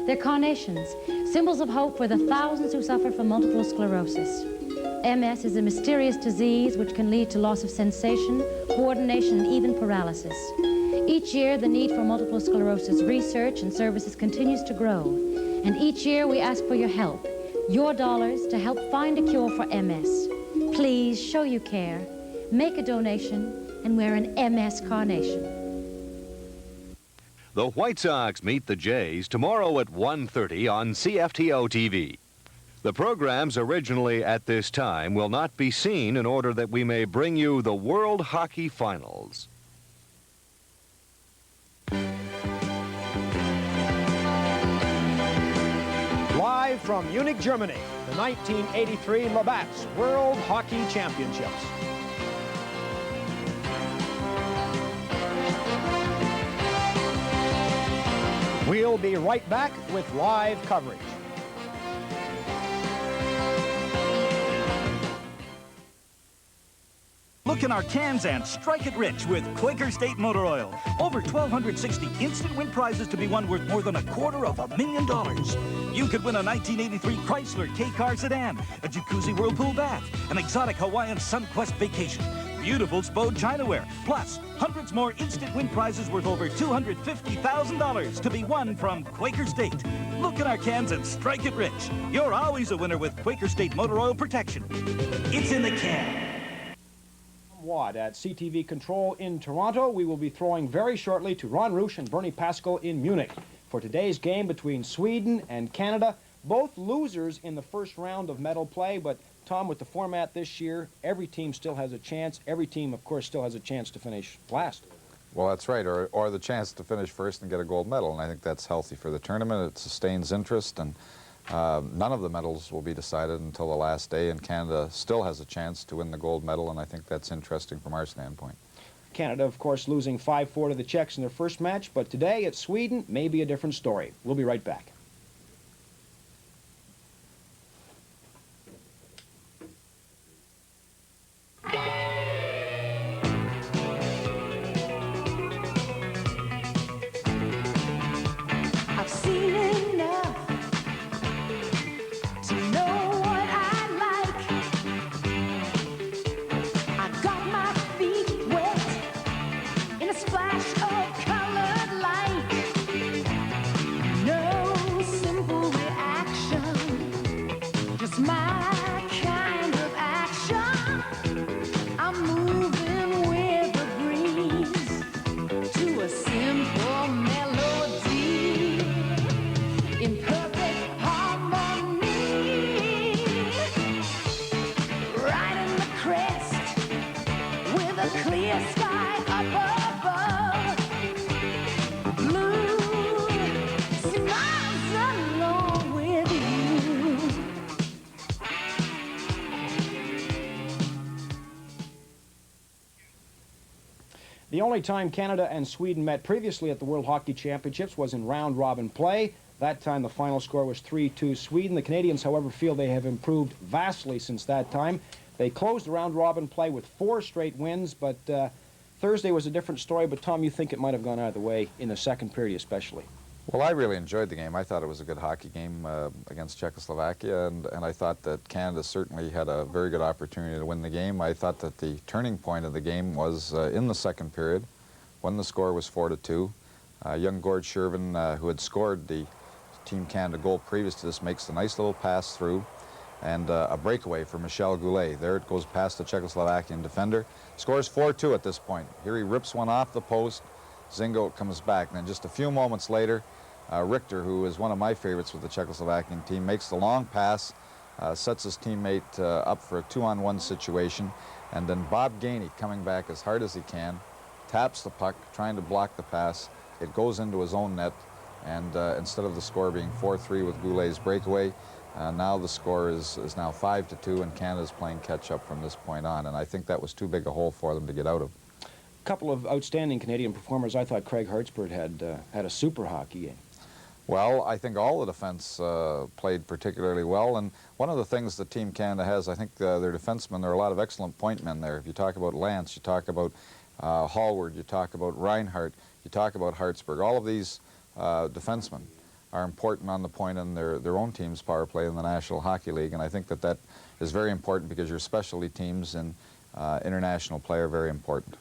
They're carnations, symbols of hope for the thousands who suffer from multiple sclerosis. MS is a mysterious disease which can lead to loss of sensation, coordination, and even paralysis. Each year, the need for multiple sclerosis research and services continues to grow. And each year, we ask for your help, your dollars, to help find a cure for MS. Please show you care, make a donation, and wear an MS carnation. The White Sox meet the Jays tomorrow at 1:30 on CFTO TV. The programs originally at this time will not be seen in order that we may bring you the World Hockey Finals. Live from Munich, Germany, the 1983 Labatt's World Hockey Championships. We'll be right back with live coverage. Look in our cans and strike it rich with Quaker State Motor Oil. Over 1,260 instant win prizes to be won worth more than $250,000. You could win a 1983 Chrysler K-Car sedan, a Jacuzzi Whirlpool bath, an exotic Hawaiian Sunquest vacation, beautiful Spode Chinaware, plus hundreds more instant win prizes worth over $250,000 to be won from Quaker State. Look in our cans and strike it rich. You're always a winner with Quaker State Motor Oil protection. It's in the can. Watt at CTV Control in Toronto. We will be throwing very shortly to Ron Roosh and Bernie Pascal in Munich for today's game between Sweden and Canada. Both losers in the first round of medal play, but Tom, with the format this year, every team still has a chance. Every team, of course, still has a chance to finish last. Well, that's right, or the chance to finish first and get a gold medal, and I think that's healthy for the tournament. It sustains interest, and none of the medals will be decided until the last day, and Canada still has a chance to win the gold medal, and I think that's interesting from our standpoint. Canada, of course, losing 5-4 to the Czechs in their first match, but today it's Sweden, maybe a different story. We'll be right back. I've seen enough to know what I like. I got my feet wet in a splash of colored light. No simple reaction, just my kind of action. I'm moving with the breeze to a simple melody in perfect harmony. Right in the crest with a clear sky up above. Blue smiles along with you. The only time Canada and Sweden met previously at the World Hockey Championships was in round-robin play. That time the final score was 3-2 Sweden. The Canadians, however, feel they have improved vastly since that time. They closed the round-robin play with 4 straight wins, but Thursday was a different story. But, Tom, you think it might have gone either way in the second period especially? Well, I really enjoyed the game. I thought it was a good hockey game against Czechoslovakia, and I thought that Canada certainly had a very good opportunity to win the game. I thought that the turning point of the game was in the second period, when the score was 4-2. Young Gord Shervin, who had scored the Team Canada goal previous to this, makes a nice little pass through, and a breakaway for Michel Goulet. There it goes past the Czechoslovakian defender. Scores 4-2 at this point. Here he rips one off the post. Zingo comes back, and then just a few moments later, Richter, who is one of my favorites with the Czechoslovakian team, makes the long pass, sets his teammate up for a 2-on-1 situation, and then Bob Gainey, coming back as hard as he can, taps the puck, trying to block the pass. It goes into his own net, and instead of the score being 4-3 with Goulet's breakaway, now the score is now 5-2, and Canada's playing catch-up from this point on, and I think that was too big a hole for them to get out of. A couple of outstanding Canadian performers. I thought Craig Hartsburg had a super hockey game. Well, I think all the defense played particularly well, and one of the things that Team Canada has, I think their defensemen, there are a lot of excellent point men there. If you talk about Lance, you talk about Hallward, you talk about Reinhardt, you talk about Hartsburg, all of these defensemen are important on the point in their own team's power play in the National Hockey League, and I think that that is very important because your specialty teams in international play are very important.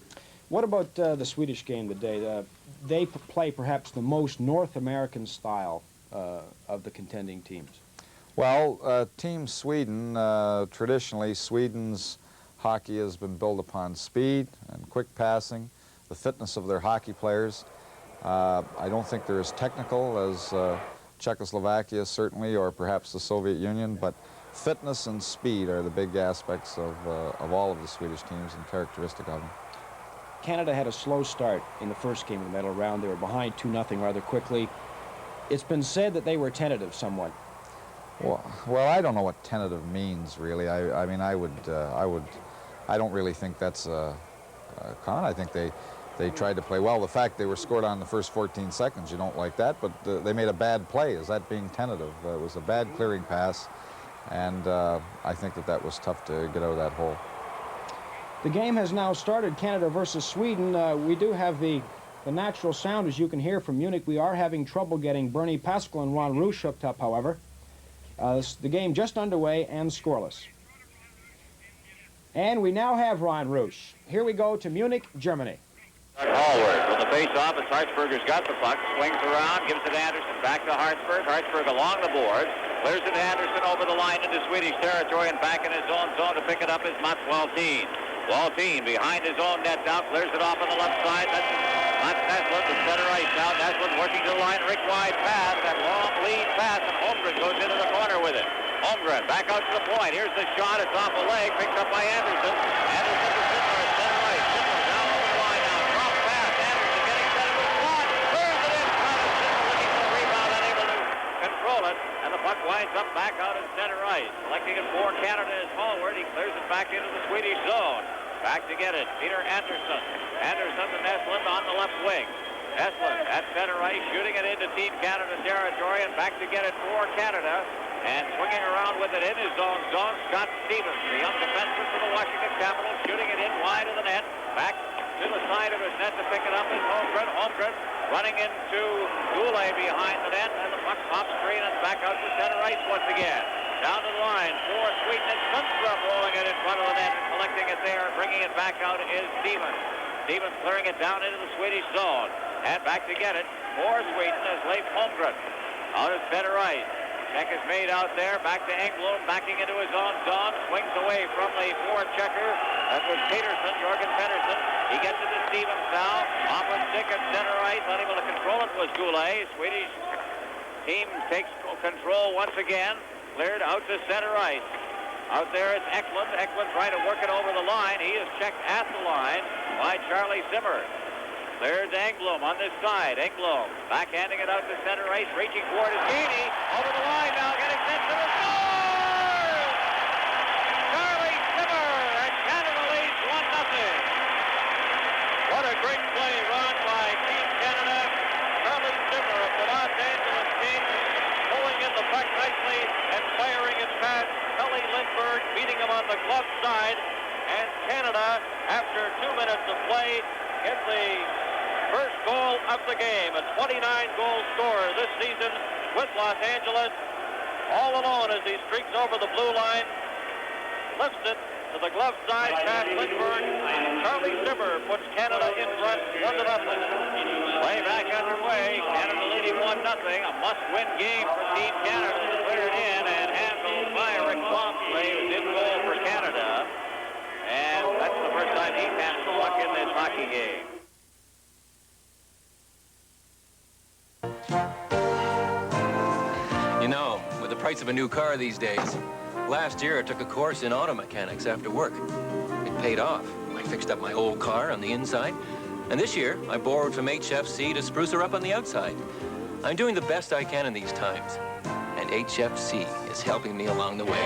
What about the Swedish game today? They play perhaps the most North American style of the contending teams. Well, Team Sweden, traditionally Sweden's hockey has been built upon speed and quick passing, the fitness of their hockey players. I don't think they're as technical as Czechoslovakia certainly, or perhaps the Soviet Union, but fitness and speed are the big aspects of all of the Swedish teams and characteristic of them. Canada had a slow start in the first game of the medal round. They were behind 2-0 rather quickly. It's been said that they were tentative somewhat. Well, I don't know what tentative means, really. I mean, I don't really think that's common. I think they tried to play well. The fact they were scored on the first 14 seconds, you don't like that, but they made a bad play. Is that being tentative? It was a bad clearing pass, and I think that was tough to get out of that hole. The game has now started, Canada versus Sweden. We do have the natural sound, as you can hear from Munich. We are having trouble getting Bernie Pascal and Ron Rusch hooked up, however. The game just underway and scoreless. And we now have Ron Rusch. Here we go to Munich, Germany. Hallward from the face-off as Hartsberger's got the puck, swings around, gives it to Anderson, back to Hartsberg. Hartsberg along the boards, clears it to Anderson over the line into Swedish territory, and back in his own zone to pick it up is Mats Waltin. Waltin behind his own net now, clears it off on the left side. That's Mats Naslund, the center ice now. Naslund working to the line, Rick wide pass, that long lead pass, and Holmgren goes into the corner with it. Holmgren back out to the point. Here's the shot. It's off a leg, picked up by Anderson. Anderson to Sidler at center ice. Sidler down over the line now. Drop pass. Anderson getting set with a shot. Clears it in. Sidler looking for the rebound, unable to control it. And the puck winds up back out in center ice. Selecting it for Canada is Hallward. He clears it back into the Swedish zone. Back to get it. Peter Anderson. Anderson to Naslund on the left wing. Naslund at center ice, shooting it into Team Canada territory, and back to get it for Canada. And swinging around with it in his own zone, Scott Stevens, the young defenseman for the Washington Capitals, shooting it in wide of the net. Back to the side of his net to pick it up is Holmgren. Holmgren running into Goulet behind the net, and the puck off screen and back out to center ice once again. Down to the line for Sweden, and Sundström rolling it in front of the net and collecting it there. Bringing it back out is Stevens. Stevens clearing it down into the Swedish zone. And back to get it for Sweden is Leif Holmgren. Out of center ice. Check is made out there. Back to Engblom, backing into his own zone. Swings away from the forward checker. That was Peterson, Jorgen Pettersson. He gets it to Stevens now. Off a stick at center ice. Unable to control it was Goulet. Swedish team takes control once again. Cleared out to center ice. Out there is Eklund. Eklund trying to work it over the line. He is checked at the line by Charlie Zimmer. There's Engblom on this side. Engblom backhanding it out to center ice, reaching toward his Gini. Over the line now, getting set to the score! Charlie Zimmer, and Canada leads 1-0. What a great play run by Team Canada. Charlie Zimmer of the Los Angeles Kings pulling in the puck nicely and firing it past Kelly Lindbergh, beating him on the glove side. And Canada, after 2 minutes of play, gets the first goal of the game, a 29-goal scorer this season with Los Angeles. All alone as he streaks over the blue line, lifts it to the glove side past Lindbergh. Charlie Zimmer puts Canada in front 1-0. Play back underway. Canada leading 1-0. A must-win game for Team Canada. Cleared in and handled by Rick Wamsley, who did goal for Canada. And that's the first time he's handled the puck in this hockey game. You know, with the price of a new car these days, last year I took a course in auto mechanics after work. It paid off. I fixed up my old car on the inside, and this year I borrowed from HFC to spruce her up on the outside. I'm doing the best I can in these times, and HFC is helping me along the way.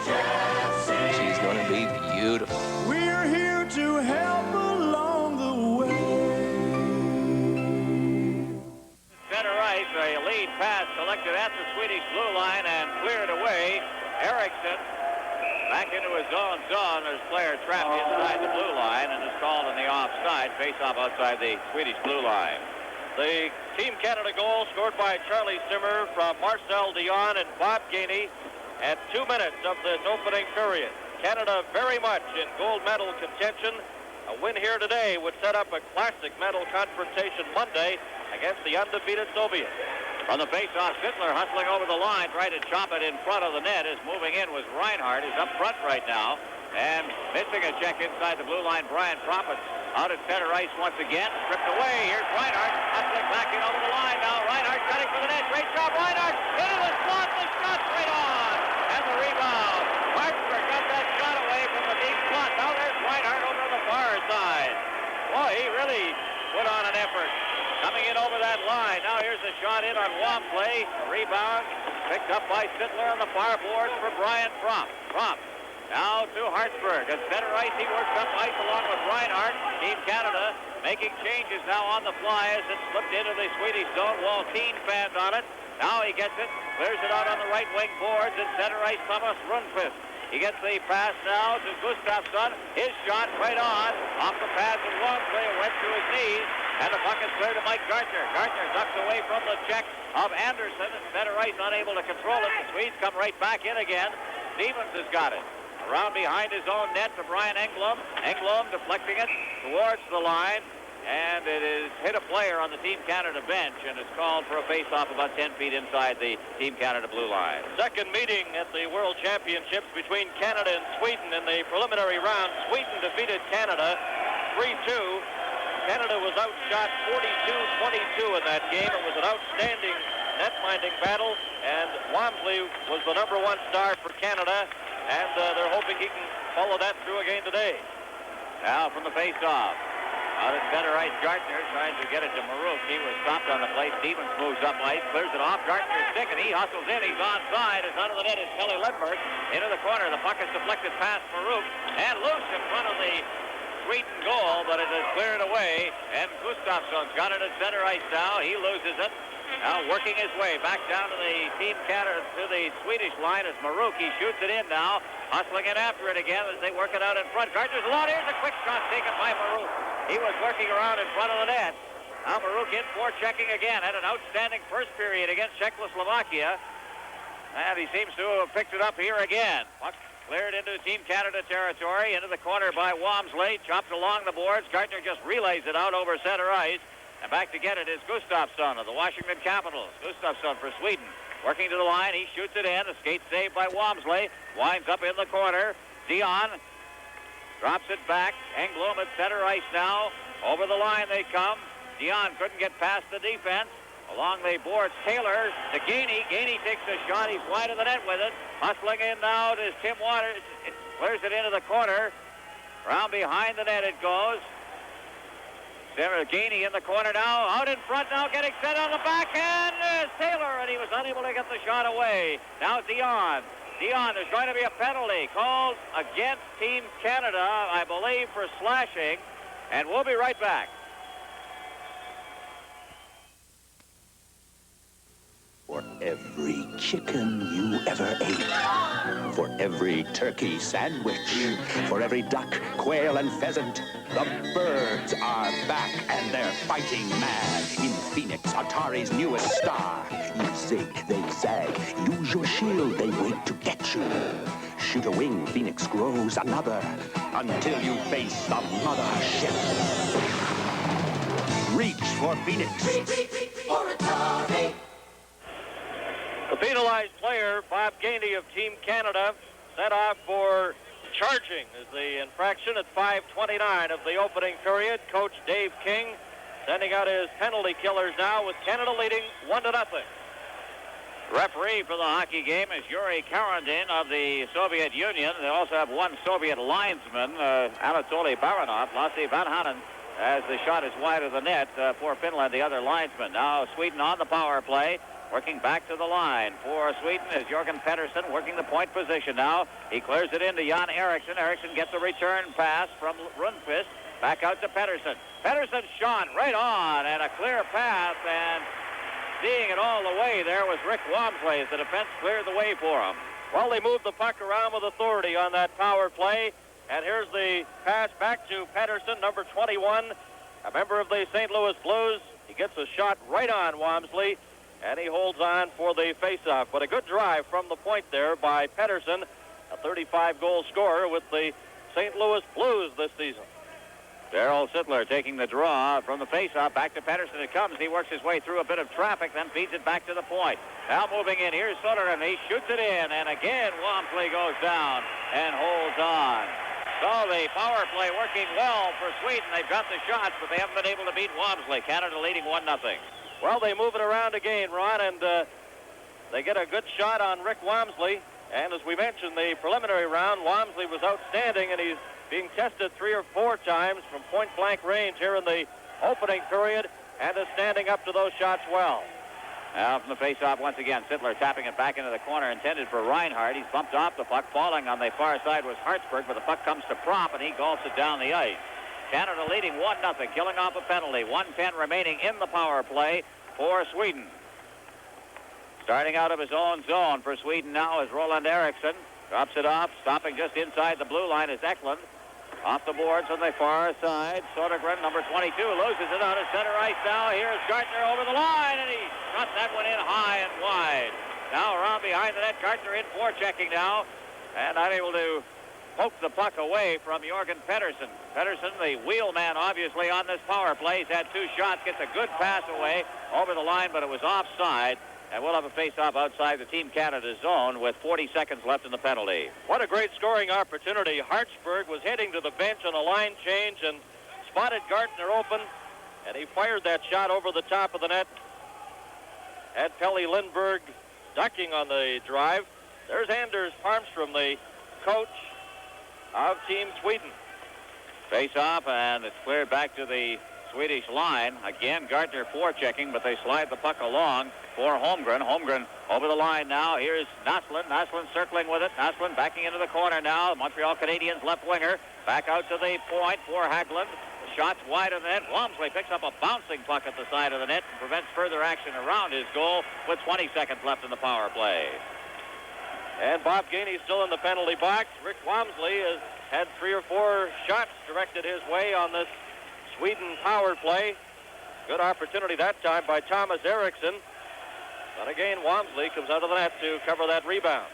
HFC. She's gonna be beautiful. We're here to help along the way. Center ice, a lead pass collected at the Swedish blue line and cleared away. Eriksson back into his own zone. There's a player trapped inside the blue line and is called on the offside. Face-off outside the Swedish blue line. The Team Canada goal scored by Charlie Simmer from Marcel Dion and Bob Gainey at 2 minutes of this opening period. Canada very much in gold medal contention. A win here today would set up a classic medal confrontation Monday against the undefeated Soviets. On the face-off, Sittler hustling over the line, trying to chop it in front of the net. As moving in was Reinhardt, who's up front right now. And missing a check inside the blue line, Brian Proppett out at center ice once again. Stripped away. Here's Reinhardt hustling back in over the line. Now Reinhardt cutting for the net. Great job, Reinhardt. Into the slot. The shot straight on. And the rebound. Hartford got that shot away from the deep slot. Now there's Reinhardt over on the far side. Boy, he really put on an effort. Coming in over that line. Now here's the shot in on Wamsley. Rebound picked up by Sittler on the far boards for Brian Prompt. Now to Hartsburg. At center ice, he works up ice along with Reinhardt. Team Canada making changes now on the fly as it slipped into the Swedish zone. Waltin fanned on it. Now he gets it, clears it out on the right wing boards. At center ice, Thomas Rundqvist. He gets the pass now to Gustafsson. His shot right on. Off the pass of Wamsley. It went to his knees. And the puck is clear to Mike Gartner. Gartner ducks away from the check of Anderson. And center ice unable to control it. The Swedes come right back in again. Stevens has got it. Around behind his own net to Brian Englund. Englund deflecting it towards the line. And it is hit a player on the Team Canada bench and is called for a face-off about 10 feet inside the Team Canada blue line. Second meeting at the World Championships between Canada and Sweden in the preliminary round. Sweden defeated Canada 3-2. Canada was outshot 42-22 in that game. It was an outstanding net-minding battle, and Wamsley was the #1 star for Canada. And they're hoping he can follow that through again today. Now from the face-off. Out at center ice, Gartner trying to get it to Marouk. He was stopped on the play. Stevens moves up ice, clears it off. Gartner's stick, and he hustles in. He's onside. As under the net is Kelly Lindbergh. Into the corner. The puck is deflected past Marouk. And loose in front of the Sweden goal, but it is cleared away. And Gustafsson's got it at center ice now. He loses it. Now working his way back down to the Team Canada, to the Swedish line as Marouk. He shoots it in now, hustling it after it again as they work it out in front. Gardner's a lot. Here's a quick shot taken by Marouk. He was working around in front of the net. Now Marouk in for checking again. Had an outstanding first period against Czechoslovakia. And he seems to have picked it up here again. Puck cleared into Team Canada territory, into the corner by Wamsley. Chopped along the boards. Gardner just relays it out over center ice. And back to get it is Gustafsson of the Washington Capitals. Gustafsson for Sweden. Working to the line. He shoots it in. A skate saved by Wamsley. Winds up in the corner. Dion drops it back. Englund at center ice now. Over the line they come. Dion couldn't get past the defense. Along the boards, Taylor to Gainey. Gainey takes a shot. He's wide of the net with it. Hustling in now to Tim Waters. It clears it into the corner. Around behind the net it goes. Gainey in the corner now, out in front now, getting set on the backhand. There's Taylor, and he was unable to get the shot away. Now Dion. There's going to be a penalty called against Team Canada, I believe, for slashing. And we'll be right back. For every chicken you ever ate, for every turkey sandwich, for every duck, quail, and pheasant, the birds are back and they're fighting mad in Phoenix, Atari's newest star. You zig, they zag, use your shield, they wait to get you. Shoot a wing, Phoenix grows another, until you face the mothership. Reach for Phoenix. Reach for Atari. The penalized player, Bob Gainey of Team Canada, set off for charging is the infraction at 5:29 of the opening period. Coach Dave King sending out his penalty killers now with Canada leading 1-0. Referee for the hockey game is Yuri Karandin of the Soviet Union. They also have one Soviet linesman, Anatoly Baranov. Lasse Vanhanen, as the shot is wide of the net for Finland, the other linesman. Now Sweden on the power play. Working back to the line for Sweden is Jorgen Pettersson working the point position now. He clears it into Jan Eriksson. Eriksson gets a return pass from Rundqvist. Back out to Pettersson. Pettersson shot right on and a clear pass, and seeing it all the way there was Rick Wamsley as the defense cleared the way for him. Well, they moved the puck around with authority on that power play, and here's the pass back to Pettersson, number 21, a member of the St. Louis Blues. He gets a shot right on Walmsley, and he holds on for the faceoff. But a good drive from the point there by Pedersen, a 35-goal scorer with the St. Louis Blues this season. Darrell Sittler taking the draw from the faceoff. Back to Pedersen it comes. He works his way through a bit of traffic, then feeds it back to the point. Now moving in. Here's Soderlund. He shoots it in, and again Walmsley goes down and holds on. So the power play working well for Sweden. They've got the shots, but they haven't been able to beat Walmsley. Canada leading 1-0. Well, they move it around again, Ron, and they get a good shot on Rick Walmsley. And as we mentioned, the preliminary round, Walmsley was outstanding, and he's being tested 3 or 4 times from point-blank range here in the opening period, and is standing up to those shots well. Now from the face-off once again, Sittler tapping it back into the corner, intended for Reinhardt. He's bumped off the puck. Falling on the far side was Hartsburg, but the puck comes to Prop, and he golfs it down the ice. Canada leading 1-0, killing off a penalty. 1:10 remaining in the power play for Sweden. Starting out of his own zone for Sweden now is Roland Eriksson. Drops it off, stopping just inside the blue line is Eklund. Off the boards on the far side. Sodergren, number 22, loses it on his center ice now. Here's Gartner over the line, and he shot that one in high and wide. Now around behind the net, Gartner in forechecking now, and unable to poke the puck away from Jorgen Pedersen. Pedersen, the wheelman, obviously, on this power play. He's had 2 shots, gets a good pass away over the line, but it was offside. And we'll have a face-off outside the Team Canada zone with 40 seconds left in the penalty. What a great scoring opportunity. Hartsburg was heading to the bench on a line change and spotted Gartner open, and he fired that shot over the top of the net. Had Pelle Lindberg ducking on the drive. There's Anders Palmstrom, the coach of Team Sweden. Face-off, and it's cleared back to the Swedish line. Again, Gartner forechecking, but they slide the puck along for Holmgren. Holmgren over the line now. Here's Naslund. Naslund circling with it. Naslund backing into the corner now. Montreal Canadiens left winger. Back out to the point for Haglund. The shot's wide of the net. Walmsley picks up a bouncing puck at the side of the net and prevents further action around his goal with 20 seconds left in the power play. And Bob Gainey's still in the penalty box. Rick Walmsley has had 3 or 4 shots directed his way on this Sweden power play. Good opportunity that time by Thomas Eriksson. But again, Walmsley comes out of the net to cover that rebound.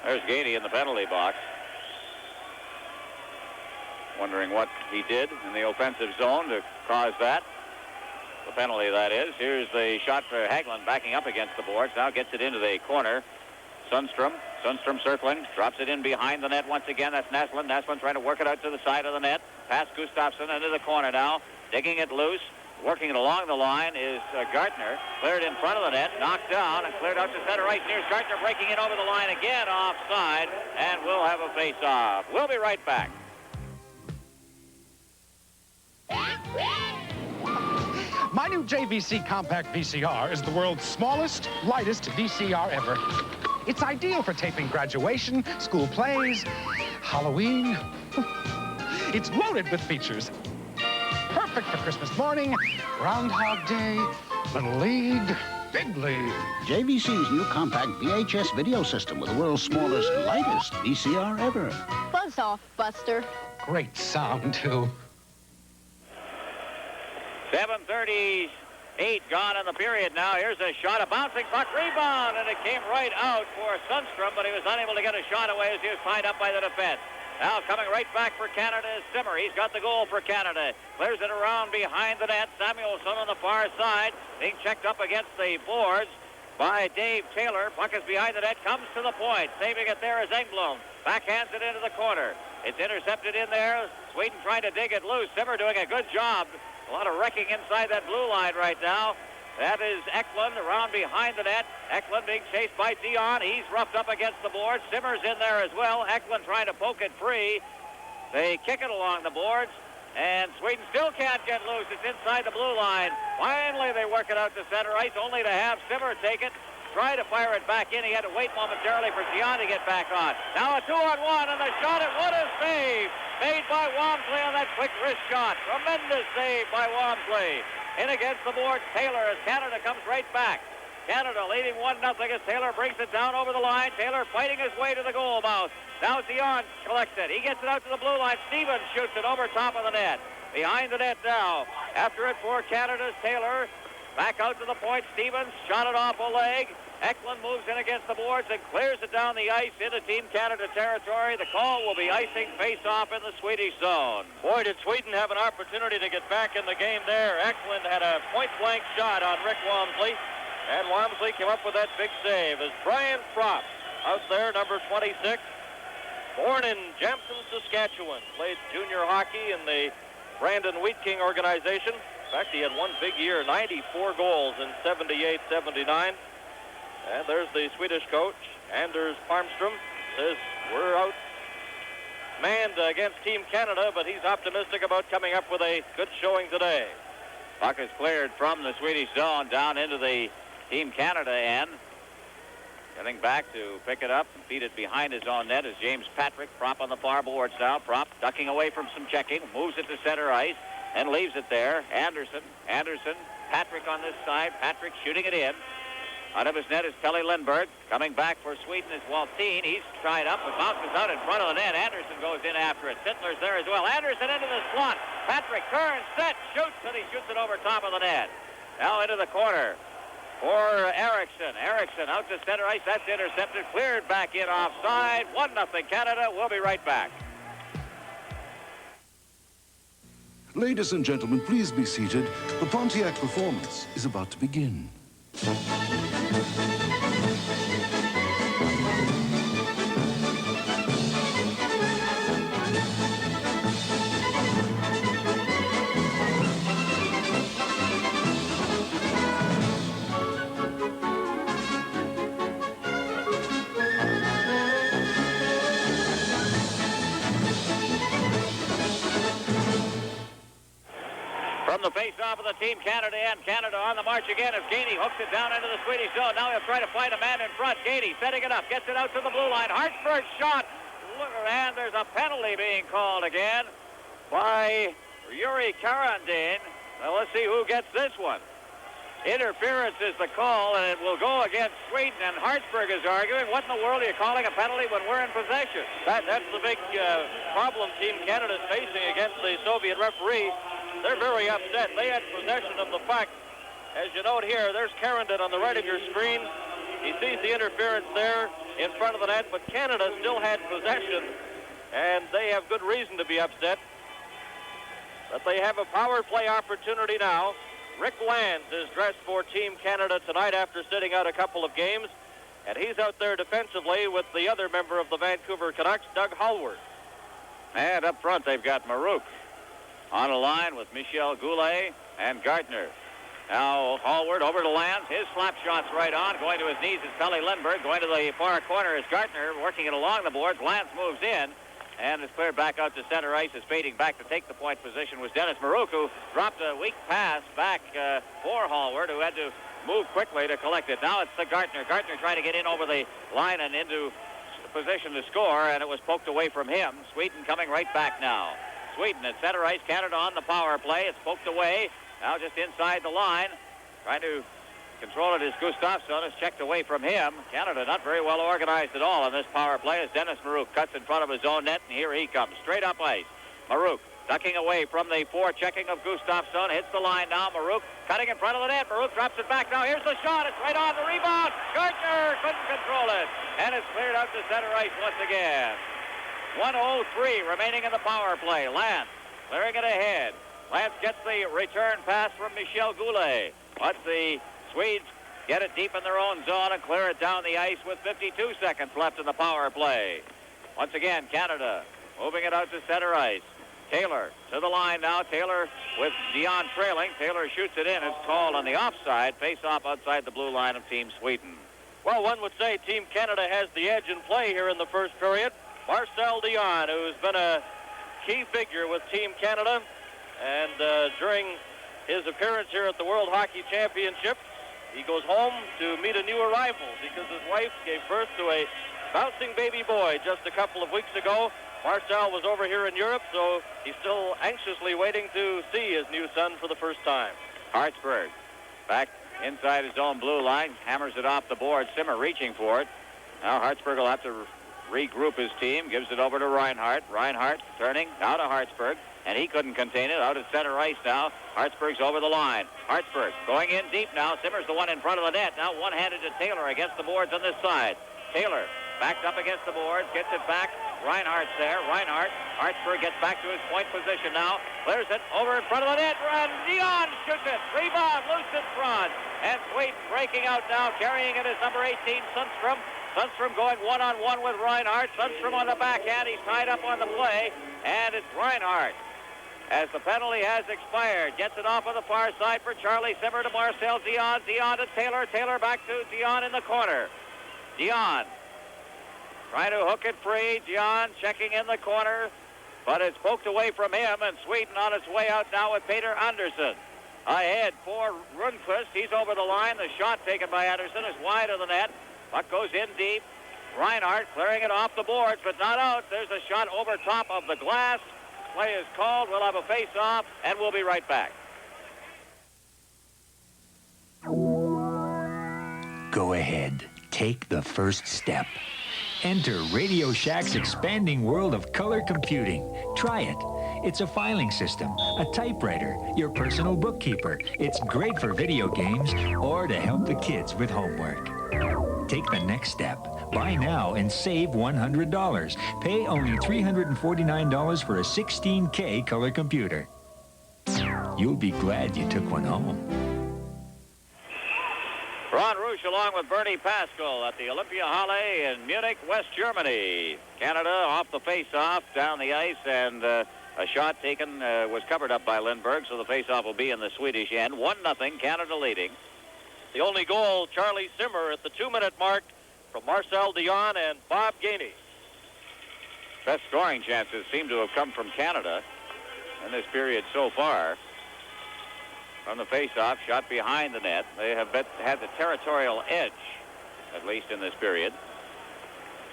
There's Gainey in the penalty box. Wondering what he did in the offensive zone to cause that. The penalty, that is. Here's the shot for Haglund backing up against the boards. Now gets it into the corner. Sundstrom circling, drops it in behind the net once again. That's Naslund. Naslund trying to work it out to the side of the net. Past Gustafsson into the corner now. Digging it loose. Working it along the line is Gartner. Cleared in front of the net, knocked down, and cleared out to center ice. Here's Gartner breaking in over the line again, offside, and we'll have a face-off. We'll be right back. My new JVC Compact VCR is the world's smallest, lightest VCR ever. It's ideal for taping graduation, school plays, Halloween. It's loaded with features. Perfect for Christmas morning, Groundhog Day, Little League, Big League. JVC's new compact VHS video system with the world's smallest, lightest VCR ever. Buzz off, Buster. Great sound, too. 7:38 gone in the period now. Here's a shot, a bouncing puck, rebound, and it came right out for Sundstrom, but he was unable to get a shot away as he was tied up by the defense. Now coming right back for Canada is Simmer. He's got the goal for Canada. Clears it around behind the net. Samuelsson on the far side, being checked up against the boards by Dave Taylor. Puck is behind the net, comes to the point. Saving it there is Engblom. Backhands it into the corner. It's intercepted in there. Sweden trying to dig it loose. Simmer doing a good job. A lot of wrecking inside that blue line right now. That is Eklund around behind the net. Eklund being chased by Dion. He's roughed up against the boards. Simmer's in there as well. Eklund trying to poke it free. They kick it along the boards, and Sweden still can't get loose. It's inside the blue line. Finally, they work it out to center ice, only to have Simmer take it. Try to fire it back in. He had to wait momentarily for Dion to get back on. Now a 2-on-1, and the shot at what a save made by Walmsley on that quick wrist shot. Tremendous save by Walmsley. In against the board, Taylor, as Canada comes right back. Canada leading 1-0 as Taylor brings it down over the line. Taylor fighting his way to the goal mouth. Now Dion collects it. He gets it out to the blue line. Stevens shoots it over top of the net. Behind the net now. After it for Canada's Taylor. Back out to the point. Stevens shot it off a leg. Eklund moves in against the boards and clears it down the ice into Team Canada territory. The call will be icing face-off in the Swedish zone. Boy, did Sweden have an opportunity to get back in the game there. Eklund had a point-blank shot on Rick Walmsley, and Walmsley came up with that big save. As Brian Propp out there, number 26, born in Jemson, Saskatchewan, played junior hockey in the Brandon Wheat King organization. In fact, he had one big year, 94 goals in 78-79. And there's the Swedish coach, Anders Palmström, says we're out manned against Team Canada, but he's optimistic about coming up with a good showing today. Puck is cleared from the Swedish zone down into the Team Canada end. Getting back to pick it up and feed it behind his own net is James Patrick. Propp on the far boards now. Propp ducking away from some checking, moves it to center ice and leaves it there. Anderson, Patrick on this side. Patrick shooting it in. Out of his net is Pelle Lindberg. Coming back for Sweden is Waltin. He's tied up, but bounces out in front of the net. Anderson goes in after it. Sittler's there as well. Anderson into the slot. Patrick turns, set, shoots, and he shoots it over top of the net. Now into the corner for Eriksson. Eriksson out to center ice. That's intercepted. Cleared back in offside. 1-0 Canada. We'll be right back. Ladies and gentlemen, please be seated. The Pontiac performance is about to begin. From the face-off of the Team Canada end, Canada on the march again as Gainey hooks it down into the Swedish zone. Now he'll try to find a man in front. Gainey setting it up, gets it out to the blue line. Hartsburg shot, and there's a penalty being called again by Yuri Karandin. Now let's see who gets this one. Interference is the call, and it will go against Sweden, and Hartsburg is arguing, what in the world are you calling a penalty when we're in possession? That's the big problem Team Canada is facing against the Soviet referee. They're very upset. They had possession of the puck. As you note here, there's Carrington on the right of your screen. He sees the interference there in front of the net, but Canada still had possession, and they have good reason to be upset. But they have a power play opportunity now. Rick Lands is dressed for Team Canada tonight after sitting out a couple of games, and he's out there defensively with the other member of the Vancouver Canucks, Doug Hallward. And up front, they've got Marouk on a line with Michel Goulet and Gardner. Now Hallward over to Lands. His slap shot's right on. Going to his knees is Pelle Lindberg. Going to the far corner is Gardner, working it along the boards. Lands moves in and is cleared back out to center ice. Is fading back to take the point position was Dennis Marouk, who dropped a weak pass back for Hallward, who had to move quickly to collect it. Now it's the Gardner. Gardner trying to get in over the line and into position to score, and it was poked away from him. Sweden coming right back now. Sweden at center ice, Canada on the power play. It's poked away. Now just inside the line. Trying to control it is Gustafsson. It's checked away from him. Canada not very well organized at all on this power play as Dennis Marouk cuts in front of his own net, and here he comes. Straight up ice. Marouk ducking away from the forechecking of Gustafsson. Hits the line now. Marouk cutting in front of the net. Marouk drops it back now. Here's the shot. It's right on the rebound. Gardner couldn't control it. And it's cleared out to center ice once again. 1:03 remaining in the power play. Lance clearing it ahead. Lance gets the return pass from Michel Goulet. But the Swedes get it deep in their own zone and clear it down the ice with 52 seconds left in the power play. Once again, Canada moving it out to center ice. Taylor to the line now. Taylor with Dion trailing. Taylor shoots it in. It's called on the offside. Face off outside the blue line of Team Sweden. Well, one would say Team Canada has the edge in play here in the first period. Marcel Dion, who's been a key figure with Team Canada, and during his appearance here at the World Hockey Championship, he goes home to meet a new arrival because his wife gave birth to a bouncing baby boy just a couple of weeks ago. Marcel was over here in Europe, so he's still anxiously waiting to see his new son for the first time. Hartsburg back inside his own blue line, hammers it off the board. Simmer reaching for it. Now Hartsburg will have to regroup his team, gives it over to Reinhardt. Reinhardt turning now to Hartsburg, and he couldn't contain it. Out at center ice now. Hartsburg's over the line. Hartsburg going in deep now. Simmer's the one in front of the net. Now one-handed to Taylor against the boards on this side. Taylor backed up against the boards, gets it back. Reinhardt's there. Reinhardt. Hartsburg gets back to his point position now. Clears it over in front of the net. Run. Dion shoots it. Rebound. Loose in front. And Sweden breaking out now. Carrying it is number 18, Sundstrom. Sundstrom going one-on-one with Reinhardt. Sundstrom on the backhand. He's tied up on the play. And it's Reinhardt. As the penalty has expired. Gets it off on the far side for Charlie Simmer to Marcel Dion. Dion to Taylor. Taylor back to Dion in the corner. Dion trying to hook it free. Dion checking in the corner, but it's poked away from him, and Sweden on its way out now with Peter Anderson. Ahead for Rundqvist. He's over the line. The shot taken by Anderson is wide of the net. Puck goes in deep. Reinhardt clearing it off the boards, but not out. There's a shot over top of the glass. Play is called. We'll have a face-off, and we'll be right back. Go ahead. Take the first step. Enter Radio Shack's expanding world of color computing. Try it. It's a filing system, a typewriter, your personal bookkeeper. It's great for video games or to help the kids with homework. Take the next step. Buy now and save $100. Pay only $349 for a 16K color computer. You'll be glad you took one home. Ron Rouge along with Bernie Pascal at the Olympia Halle in Munich, West Germany. Canada off the face-off down the ice, and a shot taken was covered up by Lindbergh, so the face-off will be in the Swedish end. 1-0, Canada leading. The only goal, Charlie Simmer at the 2-minute mark from Marcel Dion and Bob Gainey. Best scoring chances seem to have come from Canada in this period so far. From the face-off, shot behind the net. They have had the territorial edge, at least in this period.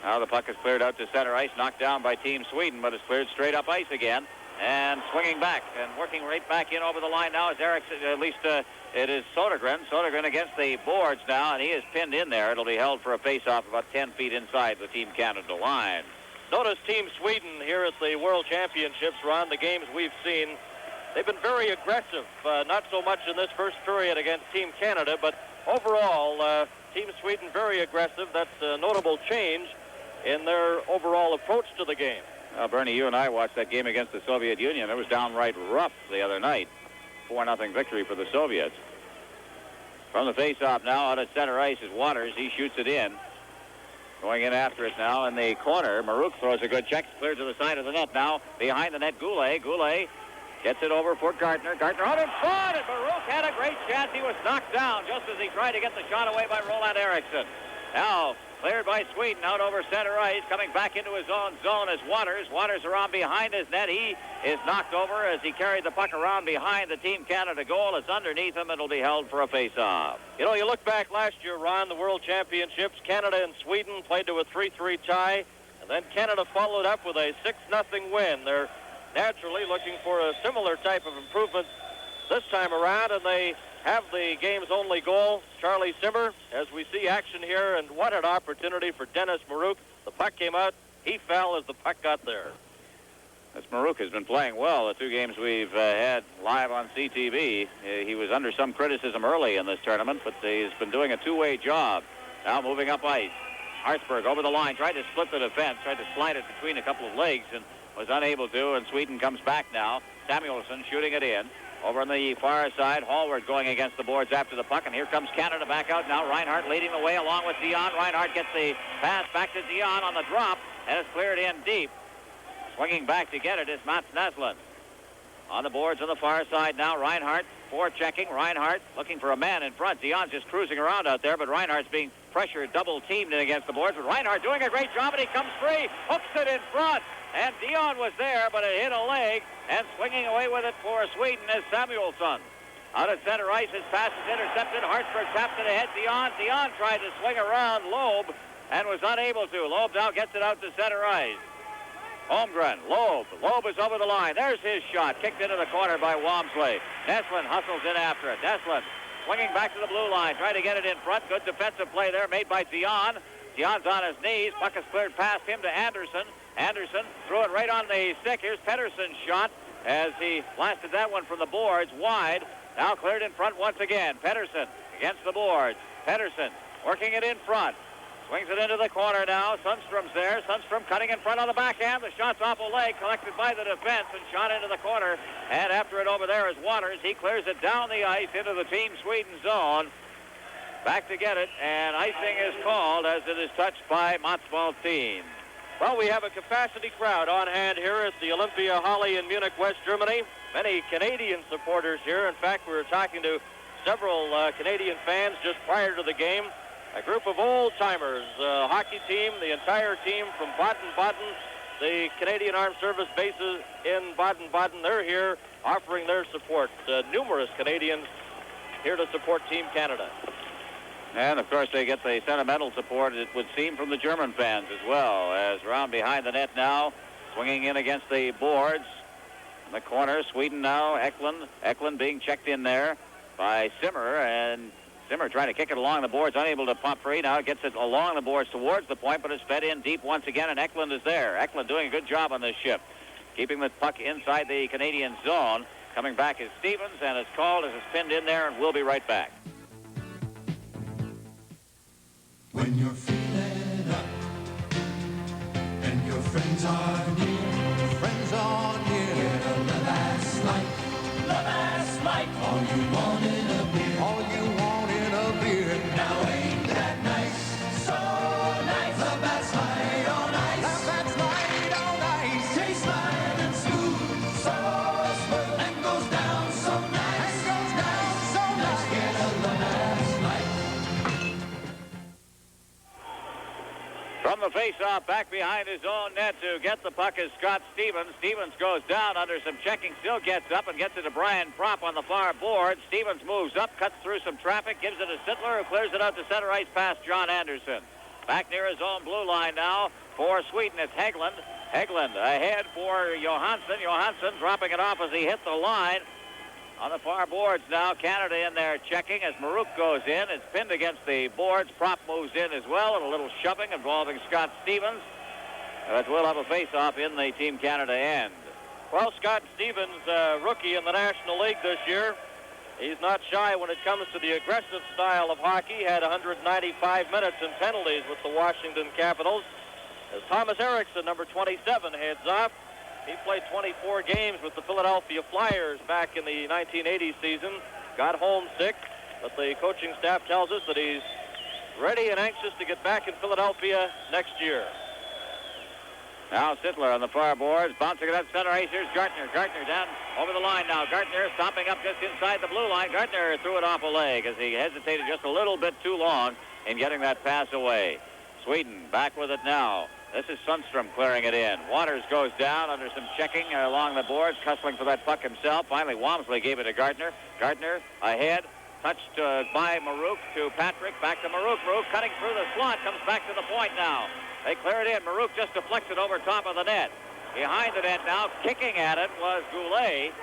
Now the puck is cleared out to center ice, knocked down by Team Sweden, but it's cleared straight up ice again. And swinging back and working right back in over the line now is Eriksson, at least it is Sodergren. Sodergren against the boards now, and he is pinned in there. It'll be held for a face-off about 10 feet inside the Team Canada line. Notice Team Sweden here at the World Championships, Ron, the games we've seen. They've been very aggressive, not so much in this first period against Team Canada, but overall, Team Sweden very aggressive. That's a notable change in their overall approach to the game. Bernie, you and I watched that game against the Soviet Union. It was downright rough the other night. 4-0 victory for the Soviets. From the face-off now, out at center ice is Waters. He shoots it in. Going in after it now in the corner. Marouk throws a good check, clears to the side of the net now. Behind the net, Goulet. Goulet gets it over for Gardner. Gardner out in front, and Marouk had a great chance. He was knocked down just as he tried to get the shot away by Roland Eriksson. Now cleared by Sweden out over center ice. Coming back into his own zone is Waters. Waters around behind his net. He is knocked over as he carried the puck around behind the Team Canada goal. It's underneath him. It'll be held for a face-off. You know, you look back last year, Ron, the World Championships, Canada and Sweden played to a 3-3 tie, and then Canada followed up with a 6-0 win. They're naturally looking for a similar type of improvement this time around, and they have the game's only goal, Charlie Simmer, as we see action here, and what an opportunity for Dennis Marouk. The puck came out. He fell as the puck got there. This Marouk has been playing well the two games we've had live on CTV. He was under some criticism early in this tournament, but he's been doing a two-way job. Now moving up ice. Hartsburg over the line, tried to split the defense, tried to slide it between a couple of legs, and was unable to, and Sweden comes back now. Samuelsson shooting it in. Over on the far side, Hallward going against the boards after the puck, and here comes Canada back out now. Reinhardt leading the way along with Dion. Reinhardt gets the pass back to Dion on the drop, and it's cleared in deep. Swinging back to get it is Mats Naslund. On the boards on the far side now, Reinhardt forechecking. Reinhardt looking for a man in front. Dion's just cruising around out there, but Reinhardt's being pressured, double-teamed in against the boards. But Reinhardt doing a great job, and he comes free, hooks it in front. And Dion was there, but it hit a leg, and swinging away with it for Sweden is Samuelsson. Out at center ice, his pass is intercepted. Hartsburg taps it ahead. Dion tried to swing around Loeb and was unable to. Loeb now gets it out to center ice. Holmgren, Loeb is over the line. There's his shot, kicked into the corner by Walmsley. Neslin hustles in after it. Neslin swinging back to the blue line, trying to get it in front. Good defensive play there made by Dion. Dion's on his knees. Puck is cleared past him to Anderson. Anderson threw it right on the stick. Here's Pettersson's shot as he blasted that one from the boards wide. Now cleared in front once again. Pettersson against the boards. Pettersson working it in front. Swings it into the corner now. Sundstrom's there. Sundstrom cutting in front on the backhand. The shot's off a leg, collected by the defense and shot into the corner. And after it over there is Waters. He clears it down the ice into the Team Sweden zone. Back to get it, and icing is called as it is touched by Mats Maltin. Well, we have a capacity crowd on hand here at the Olympia Halle in Munich, West Germany. Many Canadian supporters here. In fact, we were talking to several Canadian fans just prior to the game. A group of old-timers, hockey team, the entire team from Baden-Baden, the Canadian Armed Service bases in Baden-Baden. They're here offering their support. Numerous Canadians here to support Team Canada. And, of course, they get the sentimental support, it would seem, from the German fans as well. As around behind the net now, swinging in against the boards. In the corner, Sweden now, Eklund. Eklund being checked in there by Simmer, and Simmer trying to kick it along the boards, unable to pump free. Now gets it along the boards towards the point, but it's fed in deep once again, and Eklund is there. Eklund doing a good job on this ship, keeping the puck inside the Canadian zone. Coming back is Stevens, and it's called as it's pinned in there, and we'll be right back. When you're feeling up and your friends are near, friends are near. Get a Love Light, Love Light. All you want in a beer, all you want in a beer. Now ain't that nice, so nice. Love Light on ice, Love Light on ice. Tastes light and smooth, so smooth, and goes down so nice, and goes down so nice. Get a Love Light. From the face-off, back behind his own net to get the puck is Scott Stevens. Stevens goes down under some checking, still gets up and gets it to Brian Propp on the far board. Stevens moves up, cuts through some traffic, gives it to Sittler, who clears it out to center ice past John Anderson. Back near his own blue line now for Sweden, it's Hägglund. Hägglund ahead for Johansson. Johansson dropping it off as he hit the line. On the far boards now, Canada in there checking as Maruk goes in. It's pinned against the boards. Propp moves in as well, and a little shoving involving Scott Stevens. But we'll have a face-off in the Team Canada end. Well, Scott Stevens, rookie in the National League this year. He's not shy when it comes to the aggressive style of hockey. Had 195 minutes in penalties with the Washington Capitals. As Thomas Eriksson, number 27, heads off. He played 24 games with the Philadelphia Flyers back in the 1980 season. Got homesick, but the coaching staff tells us that he's ready and anxious to get back in Philadelphia next year. Now Sittler on the far boards, bouncing it up center ice. Here's Gartner. Gartner down over the line now. Gartner stomping up just inside the blue line. Gartner threw it off a leg as he hesitated just a little bit too long in getting that pass away. Sweden back with it now. This is Sundstrom clearing it in. Waters goes down under some checking along the boards, hustling for that puck himself. Finally, Walmsley gave it to Gartner. Gartner ahead, touched by Maruk to Patrick. Back to Maruk. Maruk cutting through the slot, comes back to the point now. They clear it in. Maruk just deflects it over top of the net. Behind the net now, kicking at it was Goulet.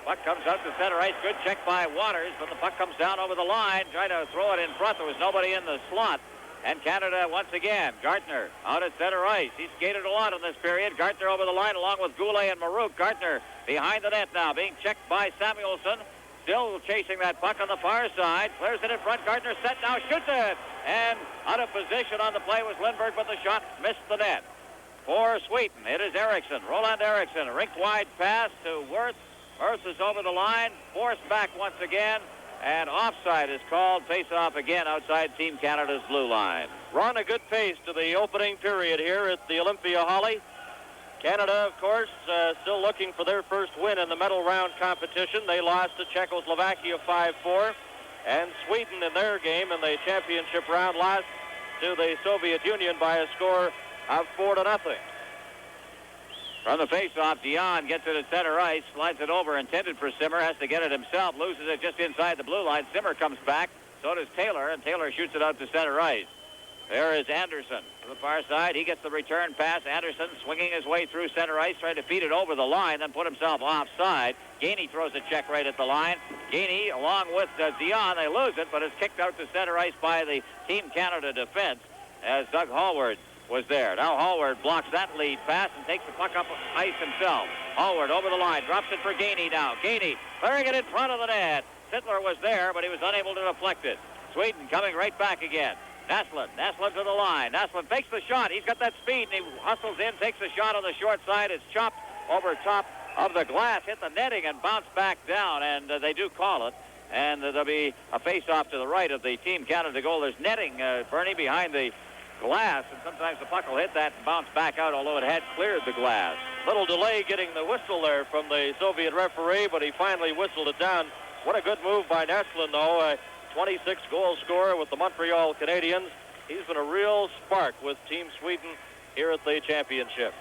Puck comes out to center ice. Good check by Waters, but the puck comes down over the line. Trying to throw it in front. There was nobody in the slot. And Canada once again. Gartner out at center ice. He skated a lot in this period. Gartner over the line along with Goulet and Maruk. Gartner behind the net now, being checked by Samuelson. Still chasing that puck on the far side. Clears it in front. Gartner set now, shoots it. And out of position on the play was Lindbergh, but the shot missed the net. For Sweden, it is Eriksson. Roland Eriksson. Rink-wide pass to Wirth. Wirth is over the line. Forced back once again. And offside is called. Face-off again outside Team Canada's blue line. We're on a good pace to the opening period here at the Olympia Halle. Canada, of course, still looking for their first win in the medal round competition. They lost to Czechoslovakia 5-4. And Sweden in their game in the championship round lost to the Soviet Union by a score of 4-0. From the face-off, Dion gets it at center ice, slides it over, intended for Simmer, has to get it himself, loses it just inside the blue line. Simmer comes back, so does Taylor, and Taylor shoots it out to center ice. There is Anderson to the far side. He gets the return pass. Anderson swinging his way through center ice, trying to feed it over the line, then put himself offside. Gainey throws a check right at the line. Gainey, along with Dion, they lose it, but it's kicked out to center ice by the Team Canada defense. as Doug Hallward was there. Now Hallward blocks that lead pass and takes the puck up ice himself. Hallward over the line, drops it for Gainey now. Gainey clearing it in front of the net. Sittler was there, but he was unable to deflect it. Sweden coming right back again. Naslund to the line. Naslund fakes the shot. He's got that speed, and he hustles in, takes the shot on the short side. It's chopped over top of the glass, hit the netting, and bounced back down, and they do call it. And there'll be a face-off to the right of the Team Canada goal. There's netting, Bernie, behind the glass, and sometimes the puck will hit that and bounce back out, although it had cleared the glass. Little delay getting the whistle there from the Soviet referee, but he finally whistled it down. What a good move by Naslund, though. A 26-goal scorer with the Montreal Canadiens. He's been a real spark with Team Sweden here at the championships.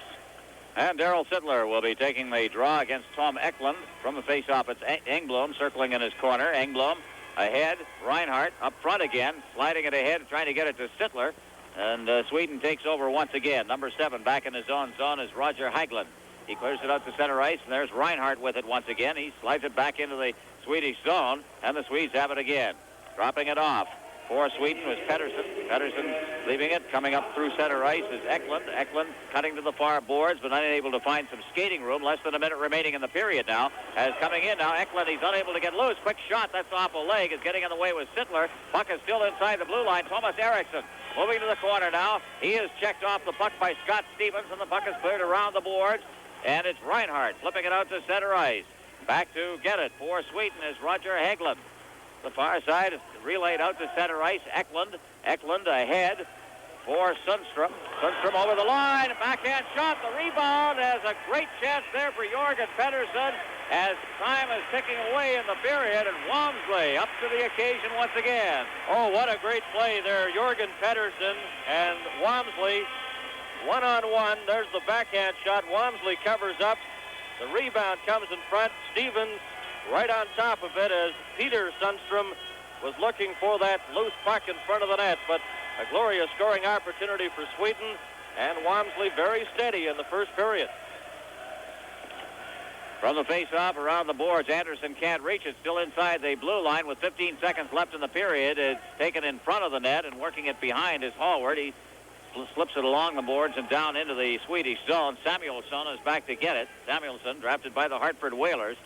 And Darryl Sittler will be taking the draw against Tom Eklund from the face-off. It's Engblom circling in his corner. Engblom ahead. Reinhardt up front again, sliding it ahead, trying to get it to Sittler. And Sweden takes over once again. Number 7 back in his own zone is Roger Hagelin. He clears it out to center ice, and there's Reinhardt with it once again. He slides it back into the Swedish zone, and the Swedes have it again. Dropping it off for Sweden was Pettersson. Pettersson leaving it. Coming up through center ice is Eklund. Eklund cutting to the far boards, but unable to find some skating room. Less than a minute remaining in the period now. As coming in now, Eklund, he's unable to get loose. Quick shot, that's off a leg. Is getting in the way with Sittler. Puck is still inside the blue line. Thomas Eriksson moving to the corner now. He is checked off the puck by Scott Stevens, and the puck is cleared around the boards. And it's Reinhardt flipping it out to center ice. Back to get it for Sweden is Roger Hagelin. The far side is relayed out to center ice. Eklund ahead for Sundstrom. Sundstrom over the line. Backhand shot. The rebound has a great chance there for Jorgen Pettersson as time is ticking away in the period. And Walmsley up to the occasion once again. Oh, what a great play there. Jorgen Pettersson and Walmsley one-on-one. There's the backhand shot. Walmsley covers up. The rebound comes in front. Stevens right on top of it as Peter Sundstrom was looking for that loose puck in front of the net. But a glorious scoring opportunity for Sweden, and Walmsley very steady in the first period. From the face-off around the boards, Anderson can't reach it. Still inside the blue line with 15 seconds left in the period. It's taken in front of the net, and working it behind is Hallward. He slips it along the boards and down into the Swedish zone. Samuelsson is back to get it. Samuelsson, drafted by the Hartford Whalers,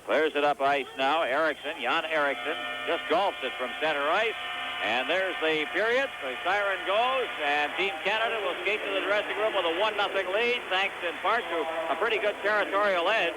clears it up ice now. Jan Eriksson, just golfs it from center ice. And there's the period. The siren goes, and Team Canada will skate to the dressing room with a 1-0 lead, thanks in part to a pretty good territorial edge.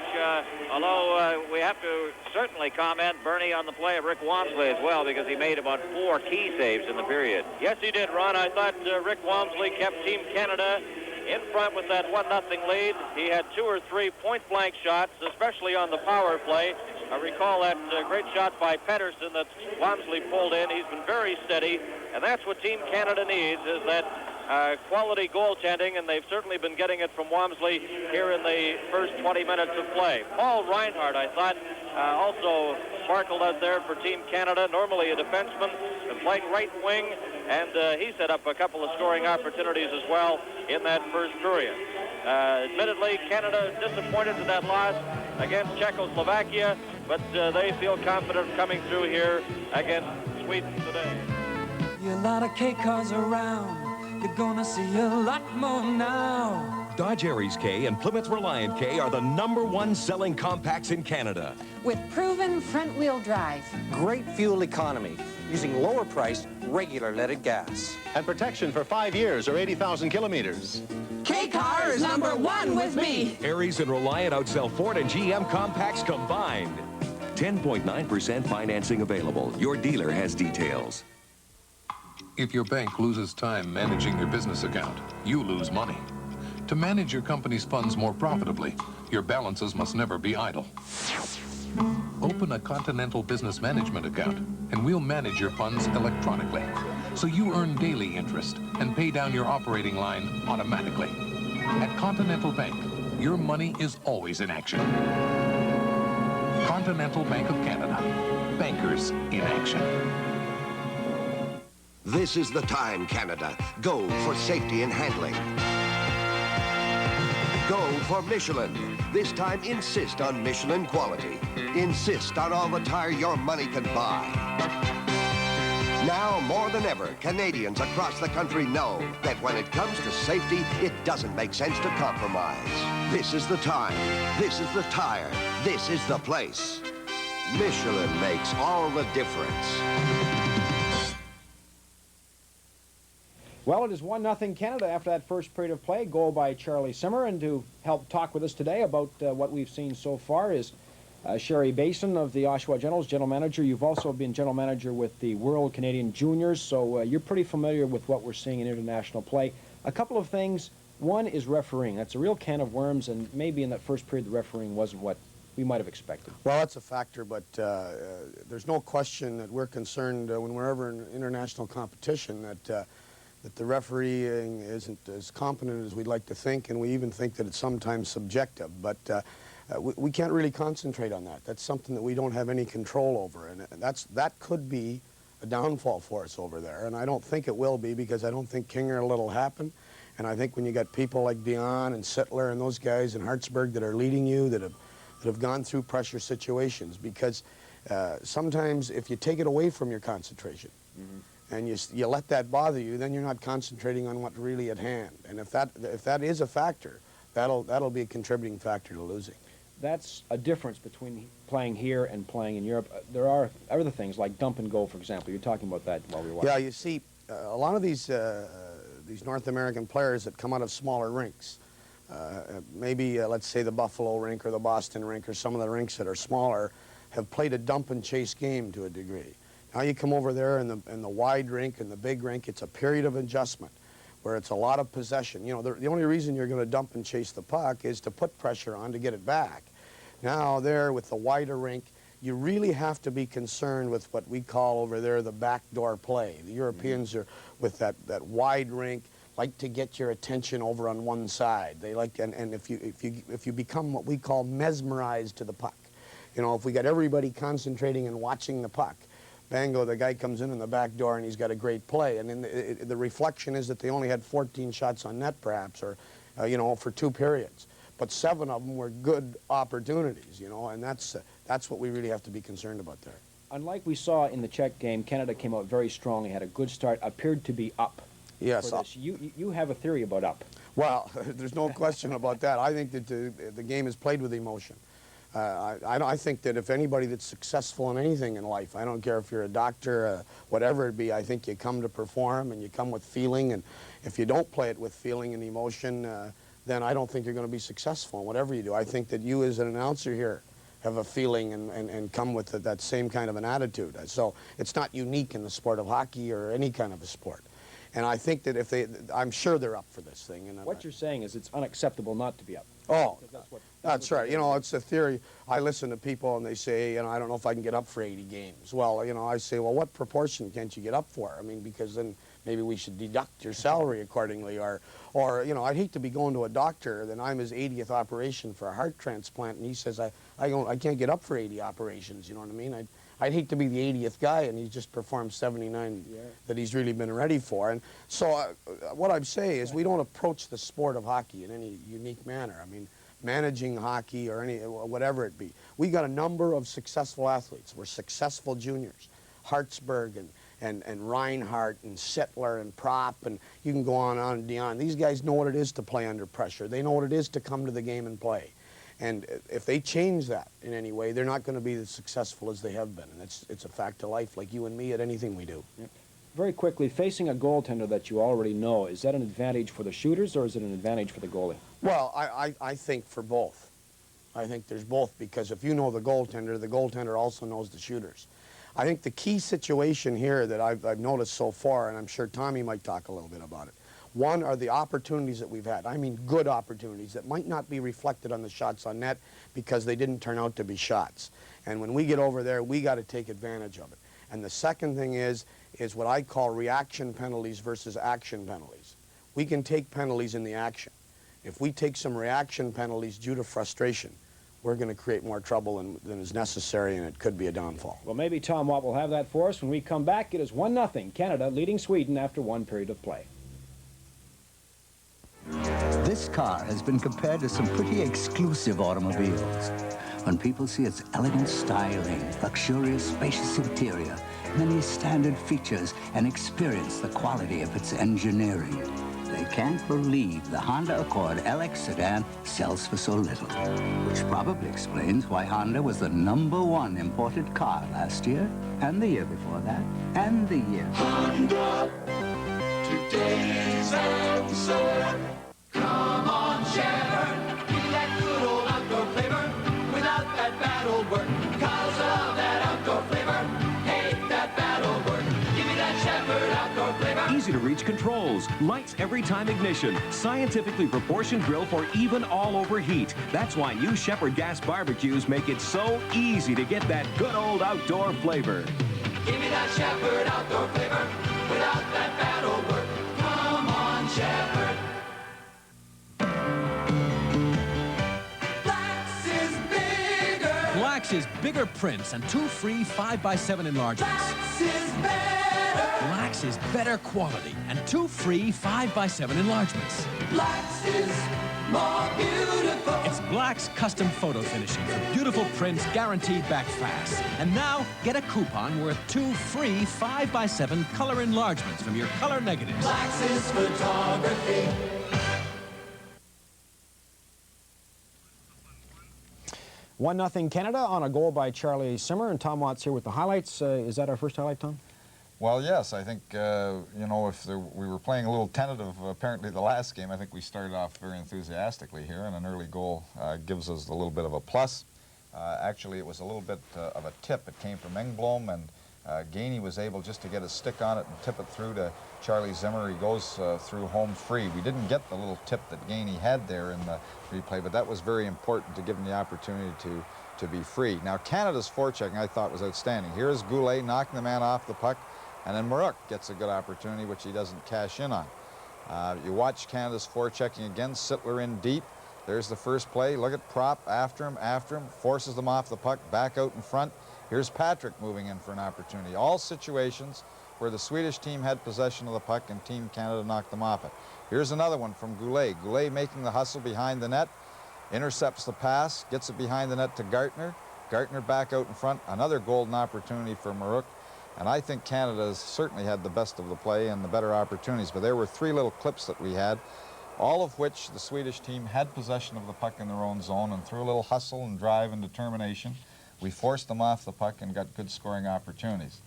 Although we have to certainly comment, Bernie, on the play of Rick Walmsley as well, because he made about 4 key saves in the period. Yes, he did, Ron. I thought Rick Walmsley kept Team Canada in front with that 1-0 lead. He had 2 or 3 point-blank shots, especially on the power play. I recall that great shot by Pettersson that Walmsley pulled in. He's been very steady, and that's what Team Canada needs, is that quality goaltending, and they've certainly been getting it from Walmsley here in the first 20 minutes of play. Paul Reinhardt, I thought, also sparkled out there for Team Canada. Normally a defenseman, been playing right wing, and he set up a couple of scoring opportunities as well in that first period. Admittedly, Canada disappointed in that loss against Czechoslovakia, but they feel confident coming through here against Sweden today. A lot of K cars around. You're gonna see a lot more now. Dodge Aries K and Plymouth Reliant K are the #1 selling compacts in Canada. With proven front-wheel drive. Great fuel economy, using lower-priced, regular leaded gas. And protection for 5 years or 80,000 kilometers. K-Car is #1 with me. Aries and Reliant outsell Ford and GM compacts combined. 10.9% financing available. Your dealer has details. If your bank loses time managing your business account, you lose money. To manage your company's funds more profitably, your balances must never be idle. Open a Continental Business Management account, and we'll manage your funds electronically, so you earn daily interest and pay down your operating line automatically. At Continental Bank, your money is always in action. Continental Bank of Canada. Bankers in action. This is the time, Canada. Go for safety and handling. Go for Michelin. This time, insist on Michelin quality. Insist on all the tire your money can buy. Now, more than ever, Canadians across the country know that when it comes to safety, it doesn't make sense to compromise. This is the time. This is the tire. This is the place. Michelin makes all the difference. Well, it is 1-0 Canada after that first period of play. Goal by Charlie Simmer. And to help talk with us today about what we've seen so far is Sherry Basin of the Oshawa Generals, general manager. You've also been general manager with the World Canadian Juniors, so you're pretty familiar with what we're seeing in international play. A couple of things. One is refereeing. That's a real can of worms, and maybe in that first period the refereeing wasn't what we might have expected. Well, that's a factor, but there's no question that we're concerned when we're ever in international competition that the refereeing isn't as competent as we'd like to think, and we even think that it's sometimes subjective. But we can't really concentrate on that. That's something that we don't have any control over, and that could be a downfall for us over there. And I don't think it will be, because I don't think King or it'll happen. And I think when you got people like Dion and Sittler and those guys in Hartsburg that are leading you, that have gone through pressure situations, because sometimes if you take it away from your concentration, and you let that bother you, then you're not concentrating on what's really at hand. And if that is a factor, that'll be a contributing factor to losing. That's a difference between playing here and playing in Europe. There are other things like dump and go, for example. You're talking about that while we were watching. Yeah, you see, a lot of these North American players that come out of smaller rinks, maybe let's say the Buffalo rink or the Boston rink or some of the rinks that are smaller, have played a dump and chase game to a degree. Now you come over there in the wide rink and the big rink, it's a period of adjustment where it's a lot of possession. You know, the only reason you're going to dump and chase the puck is to put pressure on to get it back. Now there with the wider rink, you really have to be concerned with what we call over there the backdoor play. The Europeans are with that wide rink, like to get your attention over on one side. They like, and if you become what we call mesmerized to the puck, you know, if we got everybody concentrating and watching the puck, bango, the guy comes in the back door and he's got a great play. And then the reflection is that they only had 14 shots on net, perhaps, or, you know, for 2 periods. But 7 of them were good opportunities, you know, and that's what we really have to be concerned about there. Unlike we saw in the Czech game, Canada came out very strongly, had a good start, appeared to be up. Yes. You have a theory about up. Well, there's no question about that. I think that the game is played with emotion. I think that if anybody that's successful in anything in life, I don't care if you're a doctor, whatever it be, I think you come to perform and you come with feeling, and if you don't play it with feeling and emotion, then I don't think you're going to be successful in whatever you do. I think that you as an announcer here have a feeling and come with that same kind of an attitude. So it's not unique in the sport of hockey or any kind of a sport. And I think that I'm sure they're up for this thing. And what you're saying is it's unacceptable not to be up. Oh, that's right. You know, it's a theory. I listen to people and they say, you know, I don't know if I can get up for 80 games. Well, you know, I say, well, what proportion can't you get up for? I mean, because then maybe we should deduct your salary accordingly. Or you know, I'd hate to be going to a doctor, then I'm his 80th operation for a heart transplant, and he says, I can't get up for 80 operations, you know what I mean? I'd hate to be the 80th guy and he just performed 79 that he's really been ready for. And so what I'm saying is we don't approach the sport of hockey in any unique manner. I mean, managing hockey or whatever it be. We got a number of successful athletes. We're successful juniors. Hartsburg and Reinhardt and Sittler and Prop, and you can go on and Dion. These guys know what it is to play under pressure. They know what it is to come to the game and play. And if they change that in any way, they're not going to be as successful as they have been. And it's a fact of life, like you and me at anything we do. Yep. Very quickly, facing a goaltender that you already know, is that an advantage for the shooters or is it an advantage for the goalie? Well, I think for both. I think there's both, because if you know the goaltender also knows the shooters. I think the key situation here that I've noticed so far, and I'm sure Tommy might talk a little bit about it, one are the opportunities that we've had. I mean good opportunities that might not be reflected on the shots on net because they didn't turn out to be shots. And when we get over there, we got to take advantage of it. And the second thing is what I call reaction penalties versus action penalties. We can take penalties in the action. If we take some reaction penalties due to frustration, we're going to create more trouble than is necessary, and it could be a downfall. Well, maybe Tom Watt will have that for us when we come back. It is 1-0, Canada leading Sweden after 1 period of play. This car has been compared to some pretty exclusive automobiles. when people see its elegant styling, luxurious, spacious interior, many standard features, and experience the quality of its engineering. They can't believe the Honda Accord LX sedan sells for so little, which probably explains why Honda was the #1 imported car last year, and the year before that, and the year. Honda, today's answer. Come on, Shepherd, give me that good old outdoor flavor without that bad old word. Cause of that outdoor flavor, hate that bad old word. Give me that Shepherd outdoor flavor. Easy to reach controls, lights every time ignition, scientifically proportioned grill for even all-over heat. That's why new Shepherd gas barbecues make it so easy to get that good old outdoor flavor. Give me that Shepherd outdoor flavor without that bad old word. Come on, Shepherd. Black's is bigger prints and 2 free 5x7 enlargements. Black's is better. Black's is better quality and 2 free 5x7 enlargements. Black's is more beautiful. It's Black's custom photo finishing for beautiful prints guaranteed back fast. And now, get a coupon worth 2 free 5x7 color enlargements from your color negatives. Black's is photography. 1-0 Canada on a goal by Charlie Simmer, and Tom Watts here with the highlights. Is that our first highlight, Tom? Well, yes, I think, you know, if we were playing a little tentative, apparently the last game, I think we started off very enthusiastically here, and an early goal gives us a little bit of a plus. Actually, it was a little bit of a tip. It came from Engblom, and Gainey was able just to get a stick on it and tip it through to Charlie Zimmer. He goes through home free. We didn't get the little tip that Gainey had there in the replay, but that was very important to give him the opportunity to be free. Now, Canada's forechecking, I thought, was outstanding. Here's Goulet knocking the man off the puck, and then Marouk gets a good opportunity, which he doesn't cash in on. You watch Canada's forechecking again, Sittler in deep. There's the first play. Look at Prop after him, forces them off the puck, back out in front. Here's Patrick moving in for an opportunity. All situations where the Swedish team had possession of the puck and Team Canada knocked them off it. Here's another one from Goulet. Goulet making the hustle behind the net, intercepts the pass, gets it behind the net to Gartner. Gartner back out in front. Another golden opportunity for Marouk. And I think Canada has certainly had the best of the play and the better opportunities. But there were 3 little clips that we had, all of which the Swedish team had possession of the puck in their own zone, and through a little hustle and drive and determination, we forced them off the puck and got good scoring opportunities.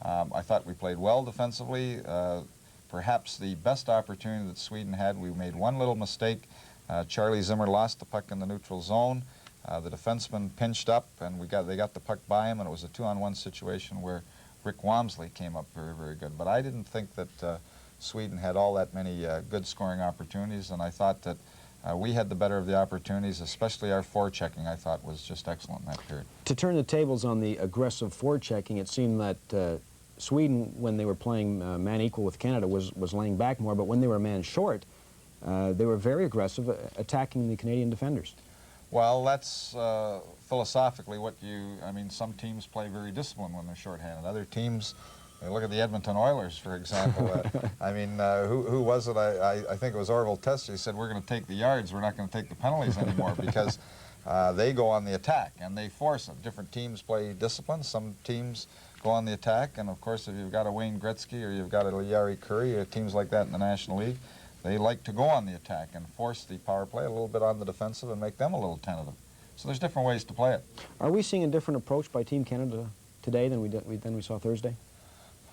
I thought we played well defensively. Perhaps the best opportunity that Sweden had, we made one little mistake. Charlie Zimmer lost the puck in the neutral zone. The defenseman pinched up, and they got the puck by him, and it was a 2-on-1 situation where Rick Wamsley came up very, very good. But I didn't think that Sweden had all that many good scoring opportunities, and I thought that we had the better of the opportunities, especially our forechecking, I thought, was just excellent in that period. To turn the tables on the aggressive forechecking, it seemed that Sweden, when they were playing man equal with Canada, was laying back more, but when they were man short, they were very aggressive, attacking the Canadian defenders. Well, that's philosophically what I mean, some teams play very disciplined when they're shorthanded. Other teams, look at the Edmonton Oilers, for example. I mean, who was it? I think it was Orville Tester. He said, we're going to take the yards, we're not going to take the penalties anymore, because they go on the attack, and they force it. Different teams play discipline. Some teams go on the attack, and of course, if you've got a Wayne Gretzky or you've got a Jari Curry, teams like that in the National League, they like to go on the attack and force the power play a little bit on the defensive and make them a little tentative. So there's different ways to play it. Are we seeing a different approach by Team Canada today than we saw Thursday?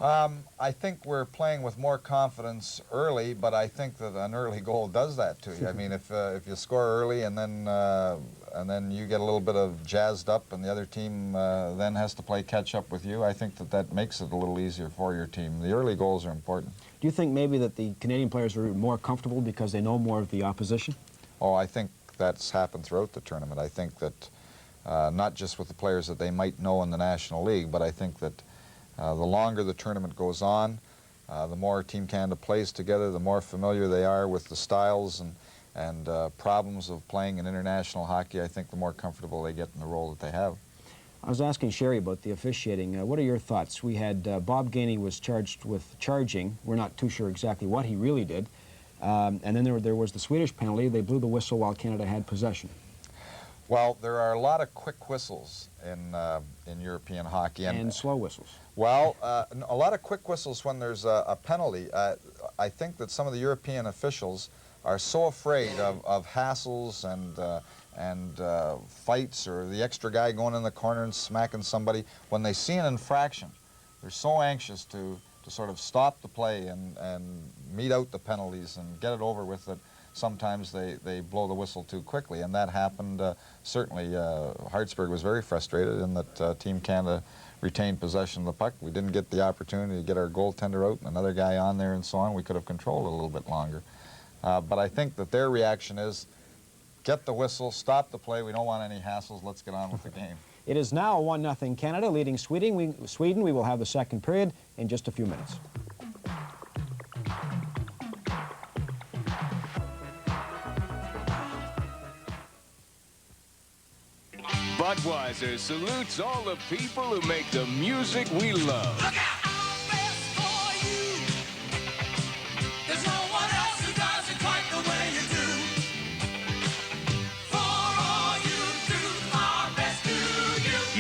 I think we're playing with more confidence early, but I think that an early goal does that to you. I mean, if you score early and then you get a little bit of jazzed up and the other team then has to play catch up with you, I think that makes it a little easier for your team. The early goals are important. Do you think maybe that the Canadian players are more comfortable because they know more of the opposition? Oh, I think that's happened throughout the tournament. I think that not just with the players that they might know in the National League, but I think that the longer the tournament goes on, the more Team Canada plays together, the more familiar they are with the styles and problems of playing in international hockey. I think the more comfortable they get in the role that they have. I was asking Sherry about the officiating. What are your thoughts? We had Bob Gainey was charged with charging. We're not too sure exactly what he really did. And then there was the Swedish penalty. They blew the whistle while Canada had possession. Well, there are a lot of quick whistles in European hockey. And slow whistles. Well, a lot of quick whistles when there's a penalty. I think that some of the European officials are so afraid of hassles and fights or the extra guy going in the corner and smacking somebody. When they see an infraction, they're so anxious to sort of stop the play and mete out the penalties and get it over with that sometimes they blow the whistle too quickly, and that happened. Certainly, Hartsburg was very frustrated in that Team Canada retained possession of the puck. We didn't get the opportunity to get our goaltender out and another guy on there and so on. We could have controlled it a little bit longer. But I think that their reaction is, get the whistle, stop the play, we don't want any hassles, let's get on with the game. It is now 1-0 Canada leading Sweden. We will have the second period in just a few minutes. Budweiser salutes all the people who make the music we love. Look out! Our best for you. There's no one else who does it quite the way you do. For all you do, our best to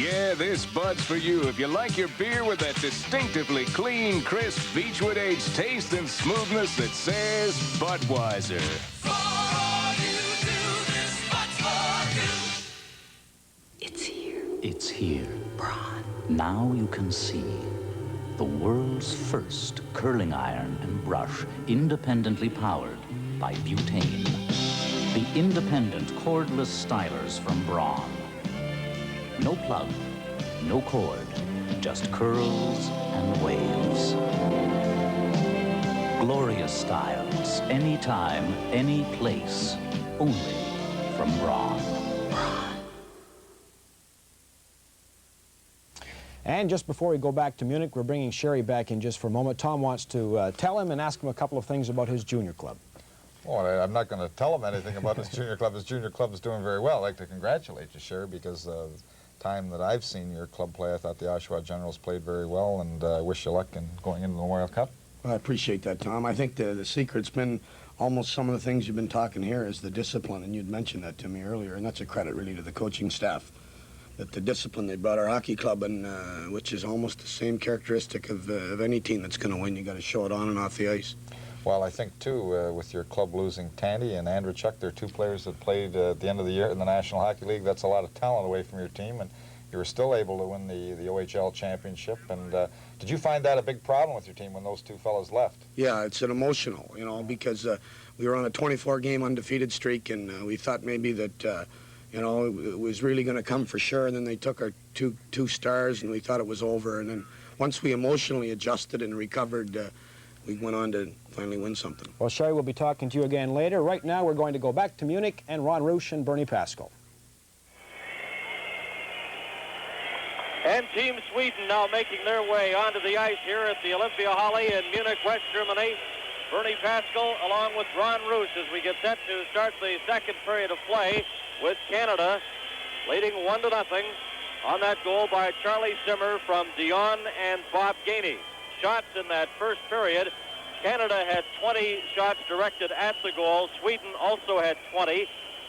you. Yeah, this Bud's for you if you like your beer with that distinctively clean, crisp, Beechwood aged taste and smoothness that says Budweiser. For all you do, this Bud's for you. It's here. Braun. Now you can see the world's first curling iron and brush independently powered by butane. The independent cordless stylers from Braun. No plug, no cord, just curls and waves. Glorious styles, anytime, any place, only from Braun. And just before we go back to Munich, we're bringing Sherry back in just for a moment. Tom wants to tell him and ask him a couple of things about his junior club. Well, I'm not going to tell him anything about his junior club. His junior club is doing very well. I'd like to congratulate you, Sherry, because the time that I've seen your club play, I thought the Oshawa Generals played very well, and I wish you luck in going into the Memorial Cup. Well, I appreciate that, Tom. I think the secret's been almost some of the things you've been talking here is the discipline, and you'd mentioned that to me earlier, and that's a credit really to the coaching staff. That the discipline they brought our hockey club in, which is almost the same characteristic of any team that's going to win. You got to show it on and off the ice. Well, I think, too, with your club losing Tandy and Andrechuk, they're two players that played at the end of the year in the National Hockey League. That's a lot of talent away from your team, and you were still able to win the OHL championship. And did you find that a big problem with your team when those two fellas left? Yeah, it's an emotional, you know, because we were on a 24-game undefeated streak, and we thought maybe that, you know, it was really going to come for sure. And then they took our two stars, and we thought it was over. And then once we emotionally adjusted and recovered, we went on to finally win something. Well, Sherry, we'll be talking to you again later. Right now, we're going to go back to Munich and Ron Roosh and Bernie Pascal. And Team Sweden now making their way onto the ice here at the Olympia Halle in Munich, West Germany. Bernie Pascal along with Ron Roosh as we get set to start the second period of play with Canada leading 1-0 on that goal by Charlie Simmer from Dion and Bob Gainey. Shots in that first period. Canada had 20 shots directed at the goal. Sweden also had 20,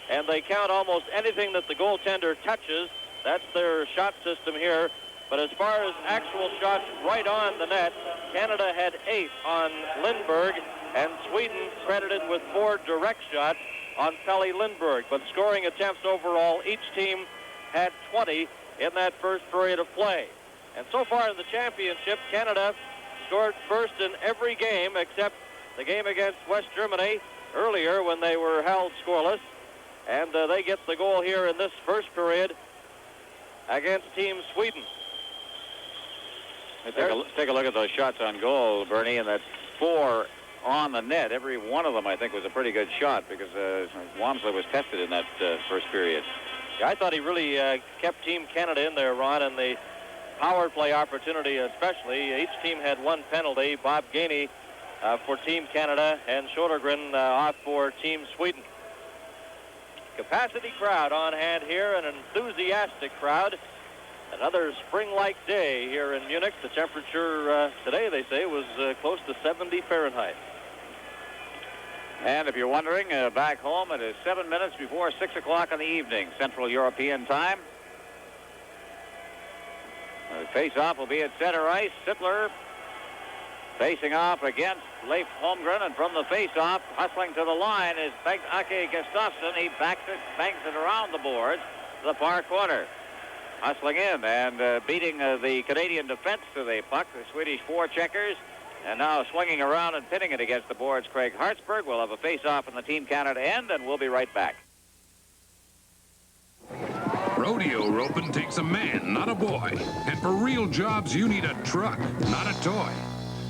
and they count almost anything that the goaltender touches. That's their shot system here. But as far as actual shots right on the net, Canada had 8 on Lindberg, and Sweden credited with 4 direct shots on Pelle Lindberg. But scoring attempts overall, each team had 20 in that first period of play. And so far in the championship, Canada scored first in every game except the game against West Germany earlier when they were held scoreless. And they get the goal here in this first period against Team Sweden. Take a look at those shots on goal, Bernie, and that's 4 on the net. Every one of them, I think, was a pretty good shot because Wamsley was tested in that first period. Yeah, I thought he really kept Team Canada in there, Ron, and the power play opportunity especially. Each team had 1 penalty. Bob Gainey for Team Canada and Sodergren off for Team Sweden. Capacity crowd on hand here, an enthusiastic crowd. Another spring-like day here in Munich. The temperature today, they say, was close to 70 Fahrenheit. And if you're wondering, back home, it is 7 minutes before 6 o'clock in the evening, Central European time. The face-off will be at center ice. Sittler facing off against Leif Holmgren, and from the face-off, hustling to the line is Ake Gustafsson. He bangs it around the boards to the far corner. Hustling in and beating the Canadian defense to the puck, the Swedish forecheckers. And now swinging around and pinning it against the boards, Craig Hartsburg will have a face-off in the Team Canada end, and we'll be right back. Rodeo roping takes a man, not a boy. And for real jobs, you need a truck, not a toy.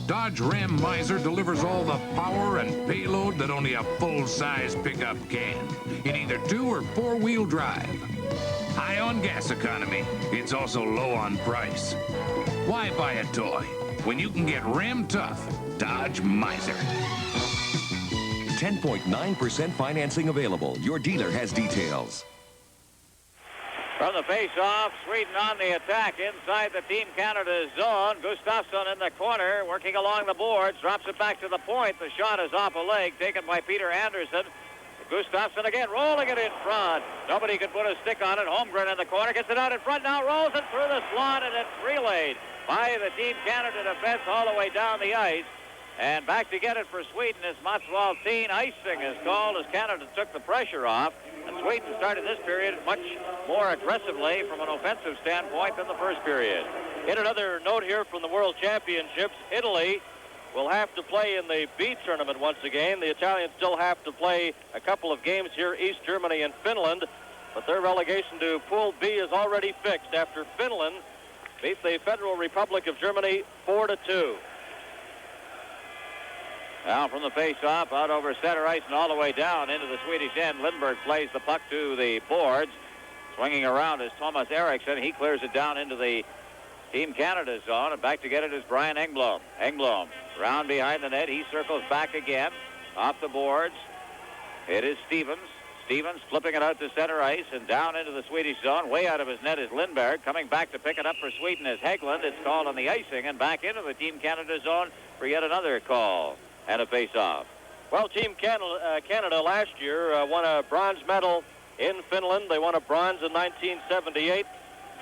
Dodge Ram Miser delivers all the power and payload that only a full-size pickup can, in either 2- or 4-wheel drive. High on gas economy, it's also low on price. Why buy a toy when you can get Ram Tough Dodge Miser? 10.9% financing available. Your dealer has details. From the face-off, Sweden on the attack inside the Team Canada zone. Gustafsson in the corner, working along the boards, drops it back to the point. The shot is off a leg, taken by Peter Anderson. Gustafsson again, rolling it in front. Nobody could put a stick on it. Holmgren in the corner, gets it out in front, now rolls it through the slot, and it's relayed by the Team Canada defense all the way down the ice. And back to get it for Sweden is Mats Waltin. Icing is called as Canada took the pressure off. And Sweden started this period much more aggressively from an offensive standpoint than the first period. In another note here from the World Championships, Italy will have to play in the B tournament once again. The Italians still have to play a couple of games here, East Germany and Finland. But their relegation to Pool B is already fixed after Finland beat the Federal Republic of Germany 4-2. Now from the face-off, out over center ice and all the way down into the Swedish end. Lindbergh plays the puck to the boards. Swinging around is Thomas Eriksson. He clears it down into the Team Canada zone, and back to get it is Brian Engblom. Engblom round behind the net. He circles back again. Off the boards. It is Stevens. Stevens flipping it out to center ice and down into the Swedish zone. Way out of his net is Lindbergh. Coming back to pick it up for Sweden is Hägglund. It's called on the icing, and back into the Team Canada zone for yet another call and a face-off. Well, Team Canada last year won a bronze medal in Finland. They won a bronze in 1978.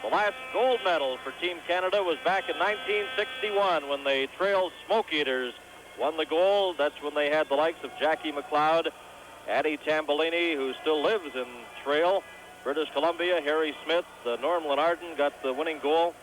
The last gold medal for Team Canada was back in 1961 when the Trail Smoke Eaters won the gold. That's when they had the likes of Jackie McLeod, Addie Tambellini, who still lives in Trail, British Columbia, Harry Smith, Norm Lenardin got the winning goal.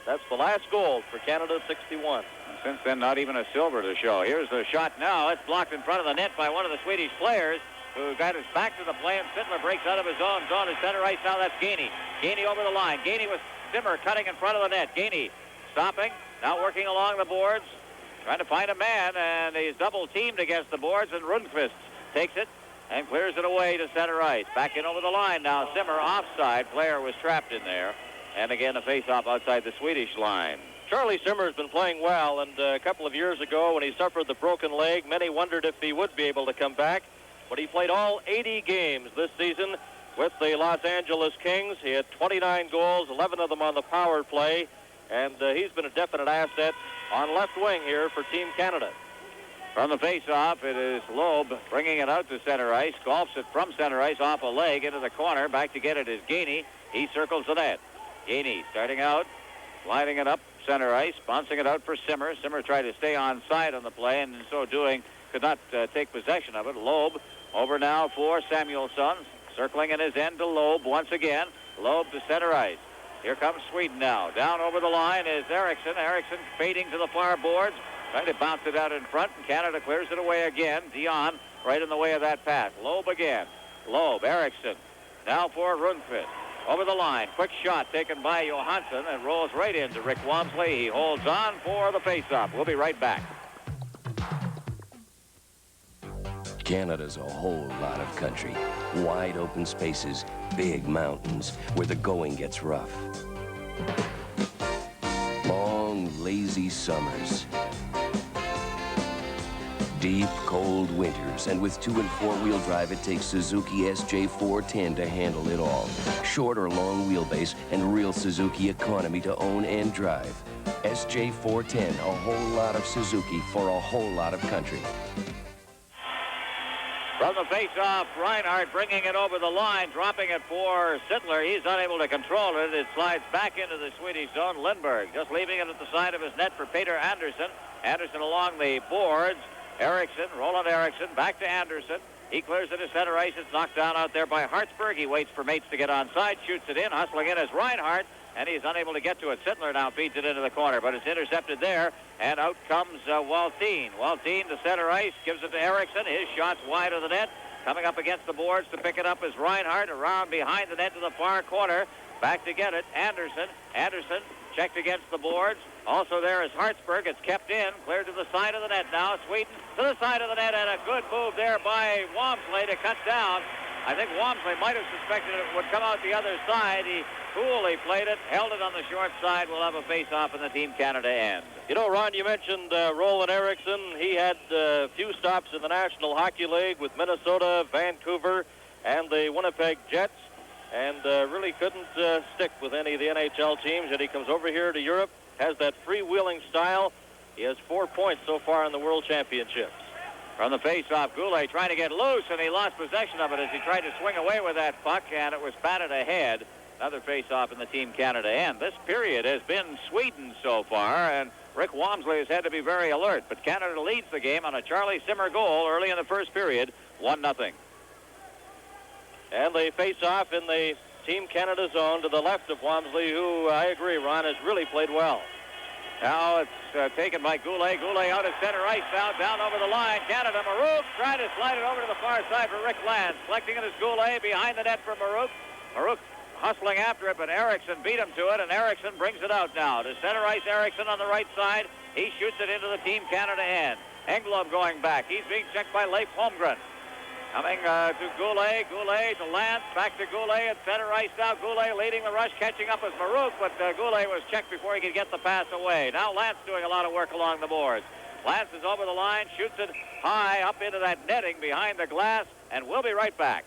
That's the last gold for Canada 61. Since then, not even a silver to show. Here's the shot now. It's blocked in front of the net by one of the Swedish players who got his back to the play, and Sittler breaks out of his own zone to center ice. Now that's Gainey. Gainey over the line. Gainey with Zimmer cutting in front of the net. Gainey stopping, now working along the boards, trying to find a man, and he's double-teamed against the boards, and Rundqvist takes it and clears it away to center ice. Back in over the line now. Zimmer offside. Player was trapped in there. And again, a face-off outside the Swedish line. Charlie Zimmer has been playing well, and a couple of years ago when he suffered the broken leg, many wondered if he would be able to come back. But he played all 80 games this season with the Los Angeles Kings. He had 29 goals, 11 of them on the power play, and he's been a definite asset on left wing here for Team Canada. From the face-off, it is Loeb bringing it out to center ice, golfs it from center ice off a leg into the corner. Back to get it is Gainey. He circles the net. Gainey starting out, sliding it up center ice, bouncing it out for Zimmer. Zimmer tried to stay on side on the play, and in so doing could not take possession of it. Loeb over now for Samuelsson, circling in his end to Loeb once again. Loeb to center ice. Here comes Sweden now. Down over the line is Eriksson. Eriksson fading to the far boards, trying to bounce it out in front, and Canada clears it away again. Dion right in the way of that pass. Loeb again. Loeb, Eriksson, now for Rundqvist. Over the line, quick shot taken by Johansson and rolls right into Rick Walmsley. He holds on for the face-off. We'll be right back. Canada's a whole lot of country. Wide open spaces, big mountains, where the going gets rough. Long, lazy summers. Deep, cold winters, and with 2- and 4-wheel drive, it takes Suzuki SJ410 to handle it all. Short or long wheelbase and real Suzuki economy to own and drive. SJ410, a whole lot of Suzuki for a whole lot of country. From the face-off, Reinhardt bringing it over the line, dropping it for Sittler. He's unable to control it. It slides back into the Swedish zone. Lindberg just leaving it at the side of his net for Peter Anderson. Anderson along the boards. Eriksson, Roland Eriksson, back to Anderson. He clears it to center ice. It's knocked down out there by Hartsburg. He waits for mates to get onside, shoots it in. Hustling in is Reinhardt, and he's unable to get to it. Sittler now feeds it into the corner, but it's intercepted there, and out comes Waltine. Waltine to center ice, gives it to Eriksson. His shot's wide of the net. Coming up against the boards to pick it up is Reinhardt, around behind the net to the far corner. Back to get it, Anderson. Anderson checked against the boards. Also there is Hartsburg. It's kept in, cleared to the side of the net now. Sweden to the side of the net, and a good move there by Wamsley to cut down. I think Wamsley might have suspected it would come out the other side. He coolly played it, held it on the short side. We'll have a face-off in the Team Canada end. You know, Ron, you mentioned Roland Eriksson. He had a few stops in the National Hockey League with Minnesota, Vancouver, and the Winnipeg Jets, and really couldn't stick with any of the NHL teams. And he comes over here to Europe, has that freewheeling style. He has 4 points so far in the World Championships. From the face-off, Goulet trying to get loose, and he lost possession of it as he tried to swing away with that puck, and it was batted ahead. Another face-off in the Team Canada end. This period has been Sweden so far, and Rick Wamsley has had to be very alert. But Canada leads the game on a Charlie Simmer goal early in the first period, 1-0. And they face off in the Team Canada zone to the left of Wamsley, who, I agree, Ron, has really played well. Now it's taken by Goulet. Goulet out at center ice now, down over the line. Canada, Marouk trying to slide it over to the far side for Rick Lance. Collecting it is Goulet behind the net for Marouk. Marouk hustling after it, but Eriksson beat him to it, and Eriksson brings it out now. To center ice, Eriksson on the right side. He shoots it into the Team Canada end. Englund going back. He's being checked by Leif Holmgren. Coming to Goulet. Goulet to Lance. Back to Goulet at center ice now. Goulet leading the rush, catching up with Marouk, but Goulet was checked before he could get the pass away. Now Lance doing a lot of work along the boards. Lance is over the line, shoots it high up into that netting behind the glass, and we'll be right back.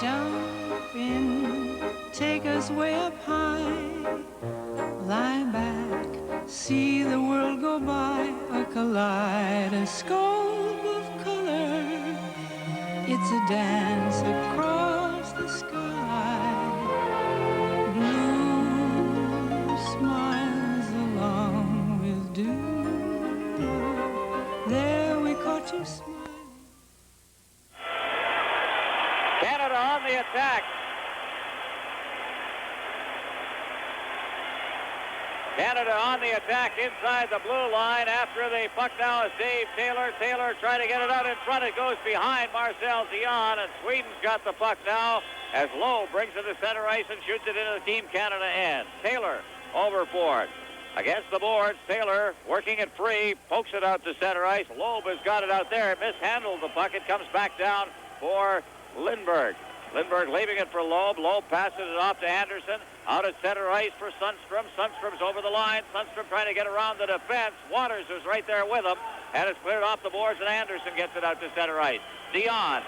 Jump in, take us way up high, lie back, see the world go by, a kaleidoscope of color. It's a dance across the sky. Blue smiles along with dew. There we caught you smiling. Canada on the attack. Canada on the attack inside the blue line. After the puck now is Dave Taylor. Taylor trying to get it out in front. It goes behind Marcel Dion, and Sweden's got the puck now as Loeb brings it to center ice and shoots it into the Team Canada end. Taylor overboard. Against the boards, Taylor working it free, pokes it out to center ice. Loeb has got it out there, mishandled the puck. It comes back down for Lindberg. Lindberg leaving it for Loeb. Loeb passes it off to Anderson. Out at center ice for Sundstrom. Sundstrom's over the line. Sundstrom trying to get around the defense. Waters is right there with him. And it's cleared off the boards, and Anderson gets it out to center ice. Dion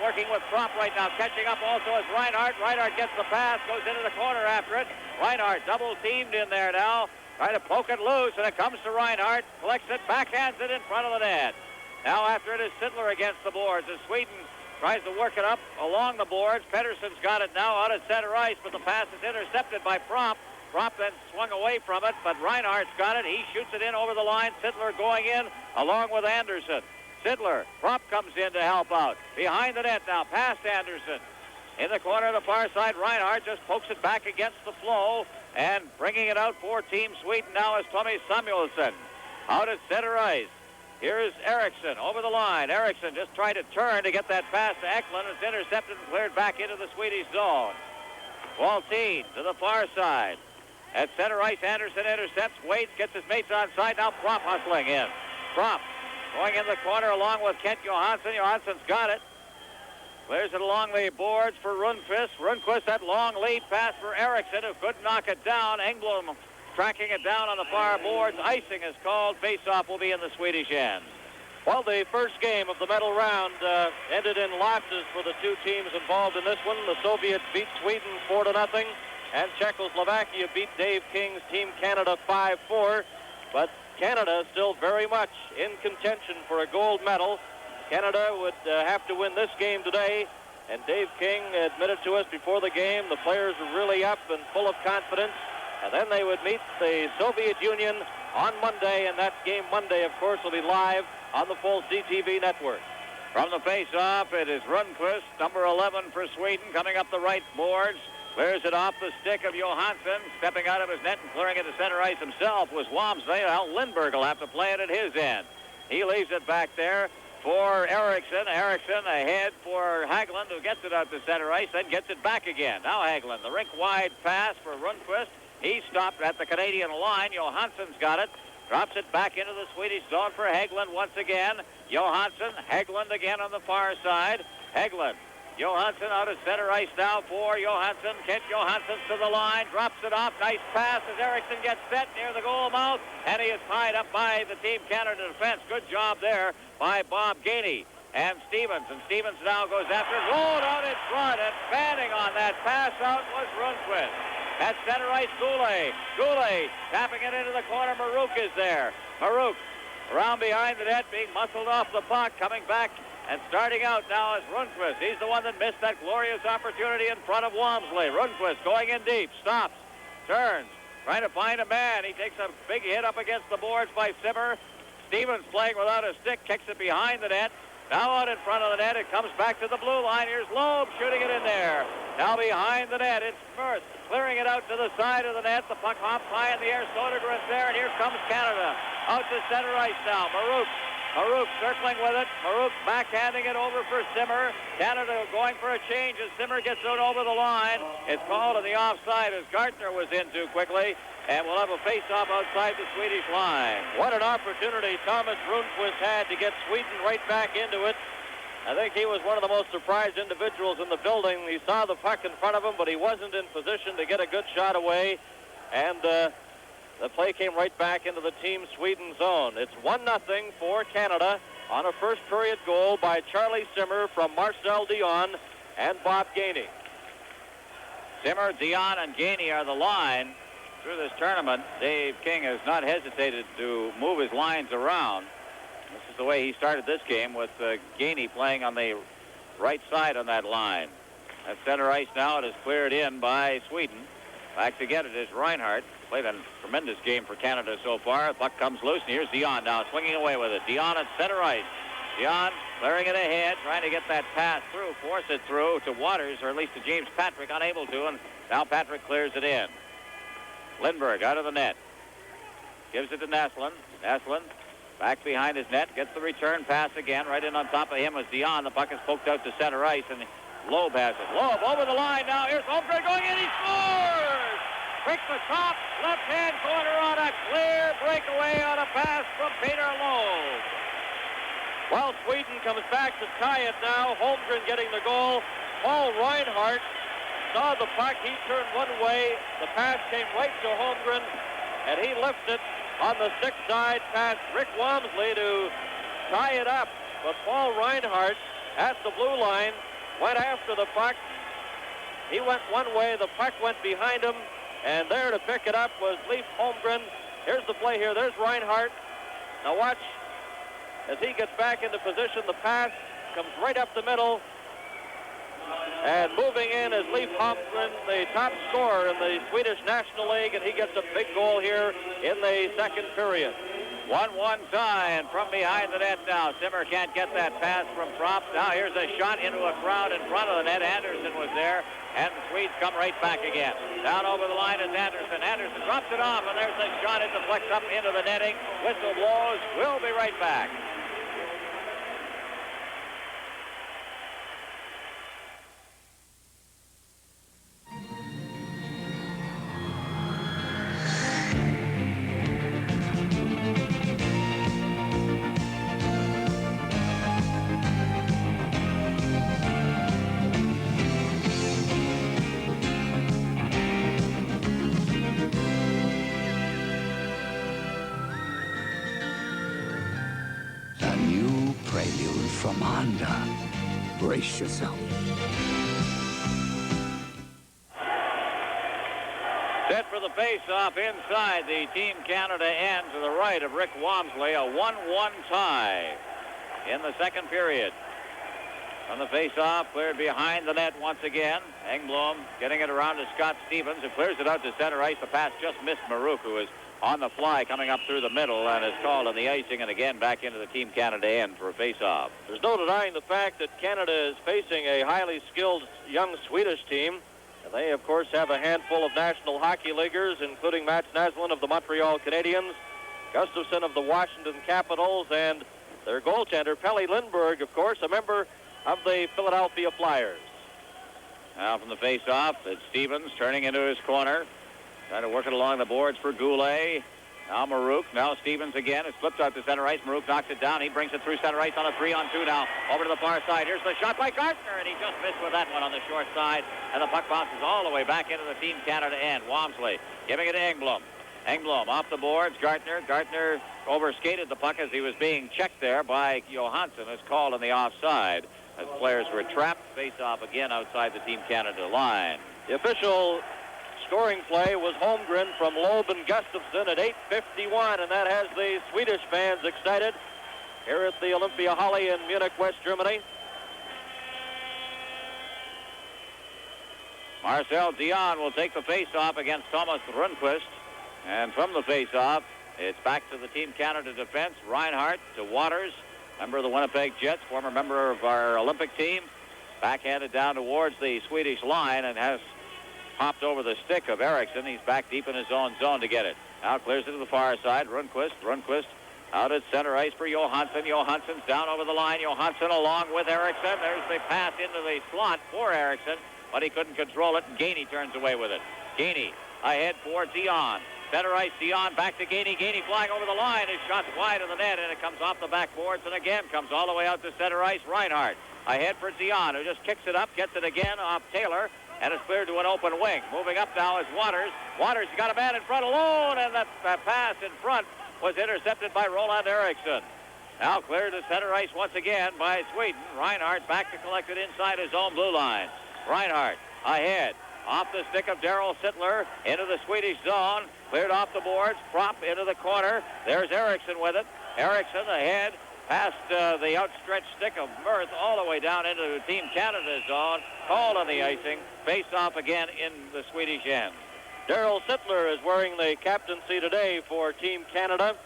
working with Prompt right now. Catching up also is Reinhardt. Reinhardt gets the pass, goes into the corner after it. Reinhardt double teamed in there now. Trying to poke it loose, and it comes to Reinhardt. Collects it, backhands it in front of the net. Now after it is Sittler against the boards as Sweden tries to work it up along the boards. Pettersson's got it now out at center ice, but the pass is intercepted by Prompt. Prompt then swung away from it, but Reinhardt's got it. He shoots it in over the line. Sittler going in along with Anderson. Sittler, Prompt comes in to help out. Behind the net now, past Anderson. In the corner of the far side, Reinhardt just pokes it back against the flow, and bringing it out for Team Sweden now is Tommy Samuelsson. Out at center ice. Here is Eriksson over the line. Eriksson just tried to turn to get that pass to Eklund. It's intercepted and cleared back into the Swedish zone. Waltine to the far side. At center ice, Anderson intercepts, waits, gets his mates on side. Now Prompt hustling in. Prompt going in the corner along with Kent Johansson. Johansson's got it. Clears it along the boards for Rundqvist. Rundqvist, that long lead pass for Eriksson, who couldn't knock it down. Engblom tracking it down on the far boards. Icing is called. Face-off will be in the Swedish end. Well, the first game of the medal round ended in losses for the two teams involved in this one. The Soviets beat Sweden 4-0, and Czechoslovakia beat Dave King's Team Canada 5-4. but Canada still very much in contention for a gold medal. Canada would have to win this game today, and Dave King admitted to us before the game the players were really up and full of confidence, and then they would meet the Soviet Union on Monday, and that game Monday, of course, will be live on the full CTV network. From the face-off, it is Rundqvist, number 11 for Sweden, coming up the right boards. Clears it off the stick of Johansson. Stepping out of his net and clearing it to center ice himself was Wamsley. Al Lindberg will have to play it at his end. He leaves it back there for Eriksson. Eriksson ahead for Hagelin, who gets it out to center ice, then gets it back again. Now Hagelin, the rink-wide pass for Rundqvist. He stopped at the Canadian line. Johansson's got it. Drops it back into the Swedish zone for Hagelin once again. Johansson, Hagelin again on the far side. Hagelin. Johansson out of center ice now for Johansson. Kent Johansson to the line, drops it off. Nice pass as Eriksson gets set near the goal mouth, and he is tied up by the Team Canada defense. Good job there by Bob Gainey and Stevens. And Stevens now goes after it. Rolled out in front, and fanning on that pass out was Rundqvist. At center ice, Goulet. Goulet tapping it into the corner. Marouk is there. Marouk around behind the net, being muscled off the puck, coming back. And starting out now is Rundqvist. He's the one that missed that glorious opportunity in front of Wamsley. Rundqvist going in deep, stops, turns, trying to find a man. He takes a big hit up against the boards by Simmer. Stevens playing without a stick, kicks it behind the net. Now out in front of the net, it comes back to the blue line. Here's Loeb shooting it in there. Now behind the net, it's Mertz clearing it out to the side of the net. The puck hops high in the air. Sodergren's there, and here comes Canada. Out to center ice now. Marouk circling with it. Marouk backhanding it over for Simmer. Canada going for a change as Simmer gets it over the line. It's called on the offside as Gartner was in too quickly. And we'll have a face-off outside the Swedish line. What an opportunity Thomas Rundqvist had to get Sweden right back into it. I think he was one of the most surprised individuals in the building. He saw the puck in front of him, but he wasn't in position to get a good shot away. And the play came right back into the Team Sweden zone. It's 1-0 for Canada on a first period goal by Charlie Simmer from Marcel Dion and Bob Gainey. Simmer, Dion, and Gainey are the line through this tournament. Dave King has not hesitated to move his lines around. This is the way he started this game, with Gainey playing on the right side on that line. At center ice now, it is cleared in by Sweden. Back to get it is Reinhardt. Played a tremendous game for Canada so far. The puck comes loose, and here's Dion now swinging away with it. Dion at center ice. Dion clearing it ahead, trying to get that pass through, force it through to Waters, or at least to James Patrick, unable to, and now Patrick clears it in. Lindberg out of the net. Gives it to Naslund. Naslund back behind his net, gets the return pass again. Right in on top of him is Dion. The puck is poked out to center ice, and Loeb has it. Loeb over the line now. Here's Holmgren going in. He scores! Quick the top, left-hand corner on a clear breakaway on a pass from Peter Loeb. Well, Sweden comes back to tie it now. Holmgren getting the goal. Paul Reinhardt saw the puck. He turned one way. The pass came right to Holmgren, and he lifts it on the stick side past Rick Wamsley to tie it up. But Paul Reinhardt at the blue line went after the puck. He went one way. The puck went behind him. And there to pick it up was Leif Holmgren. Here's the play here. There's Reinhardt. Now watch as he gets back into position. The pass comes right up the middle. And moving in is Leif Holmgren, the top scorer in the Swedish National League, and he gets a big goal here in the second period. 1-1 tie, and from behind the net now. Simmer can't get that pass from Propp. Now here's a shot into a crowd in front of the net. Anderson was there, and the Swedes come right back again. Down over the line is Anderson. Anderson drops it off, and there's a shot. It deflects up into the netting. Whistle blows. We'll be right back. From Honda. Brace yourself. Set for the face-off inside the Team Canada end to the right of Rick Walmsley. A 1-1 tie in the second period. From the face-off, cleared behind the net once again. Engblom getting it around to Scott Stevens, who clears it out to center ice. The pass just missed Marouk, who is on the fly coming up through the middle and is called on the icing, and again back into the Team Canada end for a face-off. There's no denying the fact that Canada is facing a highly skilled young Swedish team. And they, of course, have a handful of National Hockey Leaguers, including Mats Naslund of the Montreal Canadiens, Gustafsson of the Washington Capitals, and their goaltender, Pelle Lindbergh, of course, a member of the Philadelphia Flyers. Now from the face-off, it's Stevens turning into his corner. Trying to work it along the boards for Goulet. Now Marouk. Now Stevens again. It flips out to center ice. Marouk knocks it down. He brings it through center ice on a 3-on-2 now. Over to the far side. Here's the shot by Gartner, and he just missed with that one on the short side. And the puck bounces all the way back into the Team Canada end. Walmsley giving it to Engblom. Engblom off the boards. Gartner overskated the puck as he was being checked there by Johansson, as called on the offside. As players were trapped, face off again outside the Team Canada line. The official scoring play was Holmgren from Loeb and Gustafsson at 8:51, and that has the Swedish fans excited here at the Olympia Halle in Munich, West Germany. Marcel Dion will take the face-off against Thomas Rundqvist. And from the face-off, it's back to the Team Canada defense. Reinhardt to Waters, member of the Winnipeg Jets, former member of our Olympic team. Backhanded down towards the Swedish line and has popped over the stick of Eriksson. He's back deep in his own zone to get it. Now clears it to the far side. Rundqvist out at center ice for Johansson. Johansson's down over the line. Johansson along with Eriksson. There's the pass into the slot for Eriksson, but he couldn't control it, and Gainey turns away with it. Gainey ahead for Dion. Center ice, Dion back to Gainey. Gainey flying over the line. His shot's wide of the net, and it comes off the backboards, and again comes all the way out to center ice. Reinhardt ahead for Dion, who just kicks it up, gets it again off Taylor, and it's cleared to an open wing. Moving up now is Waters. Waters got a man in front alone, and that pass in front was intercepted by Roland Eriksson. Now cleared to center ice once again by Sweden. Reinhardt back to collect it inside his own blue line. Reinhardt ahead. Off the stick of Darryl Sittler into the Swedish zone. Cleared off the boards. Prop into the corner. There's Eriksson with it. Eriksson ahead. Past the outstretched stick of Mirth all the way down into the Team Canada zone. Called on the icing. Face off again in the Swedish end. Darryl Sittler is wearing the captaincy today for Team Canada.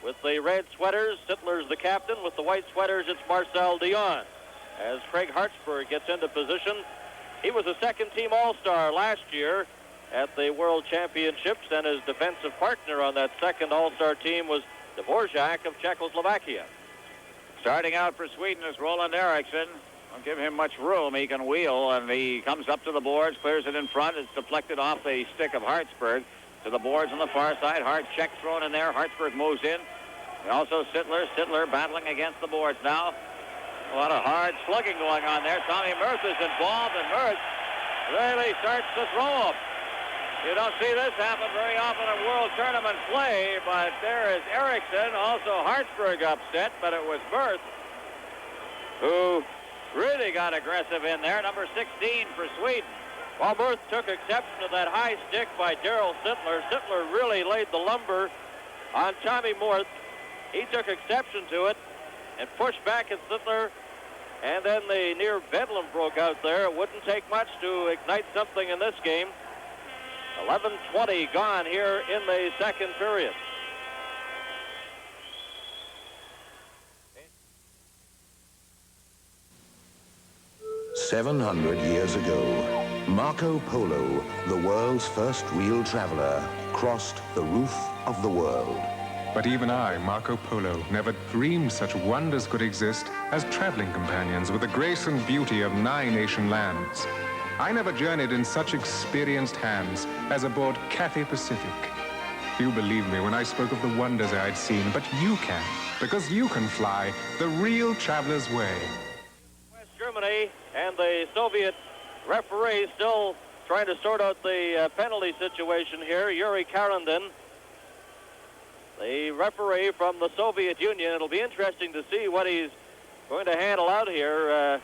With the red sweaters, Sittler's the captain. With the white sweaters, it's Marcel Dion. As Craig Hartsburg gets into position, he was a second-team All-Star last year at the World Championships, and his defensive partner on that second All-Star team was Dvorak of Czechoslovakia. Starting out for Sweden is Roland Eriksson. Don't give him much room. He can wheel, and he comes up to the boards, clears it in front. It's deflected off the stick of Hartsburg to the boards on the far side. Hard check thrown in there. Hartsburg moves in. And also Sittler battling against the boards now. A lot of hard slugging going on there. Tommy Mirth is involved, and Mirth really starts to throw him. You don't see this happen very often in World Tournament play, but there is Eriksson, also Hartsburg upset, but it was Mirth who really got aggressive in there, number 16 for Sweden. While Mirth took exception to that high stick by Darryl Sittler, Sittler really laid the lumber on Tommy Mirth. He took exception to it and pushed back at Sittler, and then the near bedlam broke out there. It wouldn't take much to ignite something in this game. 11:20 gone here in the second period. "700 years ago, Marco Polo, the world's first real traveler, crossed the roof of the world. But even I, Marco Polo, never dreamed such wonders could exist as traveling companions with the grace and beauty of 9 Asian lands. I never journeyed in such experienced hands as aboard Cathay Pacific. Few believed me when I spoke of the wonders I had seen, but you can, because you can fly the real traveler's way. West Germany and the Soviet referee still trying to sort out the penalty situation here, Yuri Karandin. The referee from the Soviet Union. It'll be interesting to see what he's going to handle out here.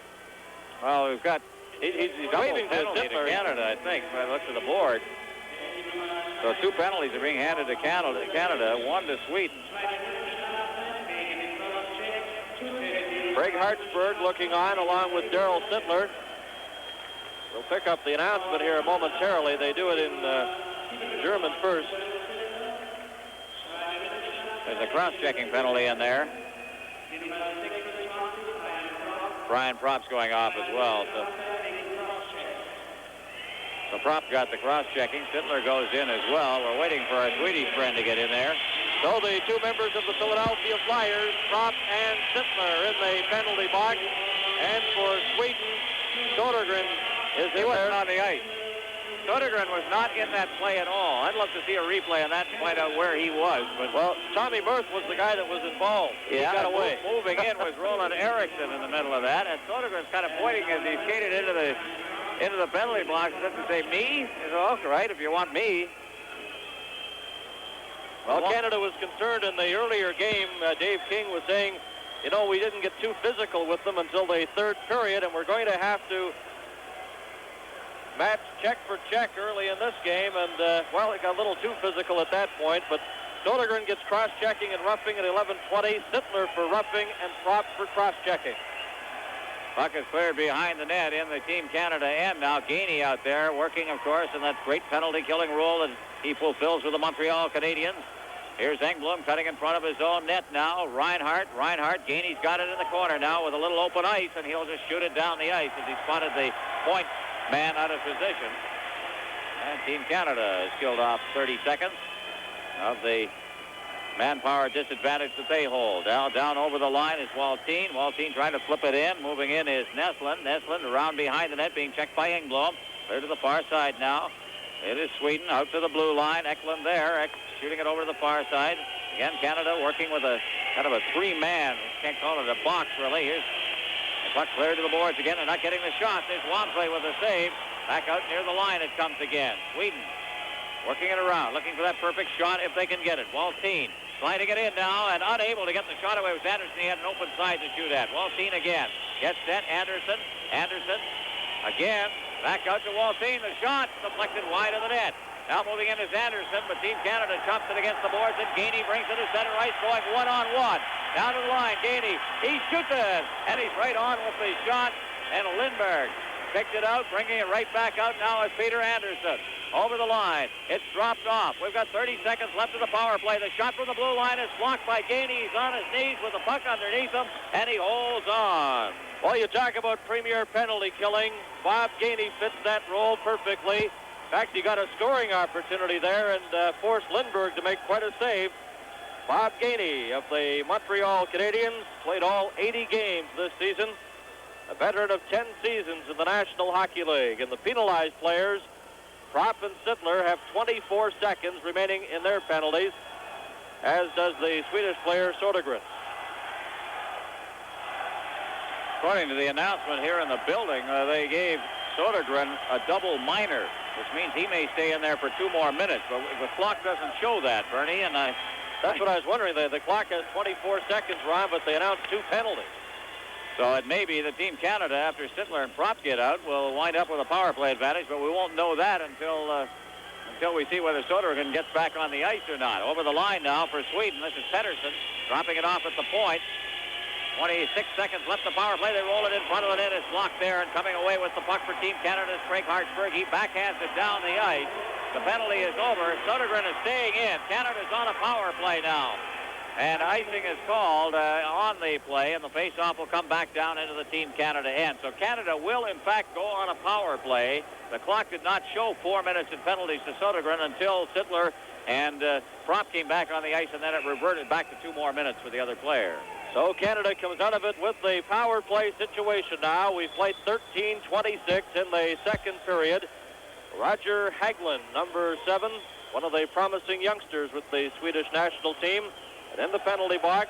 Well, we've got... He's waving to Canada, I think, by the looks of the board. So 2 penalties are being handed to Canada, 1 to Sweden. Craig Hartsburg looking on along with Daryl Sittler. We'll pick up the announcement here momentarily. They do it in German first. There's a cross-checking penalty in there. Brian Propp's going off as well. So Propp got the cross-checking. Sittler goes in as well. We're waiting for our Swedish friend to get in there. So the 2 members of the Philadelphia Flyers, Propp and Sittler, in the penalty box. And for Sweden, Sodergren is He wasn't on the ice. Sodergren was not in that play at all. I'd love to see a replay on that to find out where he was. But well, Tommy Mirth was the guy that was involved. Yeah, he got away. Moving in was Roland Eriksson in the middle of that, and Sodergren's kind of pointing as he skated into the penalty box as if to say, me? He said, okay, right, if you want me. Well, Canada was concerned in the earlier game. Dave King was saying, you know, we didn't get too physical with them until the 3rd period, and we're going to have to match check for check early in this game. And, well, it got a little too physical at that point, but Sodergren gets cross-checking and roughing at 11:20. Sittler for roughing and Propp for cross-checking. Puck is cleared behind the net in the Team Canada end now. Gainey out there working, of course, in that great penalty-killing role that he fulfills with the Montreal Canadiens. Here's Engblom cutting in front of his own net now. Reinhart, Gainey's got it in the corner now with a little open ice, and he'll just shoot it down the ice as he spotted the point man out of position. And Team Canada has killed off 30 seconds of the manpower disadvantage that they hold. Now down over the line is Waltine. Waltine trying to flip it in. Moving in is Neslin. Neslin around behind the net being checked by Engblom. Clear to the far side now. It is Sweden out to the blue line. Eklund there. Shooting it over to the far side. Again, Canada working with a kind of a 3-man. Can't call it a box, really. Here's the puck cleared to the boards again. They're not getting the shot. There's Wamsley with a save. Back out near the line it comes again. Sweden working it around, looking for that perfect shot if they can get it. Waltine sliding it in now and unable to get the shot away with Anderson. He had an open side to shoot at. Waltine again. Gets set. Anderson again. Back out to Waltine. The shot deflected wide of the net. Now moving in is Anderson, but Team Canada chops it against the boards, and Gainey brings it to center ice, going one-on-one. Down to the line, Gainey. He shoots it, and he's right on with the shot, and Lindberg picked it out, bringing it right back out now is Peter Anderson. Over the line. It's dropped off. We've got 30 seconds left of the power play. The shot from the blue line is blocked by Gainey. He's on his knees with the puck underneath him, and he holds on. Well, you talk about premier penalty killing. Bob Gainey fits that role perfectly. In fact, he got a scoring opportunity there and forced Lindberg to make quite a save. Bob Gainey of the Montreal Canadiens played all 80 games this season. A veteran of 10 seasons in the National Hockey League. And the penalized players, Propp and Sittler, have 24 seconds remaining in their penalties, as does the Swedish player Sodergren. According to the announcement here in the building, they gave Sodergren a double minor, which means he may stay in there for 2 more minutes. But the clock doesn't show that, Bernie, and that's what I was wondering. The clock has 24 seconds, Ron, but they announced 2 penalties. So it may be the Team Canada, after Sittler and Propp get out, will wind up with a power play advantage, but we won't know that until we see whether Sodergren gets back on the ice or not. Over the line now for Sweden. This is Pettersson dropping it off at the point. 26 seconds left the power play. They roll it in front of the net. It's blocked there, and coming away with the puck for Team Canada is Craig Hartsburg. He backhands it down the ice. The penalty is over. Sodergren is staying in. Canada's on a power play now. And icing is called on the play, and the face-off will come back down into the Team Canada end. So Canada will, in fact, go on a power play. The clock did not show 4 minutes in penalties to Sodergren until Sittler and Propp came back on the ice, and then it reverted back to 2 more minutes for the other player. So Canada comes out of it with the power play situation now. We've played 13:26 in the second period. Roger Hagelin, number 7, one of the promising youngsters with the Swedish national team. And in the penalty box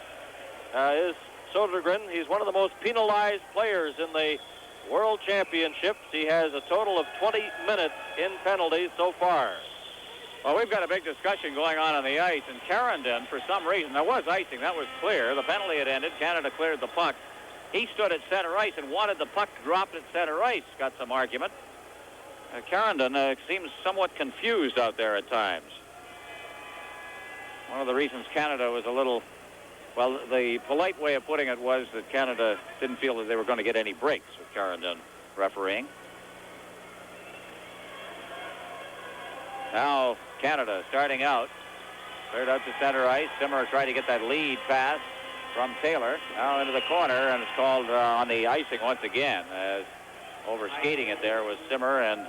is Sodergren. He's one of the most penalized players in the World Championships. He has a total of 20 minutes in penalties so far. Well, we've got a big discussion going on the ice, and Carrington, for some reason, there was icing. That was clear. The penalty had ended. Canada cleared the puck. He stood at center ice and wanted the puck dropped at center ice. Got some argument. Carrington seems somewhat confused out there at times. one of the reasons Canada was a little, well, the polite way of putting it was that Canada didn't feel that they were going to get any breaks with Karen Dunn refereeing. Now Canada starting out. Cleared out to center ice. Simmer tried to get that lead pass from Taylor. Now into the corner, and it's called on the icing once again, as over skating it there was Simmer, and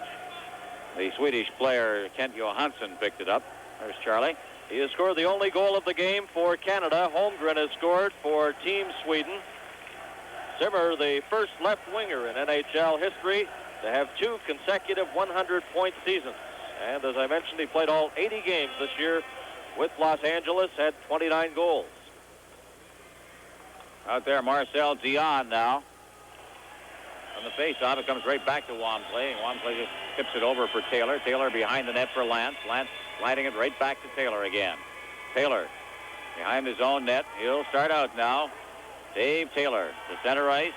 the Swedish player Kent Johansson picked it up. There's Charlie. He has scored the only goal of the game for Canada. Holmgren has scored for Team Sweden. Simmer, the first left winger in NHL history to have 2 consecutive 100-point seasons. And as I mentioned, he played all 80 games this year with Los Angeles, had 29 goals. Out there, Marcel Dion now. On the face-off, it comes right back to Wamsley. Wamsley just tips it over for Taylor. Taylor behind the net for Lance. Lance sliding it right back to Taylor again. Taylor behind his own net. He'll start out now. Dave Taylor to center ice.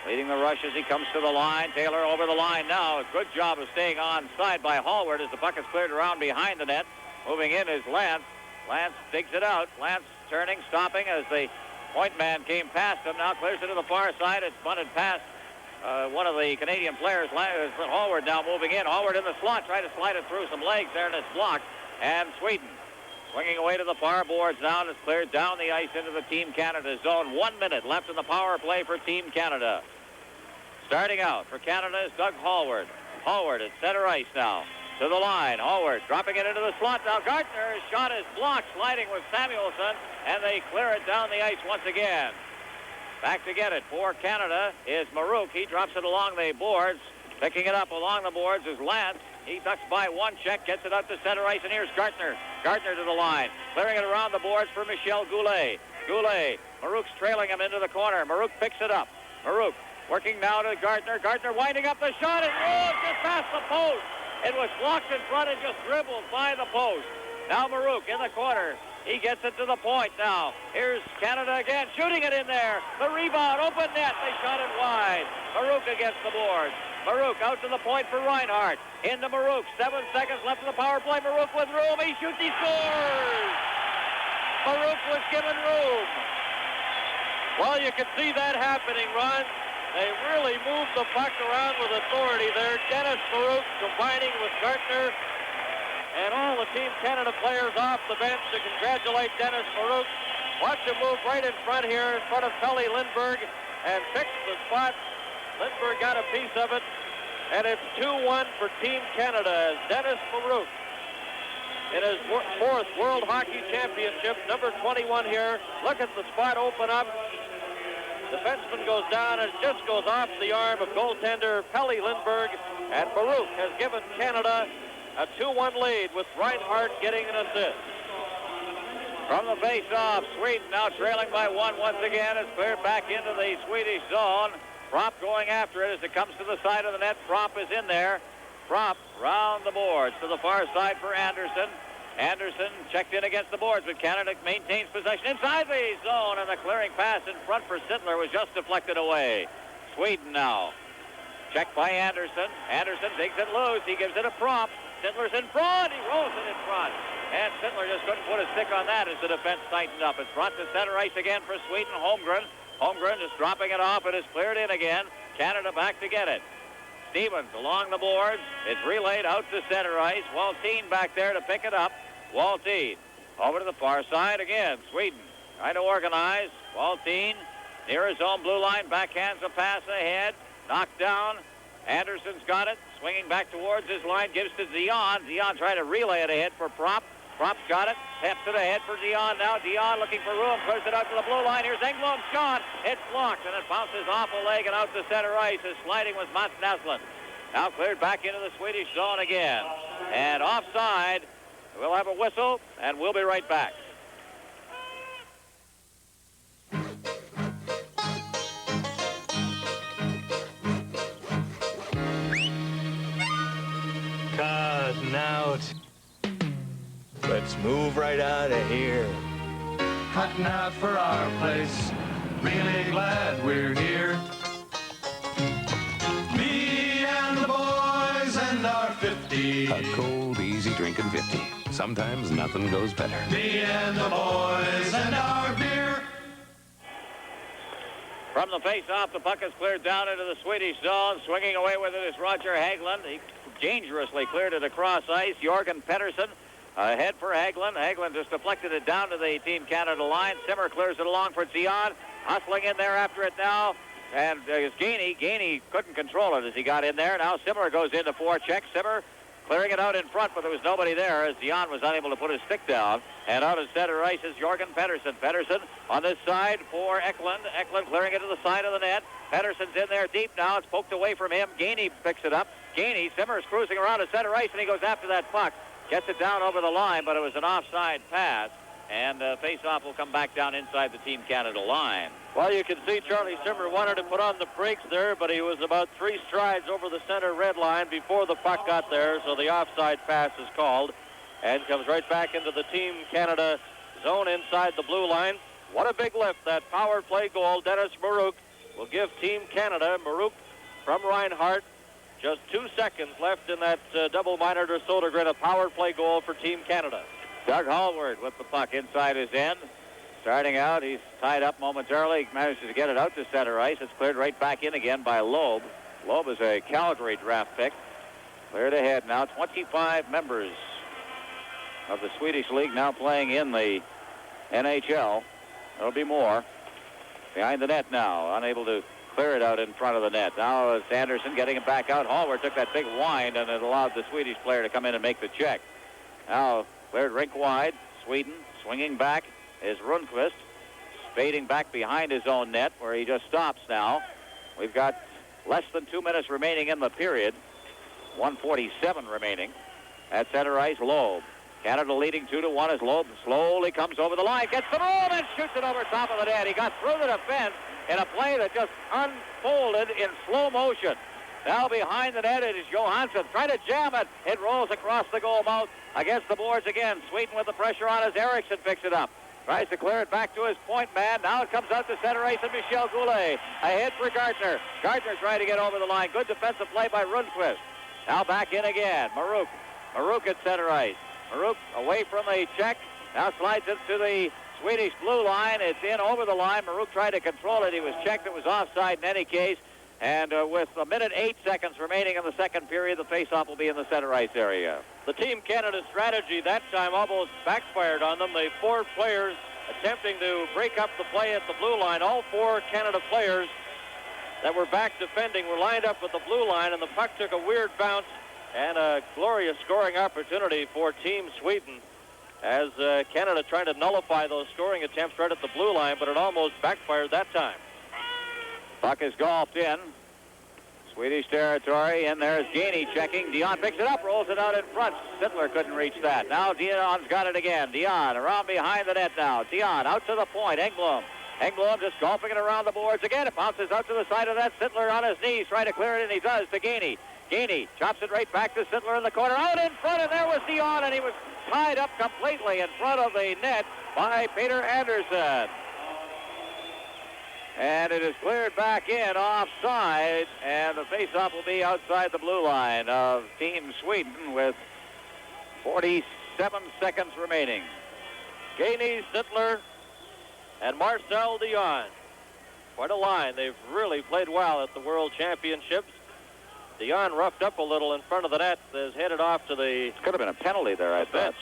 Leading the rush as he comes to the line. Taylor over the line now. A good job of staying on side by Hallward as the puck is cleared around behind the net. Moving in is Lance. Lance digs it out. Lance turning, stopping as the point man came past him. Now clears it to the far side. It's bunted past one of the Canadian players. Hallward now moving in. Hallward in the slot. Trying to slide it through some legs there, and it's blocked. And Sweden swinging away to the far boards now, and it's cleared down the ice into the Team Canada zone. 1 minute left in the power play for Team Canada. Starting out for Canada is Doug Hallward. Hallward at center ice now. To the line. Hallward dropping it into the slot. Now Gartner's shot is blocked, sliding with Samuelson, and they clear it down the ice once again. Back to get it for Canada is Marouk. He drops it along the boards. Picking it up along the boards is Lance. He ducks by one check, gets it out to center ice, and here's Gartner. Gartner to the line. Clearing it around the boards for Michel Goulet. Goulet. Marouk's trailing him into the corner. Marouk picks it up. Marouk working now to Gartner. Gartner winding up the shot. It rolls just past the post. It was blocked in front and just dribbled by the post. Now Marouk in the corner. He gets it to the point now. Here's Canada again, shooting it in there. The rebound, open net. They shot it wide. Marouk against the boards. Marouk out to the point for Reinhardt. Into Marouk. 7 seconds left in the power play. Marouk with room. He shoots, he scores! Marouk was given room. Well, you can see that happening, Ron. They really moved the puck around with authority there. Dennis Marouk combining with Gartner. And all the Team Canada players off the bench to congratulate Dennis Marouk. Watch him move right in front here, in front of Pelle Lindberg, and fix the spot. Lindberg got a piece of it, and it's 2-1 for Team Canada as Dennis Marouk, in his 4th World Hockey Championship, number 21 here. Look at the spot open up. Defenseman goes down and just goes off the arm of goaltender Pelle Lindberg, and Marouk has given Canada a 2-1 lead with Reinhardt getting an assist. From the face-off, Sweden now trailing by 1 once again. It's cleared back into the Swedish zone. Prop going after it as it comes to the side of the net. Prop is in there. Prop round the boards to the far side for Anderson. Anderson checked in against the boards, but Canada maintains possession inside the zone, and the clearing pass in front for Sittler was just deflected away. Sweden now. Checked by Anderson. Anderson takes it loose. He gives it a Prop. Sittler's in front. He rolls it in front. And Sittler just couldn't put a stick on that as the defense tightened up. It's brought to center ice again for Sweden. Holmgren. Holmgren just dropping it off. It is cleared in again. Canada back to get it. Stevens along the boards. It's relayed out to center ice. Waltine back there to pick it up. Waltine over to the far side again. Sweden trying to organize. Waltine near his own blue line. Backhands a pass ahead. Knocked down. Anderson's got it. Swinging back towards his line. Gives to Dion. Dion trying to relay it ahead for Prop. Prop's got it. Taps it ahead for Dion now. Dion looking for room. Clears it out to the blue line. Here's Engblom's shot. It's blocked, and it bounces off a leg and out to center ice. His sliding was Mats Naslund. Now cleared back into the Swedish zone again. And offside. We'll have a whistle, and we'll be right back. Cutting out. Let's move right out of here. Cutting out for our place. Really glad we're here. Me and the boys and our 50. A cold, easy drinking 50. Sometimes nothing goes better. Me and the boys and our beer. From the face-off, the puck is cleared down into the Swedish zone. Swinging away with it is Roger Hagelin. He dangerously cleared it across ice. Jorgen Pettersson ahead for Hagelin. Hagelin just deflected it down to the Team Canada line. Simmer clears it along for Zion. Hustling in there after it now. And it's Gainey. Gainey couldn't control it as he got in there. Now Simmer goes into forecheck. Simmer clearing it out in front, but there was nobody there as Zion was unable to put his stick down. And out of center ice is Jorgen Pettersson. Pettersson on this side for Eklund. Eklund clearing it to the side of the net. Pettersson's in there deep now. It's poked away from him. Gainey picks it up. Gainey, Simmer is cruising around to center ice, and he goes after that puck. Gets it down over the line, but it was an offside pass. And face-off will come back down inside the Team Canada line. Well, you can see Charlie Simmer wanted to put on the brakes there, but he was about 3 strides over the center red line before the puck got there, so the offside pass is called and comes right back into the Team Canada zone inside the blue line. What a big lift. That power play goal, Dennis Marouk, will give Team Canada, Marouk from Reinhardt, just 2 seconds left in that double minor to Sodergren, a power play goal for Team Canada. Doug Hallward with the puck inside his end. Starting out, he's tied up momentarily. He manages to get it out to center ice. It's cleared right back in again by Loeb. Loeb is a Calgary draft pick. Cleared ahead now. 25 members of the Swedish League now playing in the NHL. There'll be more. Behind the net now, unable to clear it out in front of the net. Now it's Anderson getting it back out. Hallward took that big wind, and it allowed the Swedish player to come in and make the check. Now cleared rink wide. Sweden swinging back is Rundqvist, spading back behind his own net where he just stops now. We've got less than 2 minutes remaining in the period. 1:47 remaining. At center ice, Loeb. Canada leading 2-1 as Loeb slowly comes over the line, gets the roll and shoots it over top of the net. He got through the defense in a play that just unfolded in slow motion. Now behind the net, it is Johansson trying to jam it. It rolls across the goal mouth against the boards again. Sweden with the pressure on as Eriksson picks it up. Tries to clear it back to his point man. Now it comes out to center ice and Michel Goulet. Ahead for Gardner. Gardner trying to get over the line. Good defensive play by Rundqvist. Now back in again. Marouk. Marouk at center ice. Marouk away from the check. Now slides it to the Swedish blue line. It's in over the line. Marouk tried to control it. He was checked. It was offside in any case. And with 1 minute 8 seconds remaining in the second period, the faceoff will be in the center ice area. The Team Canada strategy that time almost backfired on them. The 4 players attempting to break up the play at the blue line. All 4 Canada players that were back defending were lined up at the blue line, and the puck took a weird bounce and a glorious scoring opportunity for Team Sweden as Canada tried to nullify those scoring attempts right at the blue line, but it almost backfired that time. Puck is golfed in. Swedish territory, and there's Gainey checking. Dion picks it up, rolls it out in front. Sittler couldn't reach that. Now Dion's got it again. Dion around behind the net now. Dion out to the point. Engblom. Engblom just golfing it around the boards again. It bounces out to the side of that. Sittler on his knees trying to clear it, and he does to Gainey. Gainey chops it right back to Sittler in the corner. Out in front, and there was Dion, and he was tied up completely in front of the net by Peter Anderson. And it is cleared back in offside, and the faceoff will be outside the blue line of Team Sweden with 47 seconds remaining. Gainey, Sittler, and Marcel Dion. Quite a line. They've really played well at the World Championships. Dion roughed up a little in front of the net, is headed off to the... It could have been a penalty there, I bet.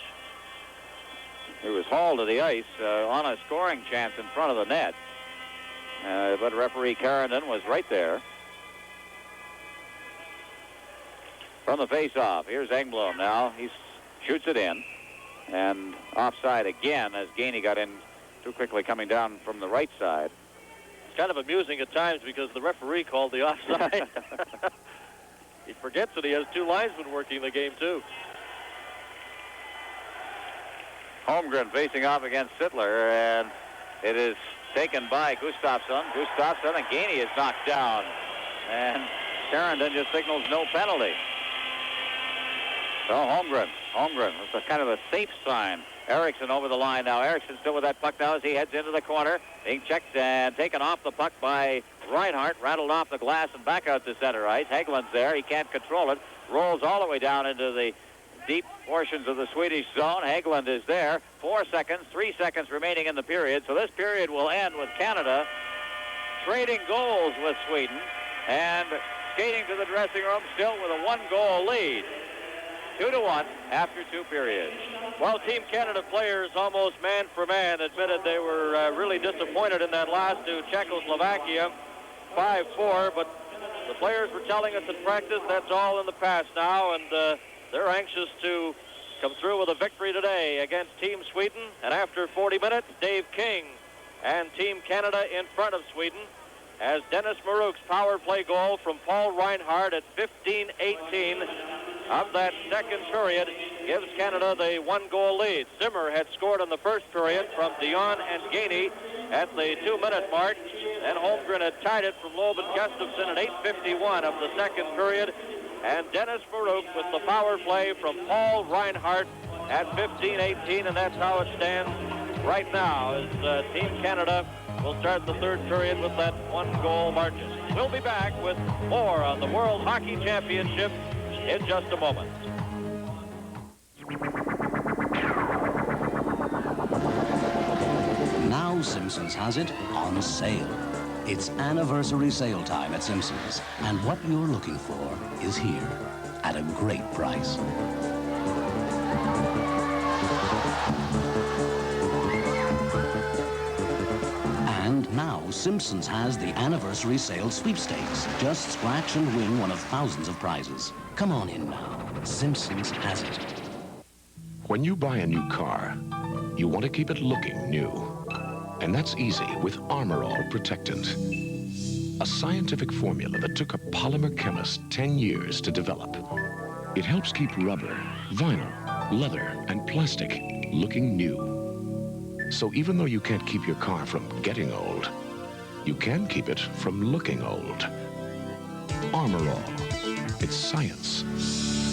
He was hauled to the ice on a scoring chance in front of the net. But referee Carrington was right there. From the face-off, here's Engblom now. He shoots it in. And offside again as Gainey got in too quickly coming down from the right side. It's kind of amusing at times because the referee called the offside. He forgets that he has 2 linesmen working the game, too. Holmgren facing off against Sittler, and it is taken by Gustafsson. Gustafsson, and Gainey is knocked down. And Carrington just signals no penalty. So Holmgren. It's kind of a safe sign. Eriksson over the line now. Eriksson still with that puck now as he heads into the corner. Being checked and taken off the puck by Reinhardt. Rattled off the glass and back out to center ice. Hagelin's there. He can't control it. Rolls all the way down into the deep portions of the Swedish zone. Hagelund is there. 4 seconds, 3 seconds remaining in the period. So this period will end with Canada trading goals with Sweden and skating to the dressing room still with a 1-goal lead. 2-1 after 2 periods. Well, Team Canada players almost man for man admitted they were really disappointed in that loss to Czechoslovakia, 5-4, but the players were telling us at practice that's all in the past now, and they're anxious to come through with a victory today against Team Sweden. And after 40 minutes, Dave King and Team Canada in front of Sweden as Dennis Maruk's power play goal from Paul Reinhardt at 15-18 of that second period gives Canada the 1-goal lead. Zimmer had scored in the first period from Dion and Gainey at the 2-minute mark. Then Holmgren had tied it from Loeb and Gustafsson at 8:51 of the second period. And Dennis Maruk with the power play from Paul Reinhardt at 15-18, and that's how it stands right now as Team Canada will start the third period with that 1-goal margin. We'll be back with more on the World Hockey Championship in just a moment. Now Simpsons has it on sale. It's anniversary sale time at Simpsons, and what you're looking for is here at a great price. And now Simpsons has the anniversary sale sweepstakes. Just scratch and win one of thousands of prizes. Come on in now. Simpsons has it. When you buy a new car, you want to keep it looking new. And that's easy with Armor All Protectant. A scientific formula that took a polymer chemist 10 years to develop. It helps keep rubber, vinyl, leather, and plastic looking new. So even though you can't keep your car from getting old, you can keep it from looking old. Armor All. It's science,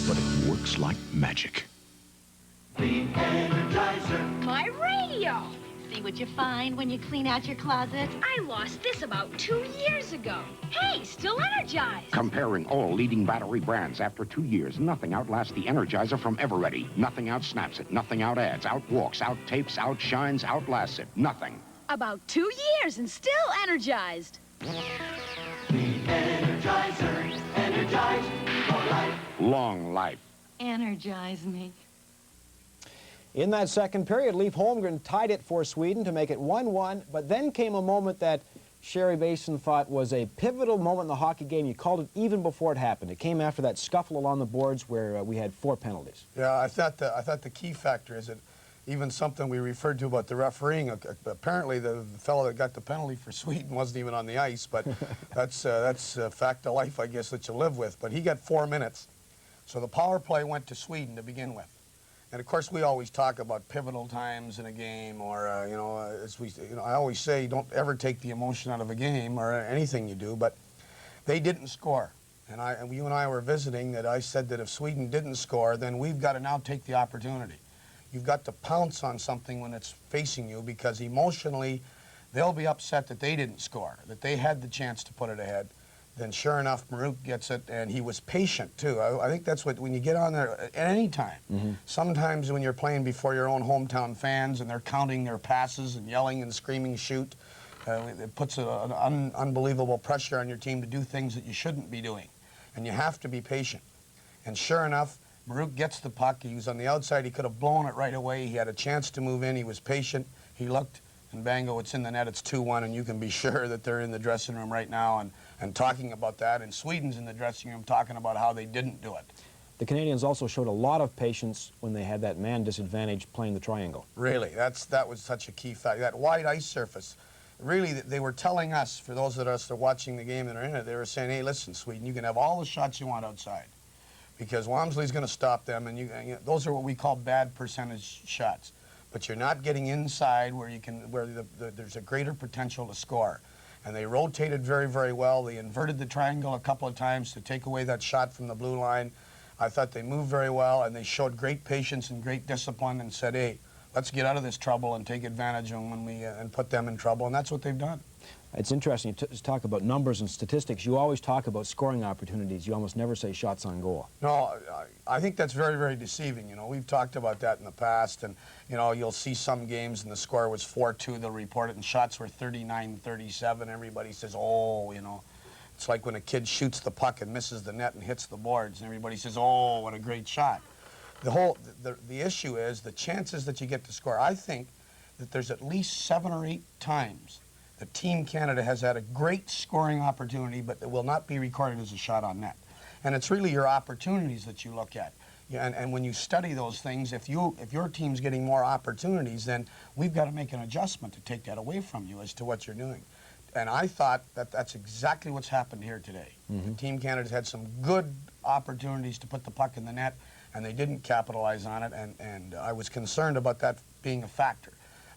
but it works like magic. The Energizer. My radio! See what you find when you clean out your closet? I lost this about 2 years ago. Hey, still energized. Comparing all leading battery brands after 2 years, nothing outlasts the Energizer from Eveready. Nothing outsnaps it. Nothing outadds, outwalks, outtapes, outshines, outlasts it. Nothing. About 2 years and still energized. The Energizer. Energize for life. Long life. Energize me. In that second period, Leif Holmgren tied it for Sweden to make it 1-1, but then came a moment that Sherry Basin thought was a pivotal moment in the hockey game. You called it even before it happened. It came after that scuffle along the boards where we had 4 penalties. Yeah, I thought the key factor is that even something we referred to about the refereeing, apparently the fellow that got the penalty for Sweden wasn't even on the ice, but that's a fact of life, I guess, that you live with. But he got 4 minutes. So the power play went to Sweden to begin with. And of course, we always talk about pivotal times in a game, or I always say, don't ever take the emotion out of a game or anything you do. But they didn't score, and you and I were visiting. That I said that if Sweden didn't score, then we've got to now take the opportunity. You've got to pounce on something when it's facing you, because emotionally, they'll be upset that they didn't score, that they had the chance to put it ahead. Then sure enough, Maruk gets it, and he was patient, too. I think that's what, when you get on there at any time, sometimes when you're playing before your own hometown fans and they're counting their passes and yelling and screaming, shoot, it puts an unbelievable pressure on your team to do things that you shouldn't be doing. And you have to be patient. And sure enough, Maruk gets the puck. He was on the outside. He could have blown it right away. He had a chance to move in. He was patient. He looked, and bango, it's in the net. It's 2-1, and you can be sure that they're in the dressing room right now and talking about that. And Sweden's in the dressing room talking about how they didn't do it. The Canadians also showed a lot of patience when they had that man disadvantage playing the triangle. Really, that was such a key fact. That wide ice surface, really, they were telling us, for those of us that are watching the game and are in it, they were saying, hey, listen, Sweden, you can have all the shots you want outside, because Walmsley's going to stop them, and those are what we call bad percentage shots. But you're not getting inside where there's a greater potential to score. And they rotated very, very well. They inverted the triangle a couple of times to take away that shot from the blue line. I thought they moved very well, and they showed great patience and great discipline and said, hey, let's get out of this trouble and take advantage of them and put them in trouble, and that's what they've done. It's interesting, you talk about numbers and statistics. You always talk about scoring opportunities. You almost never say shots on goal. No, I think that's very, very deceiving. You know, we've talked about that in the past, and, you know, you'll see some games and the score was 4-2, they'll report it, and shots were 39-37. Everybody says, oh, you know, it's like when a kid shoots the puck and misses the net and hits the boards, and everybody says, oh, what a great shot. The issue is the chances that you get to score. I think that there's at least 7 or 8 times that Team Canada has had a great scoring opportunity, but it will not be recorded as a shot on net. And it's really your opportunities that you look at. Yeah, and when you study those things, if your team's getting more opportunities, then we've got to make an adjustment to take that away from you as to what you're doing. And I thought that that's exactly what's happened here today. Team Canada's had some good opportunities to put the puck in the net, and they didn't capitalize on it, and I was concerned about that being a factor.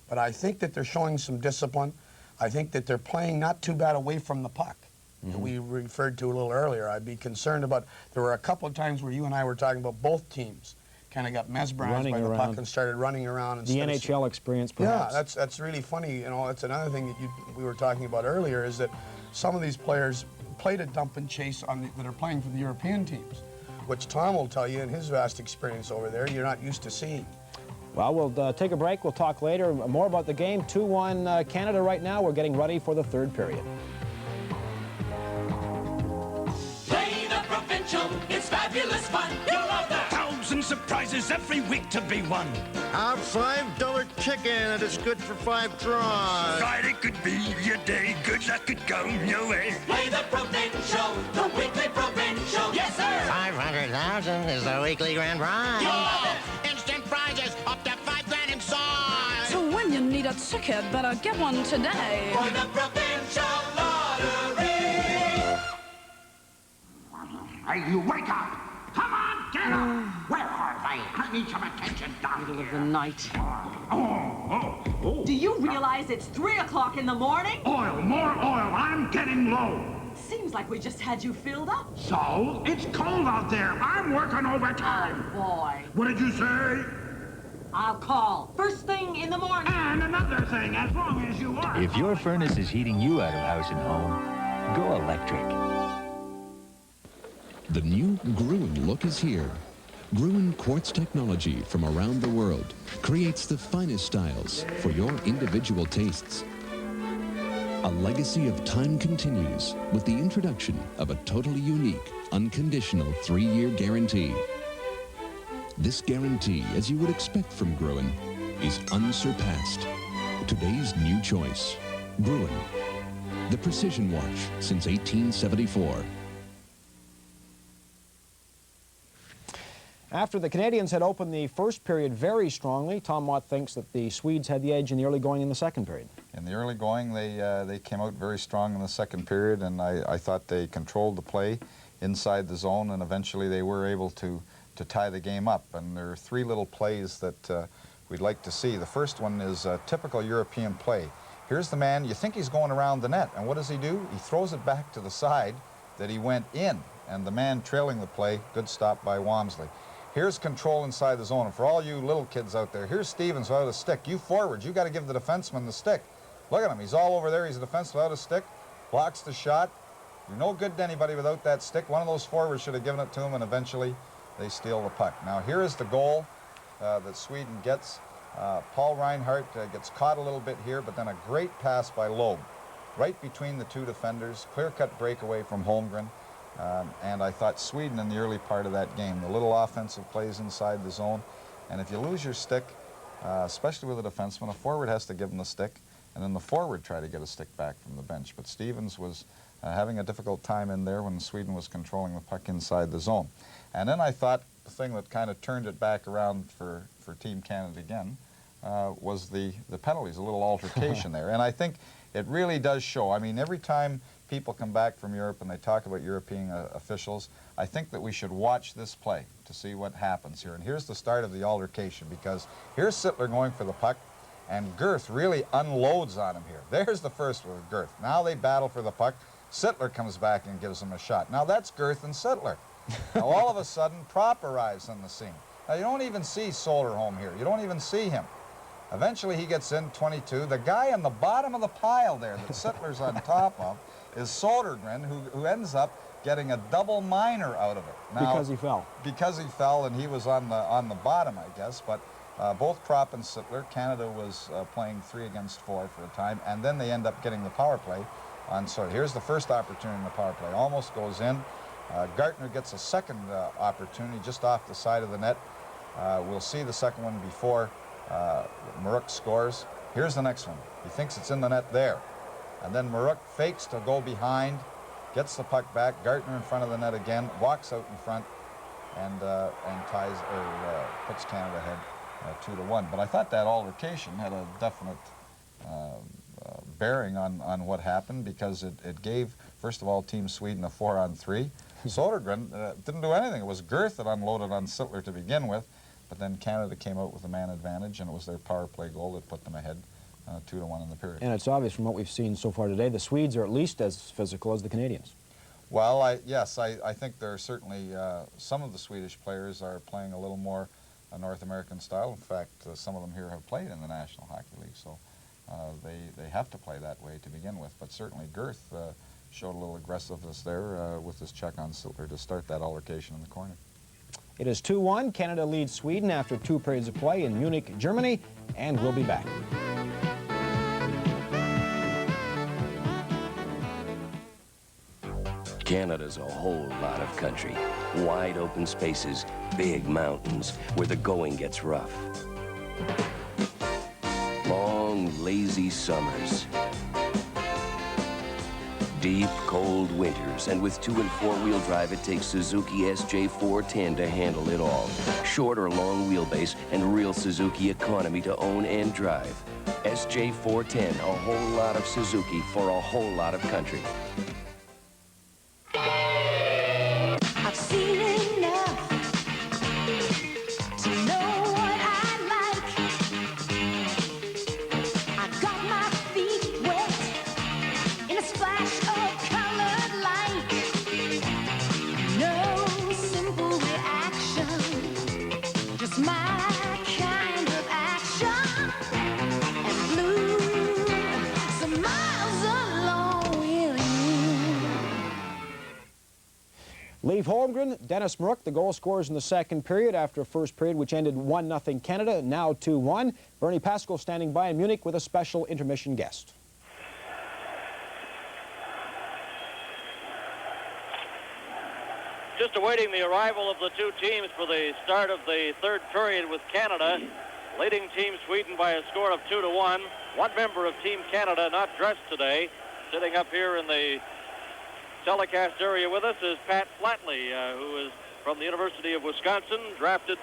But I think that they're showing some discipline. I think that they're playing not too bad away from the puck. That we referred to a little earlier. I'd be concerned about, there were a couple of times where you and I were talking about both teams kind of got mesmerized by the puck and started running around. And the NHL experience, perhaps. Yeah, that's really funny. You know, that's another thing that we were talking about earlier, is that some of these players played a dump and chase that are playing for the European teams, which Tom will tell you in his vast experience over there, you're not used to seeing. Well, we'll take a break. We'll talk later more about the game. 2-1 Canada right now. We're getting ready for the third period. Play the provincial, it's fabulous fun. You'll love that. 1,000 surprises every week to be won. Our $5 chicken, and it's good for 5 draws. Friday could be your day. Good luck could go your way. Play the provincial, the weekly provincial. Yes, sir. 500,000 is the weekly grand prize. You'll love it. Instant prizes up to 5 grand in size. So when you need a ticket, better get one today. For the provincial lottery. Hey, you wake up! Come on, get up! Where are they? I need some attention down Middle here. of the night. Oh. Do you realize it's 3 o'clock in the morning? Oil, more oil. I'm getting low. Seems like we just had you filled up. So? It's cold out there. I'm working overtime. Oh, boy. What did you say? I'll call. First thing in the morning. And another thing, as long as you are. If your furnace is heating you out of house and home, go electric. The new Gruen look is here. Gruen quartz technology from around the world creates the finest styles for your individual tastes. A legacy of time continues with the introduction of a totally unique, unconditional 3-year guarantee. This guarantee, as you would expect from Gruen, is unsurpassed. Today's new choice, Gruen, the precision watch since 1874. After the Canadians had opened the first period very strongly, Tom Watt thinks that the Swedes had the edge in the early going in the second period. In the early going, they came out very strong in the second period, and I thought they controlled the play inside the zone, and eventually they were able to tie the game up. And there are 3 little plays that we'd like to see. The first one is a typical European play. Here's the man, you think he's going around the net, and what does he do? He throws it back to the side that he went in, and the man trailing the play, good stop by Walmsley. Here's control inside the zone. And for all you little kids out there, here's Stevens without a stick. You forwards, you got to give the defenseman the stick. Look at him, he's all over there. He's a defense without a stick, blocks the shot. You're no good to anybody without that stick. One of those forwards should have given it to him, and eventually they steal the puck. Now here is the goal that Sweden gets. Paul Reinhardt gets caught a little bit here, but then a great pass by Loeb. Right between the 2 defenders, clear-cut breakaway from Holmgren. And I thought Sweden in the early part of that game, the little offensive plays inside the zone. And if you lose your stick, especially with a defenseman, a forward has to give him the stick, and then the forward try to get a stick back from the bench. But Stevens was having a difficult time in there when Sweden was controlling the puck inside the zone. And then I thought the thing that kind of turned it back around for Team Canada again was the penalties, a little altercation there. And I think it really does show. I mean, every time people come back from Europe and they talk about European officials, I think that we should watch this play to see what happens here. And here's the start of the altercation, because here's Sittler going for the puck, and Girth really unloads on him here. There's the first with Girth. Now they battle for the puck. Sittler comes back and gives him a shot. Now that's Girth and Sittler. Now all of a sudden, Prop arrives on the scene. Now you don't even see Soderholm here. You don't even see him. Eventually he gets in 22. The guy on the bottom of the pile there that Sittler's on top of is Sodergren, who ends up getting a double minor out of it. Now, because he fell. Because he fell, and he was on the bottom, I guess. But both Kropp and Sittler, Canada was playing 3 against 4 for a time, and then they end up getting the power play on Sawyer. Here's the first opportunity in the power play. Almost goes in. Gartner gets a second opportunity just off the side of the net. We'll see the second one before Maruk scores. Here's the next one. He thinks it's in the net there. And then Maruk fakes to go behind, gets the puck back, Gartner in front of the net again, walks out in front, and ties or puts Canada ahead 2-1. But I thought that altercation had a definite bearing on what happened, because it gave, first of all, Team Sweden a 4-on-3. Sodergren didn't do anything. It was Girth that unloaded on Sittler to begin with, but then Canada came out with a man advantage, and it was their power play goal that put them ahead 2-1 in the period. And it's obvious from what we've seen so far today, the Swedes are at least as physical as the Canadians. Well, yes, I think there are certainly some of the Swedish players are playing a little more North American style. In fact, some of them here have played in the National Hockey League, so they have to play that way to begin with. But certainly Girth showed a little aggressiveness there with this check on Sittler to start that altercation in the corner. It is 2-1. Canada leads Sweden after 2 periods of play in Munich, Germany, and we'll be back. Canada's a whole lot of country. Wide open spaces, big mountains, where the going gets rough. Long, lazy summers. Deep, cold winters, and with 2- and 4-wheel drive, it takes Suzuki SJ410 to handle it all. Short or long wheelbase and real Suzuki economy to own and drive. SJ410, a whole lot of Suzuki for a whole lot of country. I've seen enough to know what I like. I got my feet wet in a splash of colored light. No simple reaction, just my kind of action. And blue, some miles along with you. Leif Holmgren, Dennis Maruk, the goal scorers in the second period after a first period which ended 1-0 Canada, now 2-1. Bernie Pascal standing by in Munich with a special intermission guest. Just awaiting the arrival of the two teams for the start of the third period, with Canada leading Team Sweden by a score of 2-1. One member of Team Canada not dressed today. Sitting up here in the telecast area with us is Pat Flatley, who is from the University of Wisconsin, drafted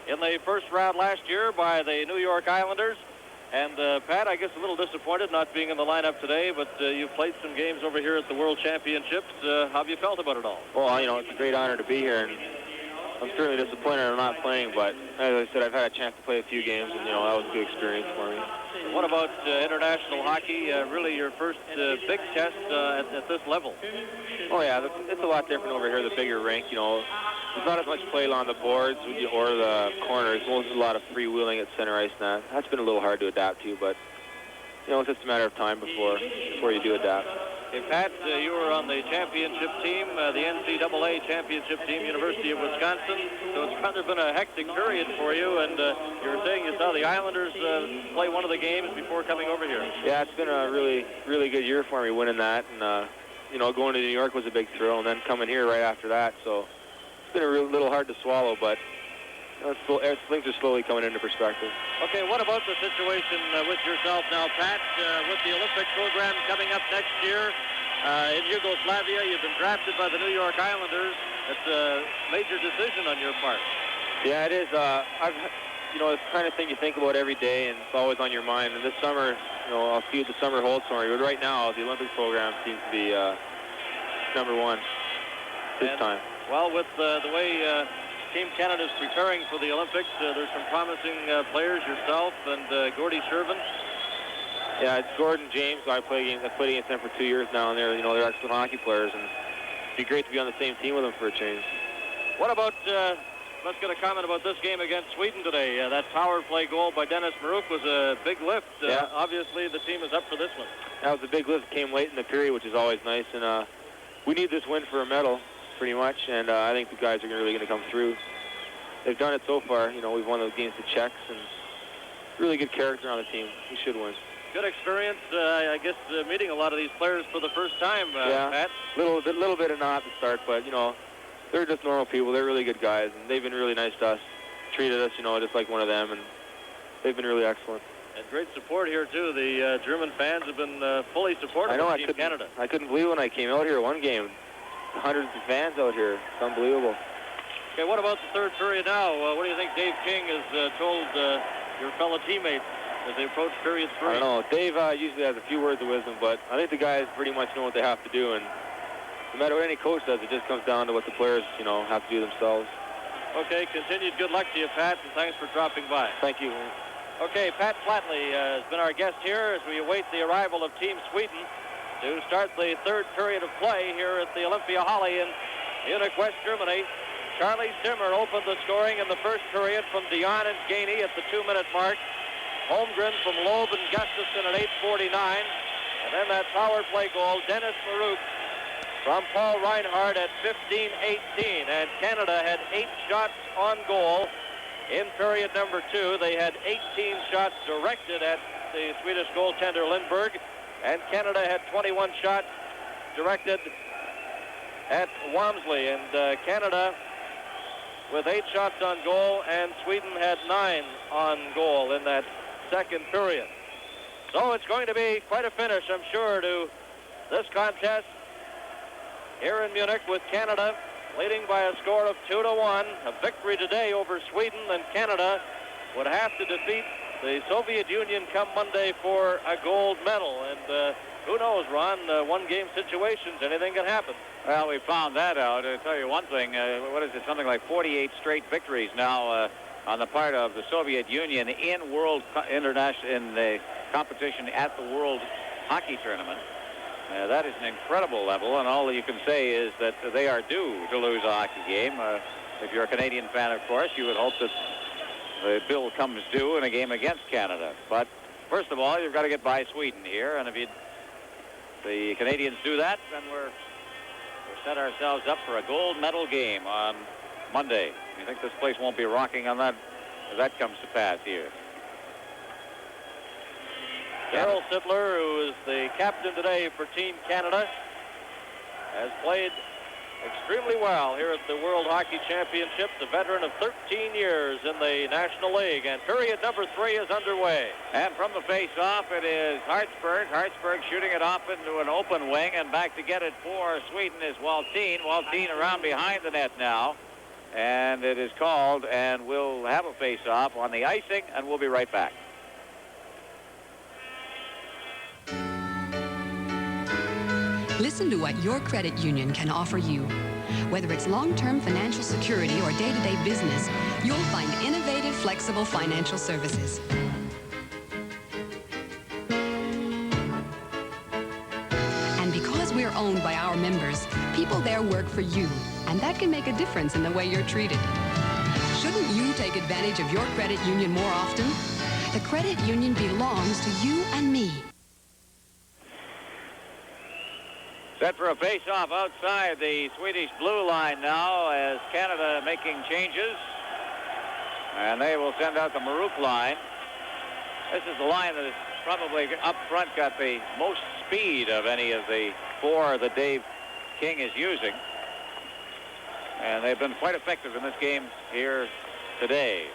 in the first round last year by the New York Islanders. And Pat, I guess a little disappointed not being in the lineup today, but you've played some games over here at the World Championships. How have you felt about it all? Well, you know, it's a great honor to be here, and I'm certainly disappointed I'm not playing, but as I said, I've had a chance to play a few games, and, you know, that was a good experience for me. What about international hockey, really your first big test at this level? Oh, yeah, it's a lot different over here, the bigger rink, you know. There's not as much play along the boards or the corners. There's a lot of freewheeling at center ice now. That's been a little hard to adapt to, but, you know, it's just a matter of time before you do adapt. Hey, Pat, you were on the championship team, the NCAA championship team, University of Wisconsin. So it's rather been a hectic period for you, and you were saying you saw the Islanders play one of the games before coming over here. Yeah, it's been a really, really good year for me winning that, and, you know, going to New York was a big thrill, and then coming here right after that, so it's been a little hard to swallow, but things are slowly coming into perspective. Okay, what about the situation with yourself now, Pat, with the Olympic program coming up next year in Yugoslavia? You've been drafted by the New York Islanders. It's a major decision on your part. Yeah, it is. You know, it's the kind of thing you think about every day, and it's always on your mind. And this summer, you know, I'll see what the summer holds for me. But right now, the Olympic program seems to be number one this time. Well, with the way Team Canada's preparing for the Olympics, there's some promising players, yourself and Gordy Shervin. Yeah, it's Gordon James. I've played against them for 2 years now, and they're excellent hockey players, and it'd be great to be on the same team with them for a change. What about let's get a comment about this game against Sweden today. That power play goal by Dennis Maruk was a big lift. Yeah. Obviously, the team is up for this one. That was a big lift. Came late in the period, which is always nice. And we need this win for a medal, pretty much. And I think the guys are really going to come through. They've done it so far. You know, we've won those games to Czechs, and really good character on the team. We should win. Good experience, I guess, meeting a lot of these players for the first time, yeah. Pat. Little bit of not at the start, but, you know, they're just normal people. They're really good guys, and they've been really nice to us. Treated us, you know, just like one of them, and they've been really excellent. And great support here, too. The German fans have been fully supportive of Team Canada. I couldn't believe when I came out here one game. Hundreds of fans out here. It's unbelievable. Okay, what about the third period now? What do you think Dave King has told your fellow teammates as they approach period 3? I don't know. Dave usually has a few words of wisdom, but I think the guys pretty much know what they have to do, and no matter what any coach does, it just comes down to what the players, you know, have to do themselves. Okay, continued good luck to you, Pat, and thanks for dropping by. Thank you. Okay, Pat Flatley has been our guest here as we await the arrival of Team Sweden to start the third period of play here at the Olympia Halle in Munich, West Germany. Charlie Zimmer opened the scoring in the first period from Dion and Gainey at the 2-minute mark. Holmgren from Loeb and Gustafson at 8:49. And then that power play goal, Dennis Maruk from Paul Reinhardt at 15:18. And Canada had 8 shots on goal in period number 2. They had 18 shots directed at the Swedish goaltender Lindberg. And Canada had 21 shots directed at Walmsley. And Canada with 8 shots on goal, and Sweden had 9 on goal in that second period. So it's going to be quite a finish, I'm sure, to this contest here in Munich, with Canada leading by a score of 2-1. A victory today over Sweden, and Canada would have to defeat the Soviet Union come Monday for a gold medal. And who knows, Ron, one-game situations, anything can happen. Well, we found that out. I'll tell you one thing. What is it? Something like 48 straight victories now on the part of the Soviet Union in in the competition at the World Hockey Tournament. That is an incredible level, and all you can say is that they are due to lose a hockey game. If you're a Canadian fan, of course, you would hope that the bill comes due in a game against Canada. But first of all, you've got to get by Sweden here, and if the Canadians do that, then we'll set ourselves up for a gold medal game on Monday. You think this place won't be rocking on that if that comes to pass here? Darryl Sittler, who is the captain today for Team Canada, has played extremely well here at the World Hockey Championships, a veteran of 13 years in the National League, and period number 3 is underway. And from the face-off, it is Hartsburg. Hartsburg shooting it off into an open wing, and back to get it for Sweden is Waltin. Waltin around behind the net now, and it is called, and we'll have a face-off on the icing, and we'll be right back. Listen to what your credit union can offer you. Whether it's long-term financial security or day-to-day business, you'll find innovative, flexible financial services. And because we're owned by our members, people there work for you, and that can make a difference in the way you're treated. Shouldn't you take advantage of your credit union more often? The credit union belongs to you and me. Set for a face-off outside the Swedish blue line now as Canada making changes. And they will send out the Maruk line. This is the line that is probably up front got the most speed of any of the 4 that Dave King is using. And they've been quite effective in this game here today.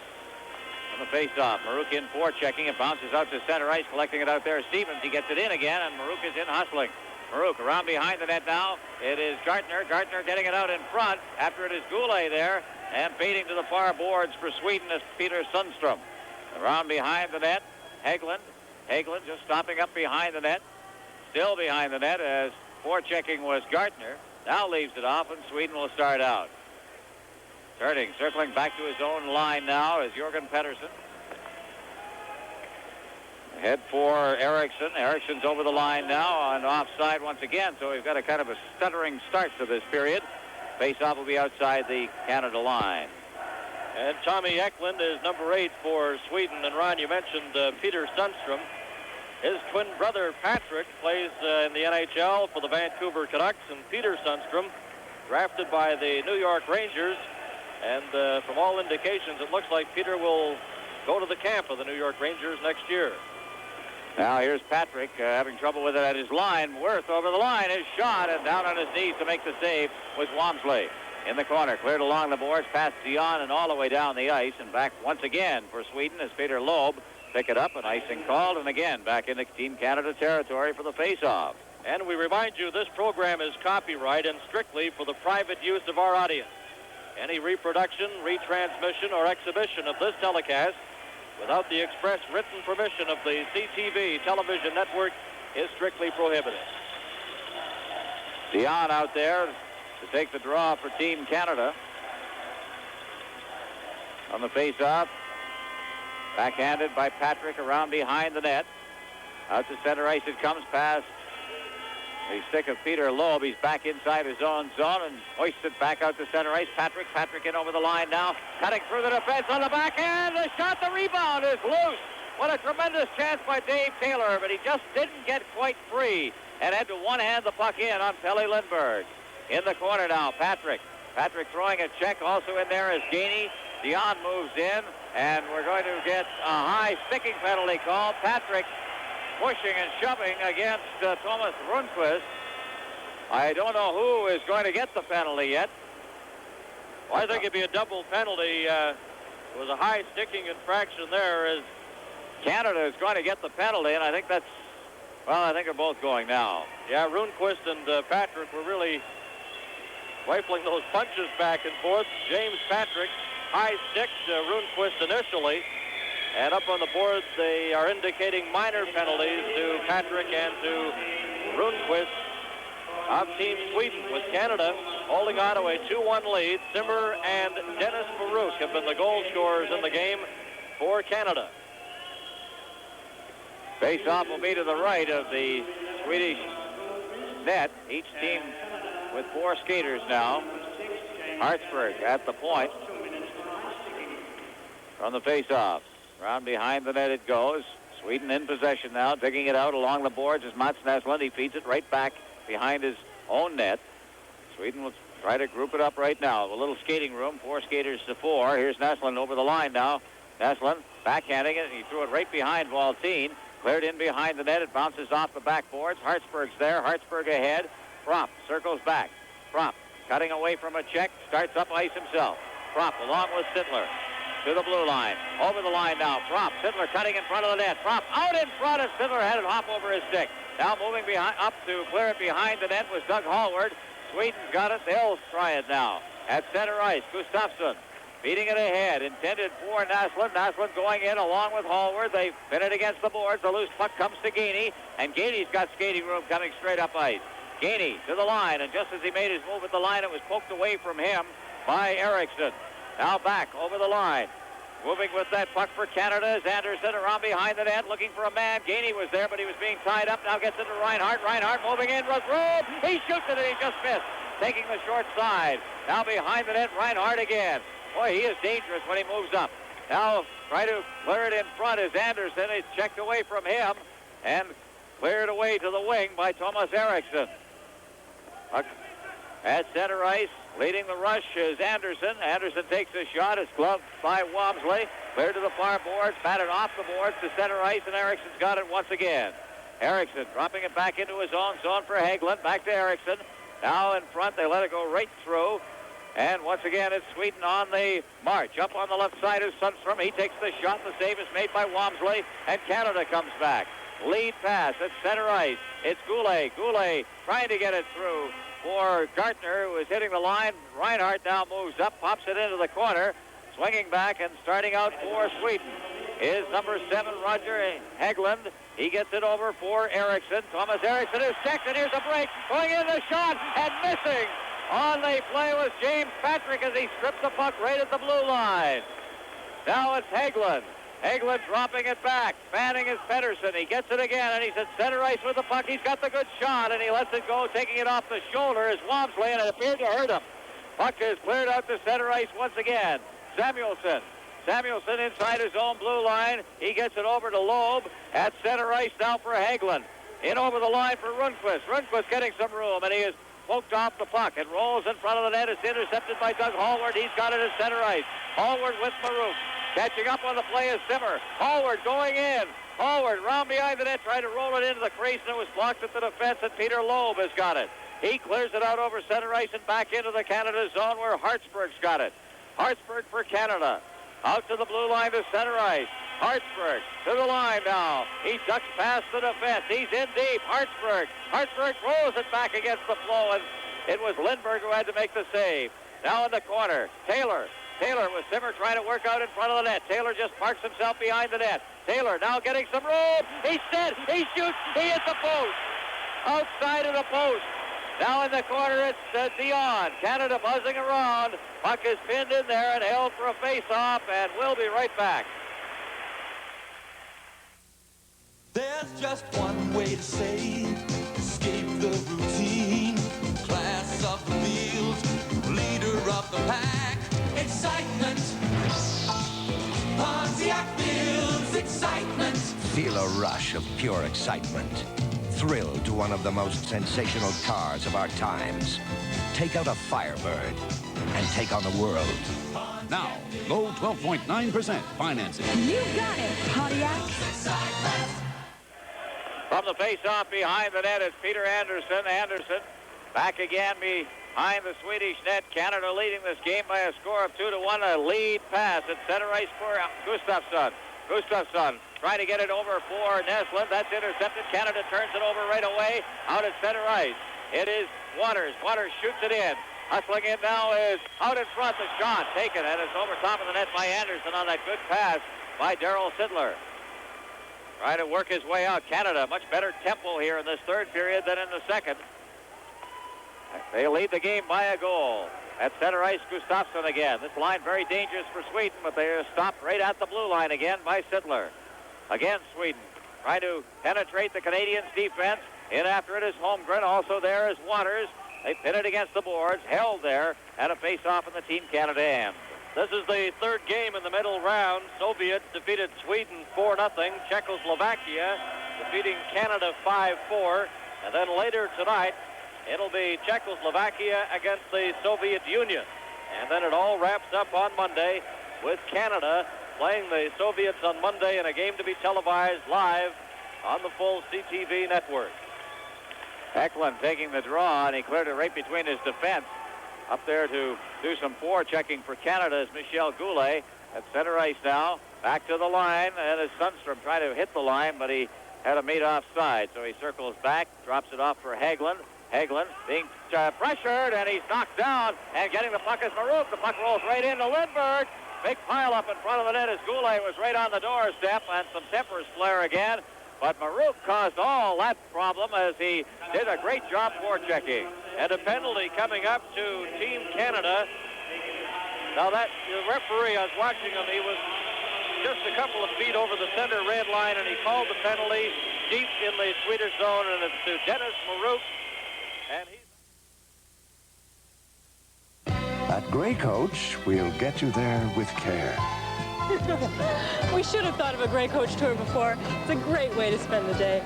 On the face-off, Maruk in checking. It bounces out to center ice, collecting it out there. Stevens, he gets it in again, and Maruk is in hustling. Maruk around behind the net now. It is Gartner. Gartner getting it out in front. After it is Goulet there. And fading to the far boards for Sweden is Peter Sundstrom. Around behind the net, Hägglund. Hägglund just stopping up behind the net. Still behind the net as forechecking was Gartner. Now leaves it off, and Sweden will start out. Turning, circling back to his own line now is Jörgen Pettersson. Head for Eriksson. Eriksson's over the line now and offside once again, so we've got a kind of a stuttering start to this period. Face-off will be outside the Canada line. And Tommy Eklund is number 8 for Sweden. And Ron, you mentioned Peter Sundstrom. His twin brother Patrick plays in the NHL for the Vancouver Canucks. And Peter Sundstrom, drafted by the New York Rangers. And from all indications, it looks like Peter will go to the camp of the New York Rangers next year. Now here's Patrick having trouble with it at his line. Worth over the line, his shot, and down on his knees to make the save was Walmsley. In the corner, cleared along the boards, past Dion and all the way down the ice, and back once again for Sweden as Peter Loeb pick it up, and icing called, and again back into Team Canada territory for the face-off. And we remind you this program is copyright and strictly for the private use of our audience. Any reproduction, retransmission, or exhibition of this telecast without the express written permission of the CTV television network is strictly prohibited. Dion out there to take the draw for Team Canada. On the face-off, backhanded by Patrick around behind the net. Out to center ice it comes past the stick of Peter Loeb. He's back inside his own zone and hoists it back out to center ice. Patrick in over the line now, cutting through the defense on the backhand. The shot, the rebound is loose. What a tremendous chance by Dave Taylor, but he just didn't get quite free and had to one-hand the puck in on Pelle Lindbergh. In the corner now, Patrick throwing a check. Also in there is Gainey. Dion moves in, and we're going to get a high sticking penalty call. Patrick pushing and shoving against Thomas Rundqvist. I don't know who is going to get the penalty yet. Well, I think it'd be a double penalty. It was a high sticking infraction there. As Canada is going to get the penalty, and I think that's, well, I think they're both going now. Yeah, Rundqvist and Patrick were really rifling those punches back and forth. James Patrick, high stick to Rundqvist initially. And up on the board, they are indicating minor penalties to Patrick and to Rundqvist of Team Sweden, with Canada holding on to a 2-1 lead. Simmer and Dennis Baruch have been the goal scorers in the game for Canada. Face-off will be to the right of the Swedish net. Each team with 4 skaters now. Hartsburg at the point. From the face-off. Round behind the net it goes. Sweden in possession now, digging it out along the boards as Mats Naslund. He feeds it right back behind his own net. Sweden will try to group it up right now. A little skating room, 4 skaters to 4. Here's Naslund over the line now. Naslund backhanding it, and he threw it right behind Valtin. Cleared in behind the net. It bounces off the backboards. Hartsburg's there. Hartsburg ahead. Prop circles back. Prop cutting away from a check. Starts up ice himself. Prop along with Sittler to the blue line. Over the line now. Prop. Sittler cutting in front of the net. Prop out in front, and Sittler had it hop over his stick. Now moving behind, up to clear it behind the net was Doug Hallward. Sweden's got it. They'll try it now. At center ice, Gustafsson beating it ahead. Intended for Naslund. Naslund going in along with Hallward. They pin it against the boards. The loose puck comes to Gainey, and Gainey's got skating room coming straight up ice. Gainey to the line, and just as he made his move at the line, it was poked away from him by Eriksson. Now back over the line. Moving with that puck for Canada is Anderson around behind the net looking for a man. Gainey was there, but he was being tied up. Now gets into Reinhart. Reinhart moving in. Was room. He shoots it, and he just missed. Taking the short side. Now behind the net, Reinhart again. Boy, he is dangerous when he moves up. Now try to clear it in front is Anderson. It's checked away from him and cleared away to the wing by Thomas Eriksson. At center ice, leading the rush is Anderson. Anderson takes a shot. It's gloved by Walmsley. Cleared to the far boards, batted off the boards to center ice, and Eriksson's got it once again. Eriksson dropping it back into his own zone for Hägglund. Back to Eriksson. Now in front, they let it go right through. And once again, it's Sweden on the march. Up on the left side is Sundstrom. He takes the shot. The save is made by Walmsley, and Canada comes back. Lead pass at center ice. It's Goulet. Goulet trying to get it through for Gartner, who is hitting the line. Reinhart now moves up, pops it into the corner, swinging back and starting out for Sweden is number 7, Roger Hägglund. He gets it over for Eriksson. Thomas Eriksson is checked, and here's a break. Going in the shot and missing. On the play was James Patrick as he stripped the puck right at the blue line. Now it's Hägglund. Hägglund dropping it back. Fanning is Pettersson. He gets it again, and he's at center ice with the puck. He's got the good shot, and he lets it go, taking it off the shoulder is Walmsley, and it appeared to hurt him. Puck is cleared out to center ice once again. Samuelson. Samuelson inside his own blue line. He gets it over to Loeb at center ice now for Hagelin. In over the line for Rundqvist. Rundqvist getting some room, and he is poked off the puck. It rolls in front of the net. It's intercepted by Doug Hallward. He's got it at center ice. Hallward with Marouk. Catching up on the play is Zimmer. Hallward going in. Hallward round behind the net, trying to roll it into the crease, and it was blocked at the defense, and Peter Loeb has got it. He clears it out over center ice and back into the Canada zone where Hartsburg's got it. Hartsburg for Canada. Out to the blue line to center ice. Hartsburg to the line now. He ducks past the defense. He's in deep. Hartsburg rolls it back against the flow, and it was Lindbergh who had to make the save. Now in the corner, Taylor with Zimmer trying to work out in front of the net. Taylor just parks himself behind the net. Taylor now getting some room. He's set. He shoots. He hits the post. Outside of the post. Now in the corner, it's Dion. Canada buzzing around. Puck is pinned in there and held for a face-off, and we'll be right back. There's just one way to say, escape the routine. Class of the field, leader of the pack. Excitement. Pontiac builds excitement. Feel a rush of pure excitement. Thrill to one of the most sensational cars of our times. Take out a Firebird and take on the world. Now, low 12.9% financing. You got it, Pontiac. From the face-off behind the net is Peter Anderson. Anderson back again behind the Swedish net. Canada leading this game by a score of 2-1. A lead pass at center ice for Gustafsson. Gustafsson trying to get it over for Neslin. That's intercepted. Canada turns it over right away. Out at center ice. It is Waters. Waters shoots it in. Hustling in now is out in front. The shot taken, and it's over top of the net by Anderson on that good pass by Darryl Sittler. Trying to work his way out. Canada, much better tempo here in this third period than in the second. They lead the game by a goal. At center ice, Gustafsson again. This line very dangerous for Sweden, but they are stopped right at the blue line again by Sittler. Again, Sweden trying to penetrate the Canadians' defense. In after it is Holmgren. Also there is Waters. They pin it against the boards, held there, and a face-off in the Team Canada end. This is the third game in the middle round. Soviets defeated Sweden 4-0. Czechoslovakia defeating Canada 5-4. And then later tonight, it'll be Czechoslovakia against the Soviet Union. And then it all wraps up on Monday with Canada playing the Soviets on Monday in a game to be televised live on the full CTV network. Eklund taking the draw, and he cleared it right between his defense. Up there to do some forechecking for Canada is Michel Goulet at center ice now. Back to the line, and it's Sundstrom trying to hit the line, but he had a mate offside. So he circles back, drops it off for Hagelin. Hagelin being pressured, and he's knocked down, and getting the puck is Marouk. The puck rolls right into Lindbergh. Big pile up in front of the net as Goulet was right on the doorstep, and some tempers flare again. But Marouk caused all that problem as he did a great job forechecking. And a penalty coming up to Team Canada. Now that the referee, I was watching him, he was just a couple of feet over the center red line, and he called the penalty deep in the Swedish zone, and it's to Dennis Marouk. And he's... At Grey Coach, we'll get you there with care. We should have thought of a Grey Coach tour before. It's a great way to spend the day.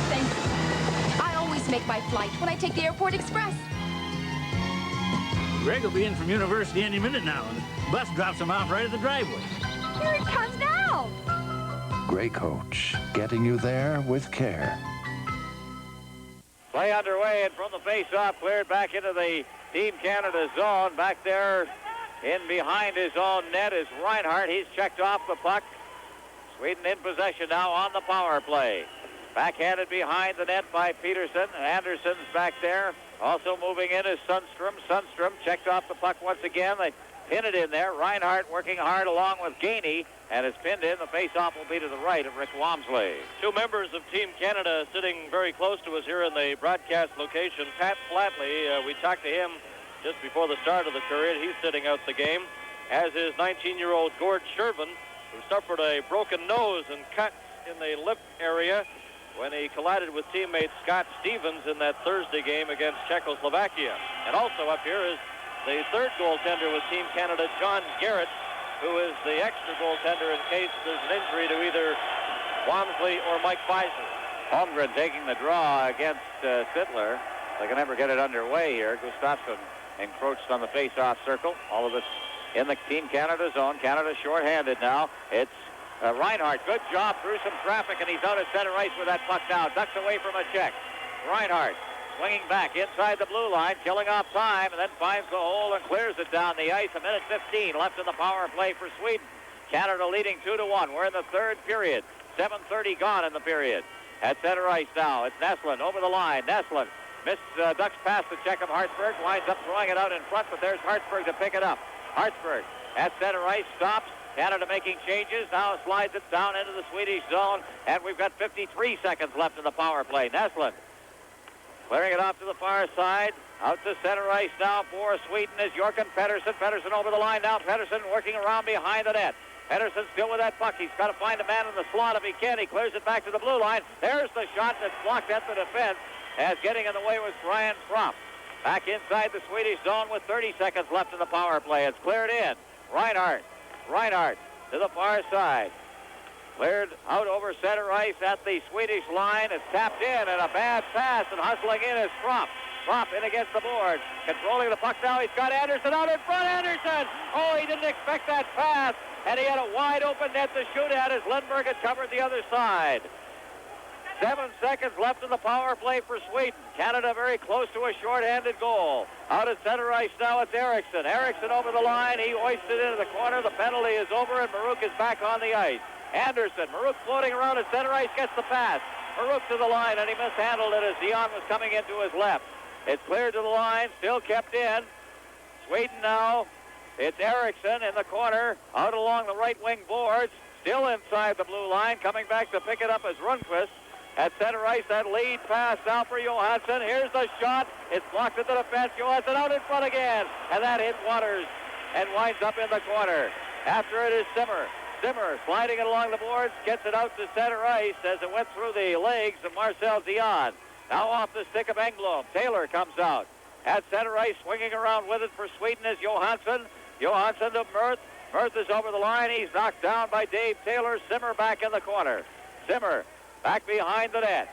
Thank you. I always make my flight when I take the Airport Express. Greg will be in from university any minute now, and the bus drops him off right at the driveway. Here it comes now. Grey Coach, getting you there with care. Play underway, and from the face-off, cleared back into the Team Canada zone. Back there in behind his own net is Reinhardt. He's checked off the puck. Sweden in possession now on the power play. Backhanded behind the net by Peterson. Anderson's back there. Also moving in is Sundstrom. Sundstrom checked off the puck once again. They pin it in there. Reinhardt working hard along with Gainey, and it's pinned in. The face-off will be to the right of Rick Walmsley. Two members of Team Canada sitting very close to us here in the broadcast location. Pat Flatley, we talked to him just before the start of the period. He's sitting out the game, as is 19-year-old Gord Shervin, who suffered a broken nose and cuts in the lip area when he collided with teammate Scott Stevens in that Thursday game against Czechoslovakia. And also up here is the third goaltender with Team Canada, John Garrett, who is the extra goaltender in case there's an injury to either Walmsley or Mike Beiser. Holmgren taking the draw against Sittler. They can never get it underway here. Gustafsson encroached on the face-off circle. All of this in the Team Canada zone. Canada shorthanded now. It's Reinhardt. Good job through some traffic, and he's out at center ice with that puck now. Ducks away from a check. Reinhardt swinging back inside the blue line, killing off time, and then finds the hole and clears it down the ice. A minute 15 left in the power play for Sweden. Canada leading 2-1. We're in the third period. 7:30 gone in the period. At center ice now, it's Nestlin over the line. Nestlin missed Ducks past the check of Hartsburg, winds up throwing it out in front, but there's Hartsburg to pick it up. Hartsburg at center ice stops. Canada making changes, now slides it down into the Swedish zone, and we've got 53 seconds left in the power play. Nestlin clearing it off to the far side. Out to center ice now for Sweden is Jorgen Pettersson. Pettersson over the line now. Pettersson working around behind the net. Pettersson still with that puck. He's got to find a man in the slot if he can. He clears it back to the blue line. There's the shot that's blocked at the defense, as getting in the way was Brian Propp. Back inside the Swedish zone with 30 seconds left in the power play. It's cleared in. Reinhardt to the far side. Cleared out over center ice at the Swedish line. It's tapped in, and a bad pass, and hustling in is Propp. Propp in against the board. Controlling the puck now. He's got Anderson out in front. Anderson! Oh, he didn't expect that pass, and he had a wide open net to shoot at as Lindbergh had covered the other side. 7 seconds left in the power play for Sweden. Canada very close to a shorthanded goal. Out at center ice now, it's Eriksson. Eriksson over the line. He hoisted into the corner. The penalty is over, and Maruk is back on the ice. Anderson, Maruk floating around at center ice, gets the pass. Maruk to the line, and he mishandled it as Dion was coming into his left. It's cleared to the line, still kept in. Sweden now. It's Eriksson in the corner, out along the right wing boards, still inside the blue line, coming back to pick it up as Rundqvist. At center ice, that lead pass now for Johansson. Here's the shot. It's blocked at the defense. Johansson out in front again. And that hit Waters and winds up in the corner. After it is Simmer. Simmer sliding it along the boards, gets it out to center ice as it went through the legs of Marcel Dion. Now off the stick of Engblom. Taylor comes out. At center ice, swinging around with it for Sweden is Johansson. Johansson to Merth. Merth is over the line. He's knocked down by Dave Taylor. Simmer back in the corner. Simmer back behind the net.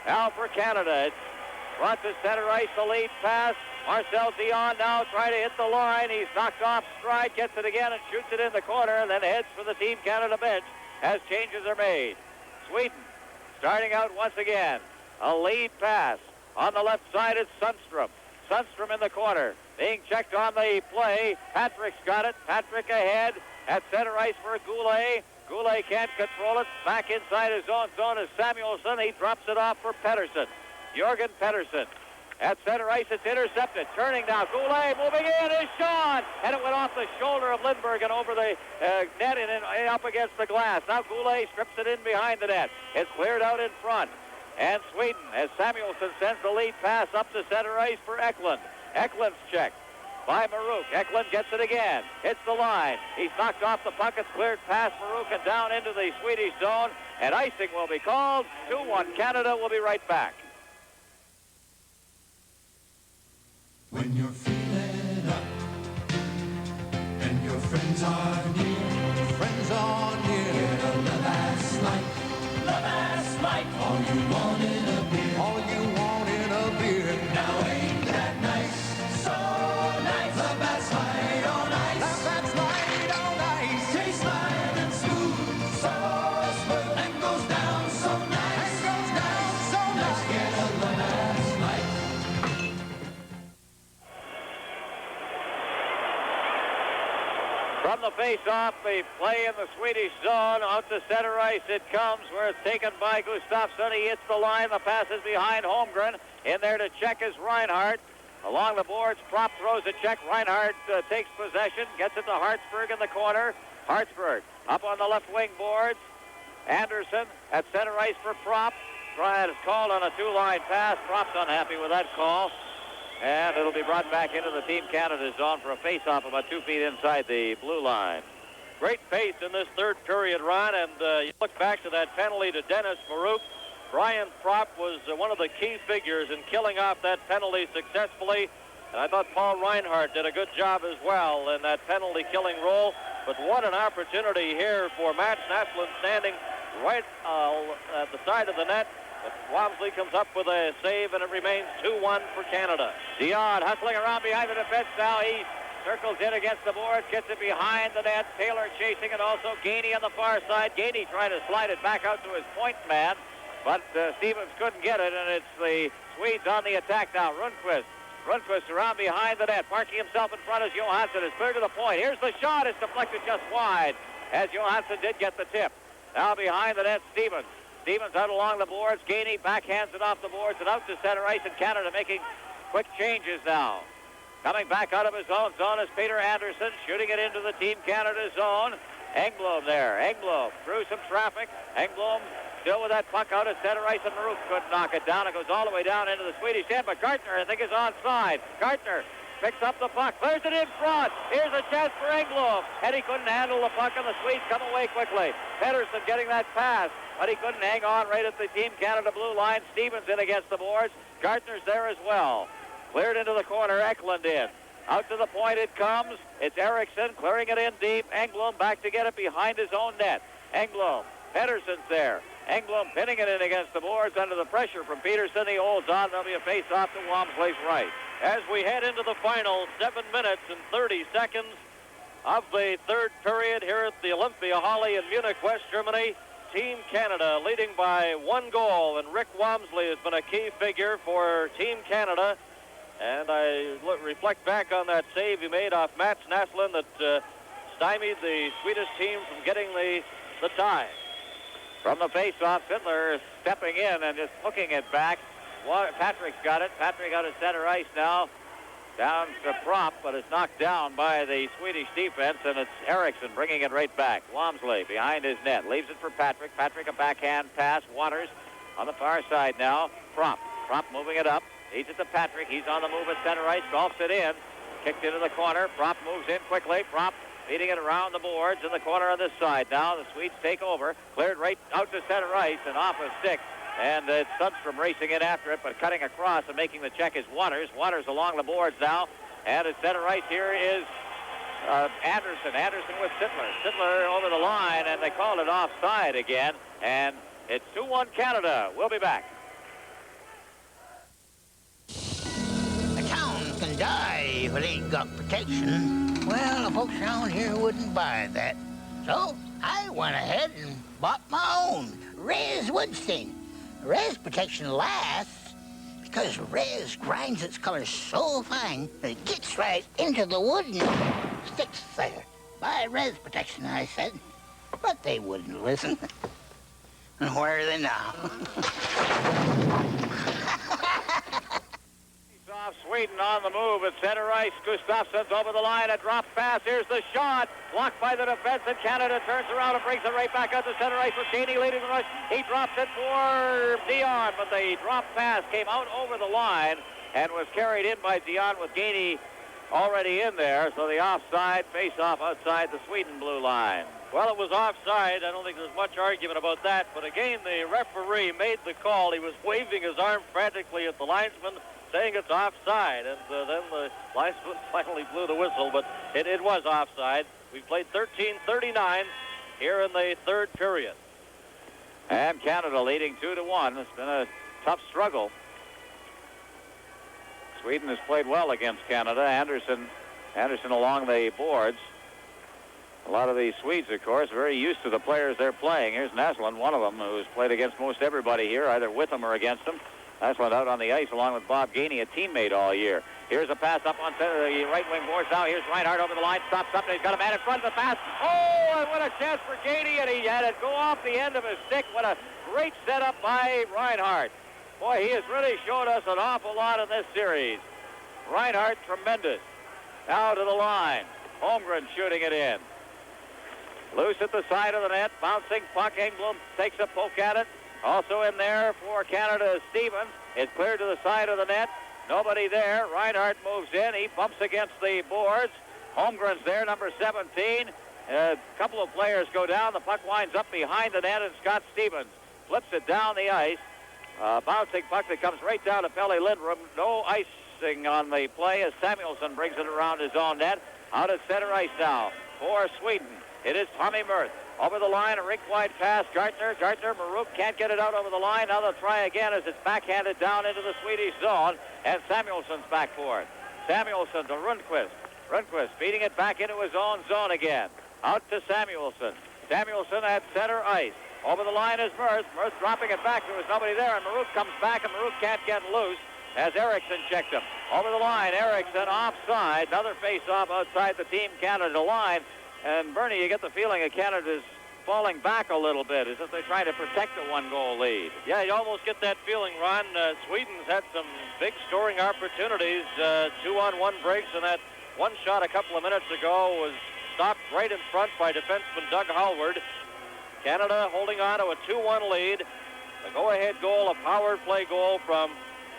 Now for Canada. It's front to center ice, the lead pass. Marcel Dion now trying to hit the line. He's knocked off stride, gets it again and shoots it in the corner, and then heads for the Team Canada bench as changes are made. Sweden starting out once again. A lead pass. On the left side, it's Sundstrom. Sundstrom in the corner. Being checked on the play. Patrick's got it. Patrick ahead. At center ice for Goulet. Goulet can't control it. Back inside his own zone is Samuelsson. He drops it off for Pettersson. Jorgen Pettersson. At center ice, it's intercepted. Turning now. Goulet moving in is Sean. And it went off the shoulder of Lindbergh and over the net and up against the glass. Now Goulet strips it in behind the net. It's cleared out in front. And Sweden, as Samuelsson sends the lead pass up to center ice for Eklund. Eklund's checked by Maruk. Eklund gets it again. Hits the line. He's knocked off the puck. It's cleared past Maruk and down into the Swedish zone. And icing will be called. 2-1 Canada. Will be right back. When you're feeling up and your friends are near, get a Love Light, all you want in a beer, now ain't that nice, so nice. Love Light on ice, tastes light and smooth, so smooth, and goes down so nice, Let's get a Love Light. From the face-off, the play in the Swedish zone. Out to center ice it comes, where it's taken by Gustafsson. He hits the line. The pass is behind Holmgren. In there to check is Reinhardt. Along the boards, Propp throws a check. Reinhardt takes possession, gets it to Hartsburg in the corner. Hartsburg up on the left wing boards. Anderson at center ice for Propp. Bryant is called on a two-line pass. Propp's unhappy with that call. And it'll be brought back into the Team Canada zone for a face-off about 2 feet inside the blue line. Great pace in this third period, Ron, and you look back to that penalty to Dennis Maruk. Brian Propp was one of the key figures in killing off that penalty successfully. And I thought Paul Reinhardt did a good job as well in that penalty killing role. But what an opportunity here for Matt Naslund standing right at the side of the net. But Walmsley comes up with a save, and it remains 2-1 for Canada. Dion hustling around behind the defense now. He circles in against the boards, gets it behind the net. Taylor chasing it also. Gainey on the far side. Gainey trying to slide it back out to his point man. But Stevens couldn't get it, and it's the Swedes on the attack now. Rundqvist around behind the net, parking himself in front as Johansson is clear to the point. Here's the shot. It's deflected just wide as Johansson did get the tip. Now behind the net, Stevens. Stevens out along the boards. Gainey backhands it off the boards and out to center ice, and Canada making quick changes now. Coming back out of his own zone is Peter Anderson, shooting it into the Team Canada zone. Engblom there. Engblom through some traffic. Engblom still with that puck out at center ice, and Marouk couldn't knock it down. It goes all the way down into the Swedish end, but Gartner, I think, is onside. Gartner picks up the puck, clears it in front. Here's a chance for Engblom, and he couldn't handle the puck, and the Swedes come away quickly. Pedersen getting that pass, but he couldn't hang on right at the Team Canada blue line. Stevens in against the boards. Gartner's there as well. Cleared into the corner, Eklund in. Out to the point it comes. It's Eriksson clearing it in deep. Engblom back to get it behind his own net. Engblom, Pedersen's there. Engblom pinning it in against the boards under the pressure from Peterson. He holds on. There'll be a face-off to Walmsley's right. As we head into the final 7 minutes and 30 seconds of the third period here at the Olympia Halle in Munich, West Germany, Team Canada leading by 1 goal, and Rick Walmsley has been a key figure for Team Canada. And I reflect back on that save he made off Mats Naslund that stymied the Swedish team from getting the tie. From the face-off, Fiddler stepping in and just hooking it back. Patrick's got it. Patrick out of center ice now. Down to Propp, but it's knocked down by the Swedish defense, and it's Eriksson bringing it right back. Walmsley behind his net. Leaves it for Patrick. Patrick a backhand pass. Waters on the far side now. Propp moving it up. Leads it to Patrick. He's on the move at center ice. Golfs it in. Kicked into the corner. Propp moves in quickly. Propp feeding it around the boards in the corner on this side. Now the Swedes take over. Cleared right out to center ice and off a stick. And it's Sundstrom racing in after it, but cutting across and making the check is Waters. Waters along the boards now. And at center ice here is Anderson. Anderson with Sittler. Sittler over the line, and they called it offside again. And it's 2-1 Canada. We'll be back. A town can die if it ain't got protection. Well, the folks around here wouldn't buy that. So I went ahead and bought my own Res Woodstein. Res protection lasts because Res grinds its colors so fine that it gets right into the wood and sticks there. Buy Res protection, I said. But they wouldn't listen. And where are they now? Sweden on the move at center ice. Gustafsson's over the line. A drop pass. Here's the shot. Blocked by the defense, and Canada turns around and brings it right back out to center ice with Gainey leading the rush. He drops it for Dion, but the drop pass came out over the line and was carried in by Dion with Gainey already in there. So the offside face-off outside the Sweden blue line. Well, it was offside. I don't think there's much argument about that. But again, the referee made the call. He was waving his arm frantically at the linesman, saying it's offside, and then the linesman finally blew the whistle, but it was offside. We played 13:39 here in the third period. And Canada leading 2-1. It's been a tough struggle. Sweden has played well against Canada. Anderson along the boards. A lot of these Swedes, of course, very used to the players they're playing. Here's Naslund, one of them, who's played against most everybody here, either with them or against them. Naslund out on the ice along with Bob Gainey, a teammate all year. Here's a pass up on center, the right wing boards now. Here's Reinhardt over the line, stops up, and he's got a man in front of the pass. Oh, and what a chance for Gainey, and he had it go off the end of his stick. What a great setup by Reinhardt. Boy, he has really showed us an awful lot in this series. Reinhardt, tremendous. Now to the line. Holmgren shooting it in. Loose at the side of the net, bouncing puck. Engblom takes a poke at it. Also in there for Canada is Stevens. It's cleared to the side of the net. Nobody there. Reinhardt moves in. He bumps against the boards. Holmgren's there, number 17. A couple of players go down. The puck winds up behind the net, and Scott Stevens flips it down the ice. Bouncing puck that comes right down to Pelle Lindrum. No icing on the play as Samuelsson brings it around his own net. Out at center ice now for Sweden. It is Tommy Mirth. Over the line, a rink-wide pass. Gartner, Maruk can't get it out over the line. Now they'll try again as it's backhanded down into the Swedish zone, and Samuelsson's back for it. Samuelsson to Rundqvist. Rundqvist feeding it back into his own zone again. Out to Samuelsson. Samuelsson at center ice. Over the line is Mirth. Mirth dropping it back. There was nobody there, and Maruk comes back, and Maruk can't get loose as Eriksson checked him. Over the line, Eriksson offside. Another face-off outside the Team Canada line. And, Bernie, you get the feeling that Canada's falling back a little bit as if they're trying to protect a one-goal lead. Yeah, you almost get that feeling, Ron. Sweden's had some big scoring opportunities. 2-on-1 breaks, and that one shot a couple of minutes ago was stopped right in front by defenseman Doug Howard. Canada holding on to a 2-1 lead. The go-ahead goal, a power play goal from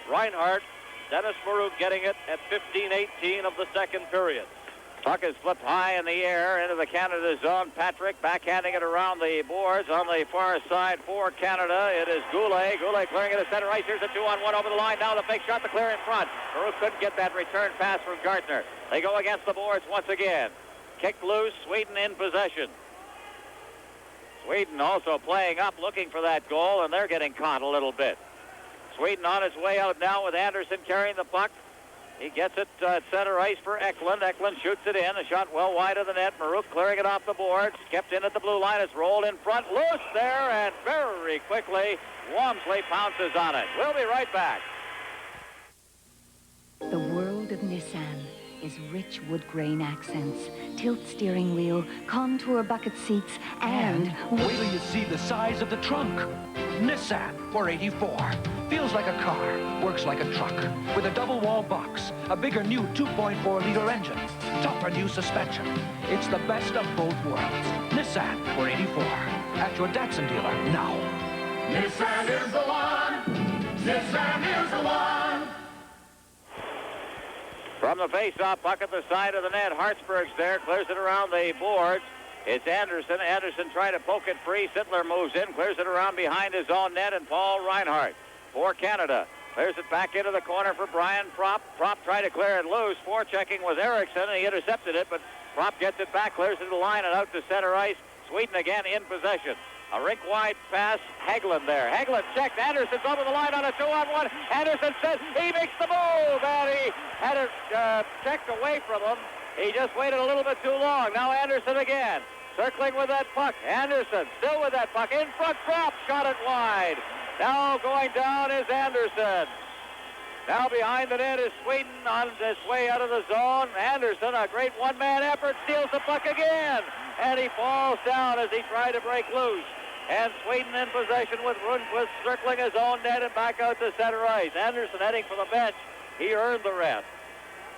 Reinhardt. Dennis Maruk getting it at 15:18 of the second period. Puck is flipped high in the air into the Canada zone. Patrick backhanding it around the boards on the far side for Canada. It is Goulet. Goulet clearing it at center ice. Here's a 2-on-1 over the line. Now the fake shot, the clear in front. Maruk couldn't get that return pass from Gartner. They go against the boards once again. Kicked loose. Sweden in possession. Sweden also playing up, looking for that goal, and they're getting caught a little bit. Sweden on his way out now with Anderson carrying the puck. He gets it at center ice for Eklund. Eklund shoots it in. A shot well wide of the net. Maruk clearing it off the boards. Kept in at the blue line. It's rolled in front. Loose there, and very quickly, Walmsley pounces on it. We'll be right back. The world of Nissan is rich wood grain accents, tilt steering wheel, contour bucket seats, and wait till you see the size of the trunk. Nissan 484. Feels like a car, works like a truck. With a double wall box, a bigger new 2.4-liter engine, tougher new suspension. It's the best of both worlds. Nissan 484. At your Datsun dealer now. Nissan is the one. Nissan is the one. From the face-off puck at the side of the net, Hartsburg's there, clears it around the boards. It's Anderson. Anderson trying to poke it free. Sittler moves in, clears it around behind his own net, and Paul Reinhardt for Canada. Clears it back into the corner for Brian Propp. Propp tried to clear it loose. Forechecking was Eriksson, and he intercepted it, but Propp gets it back, clears it to the line, and out to center ice. Sweden again in possession. A rink-wide pass. Hagelin there. Hagelin checked. Anderson's over the line on a 2-on-1. Anderson says he makes the move, and he had it checked away from him. He just waited a little bit too long. Now Anderson again. Circling with that puck. Anderson still with that puck. In front, Propp shot it wide. Now going down is Anderson. Now behind the net is Sweden on his way out of the zone. Anderson, a great one-man effort, steals the puck again. And he falls down as he tried to break loose. And Sweden in possession with Rundqvist circling his own net and back out to center ice. Anderson heading for the bench. He earned the rest.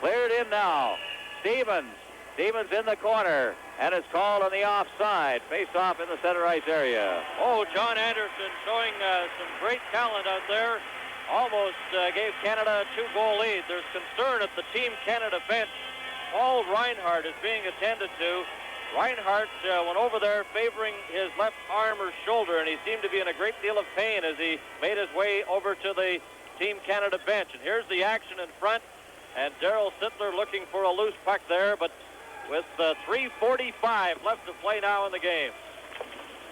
Cleared in now. Stevens. Stevens in the corner. And it's called on the offside. Face-off in the center ice area. Oh, John Anderson showing some great talent out there. Almost gave Canada a 2-goal lead. There's concern at the Team Canada bench. Paul Reinhardt is being attended to. Reinhardt went over there favoring his left arm or shoulder, and he seemed to be in a great deal of pain as he made his way over to the Team Canada bench. And here's the action in front, and Darryl Sittler looking for a loose puck there, but with 3:45 left to play now in the game.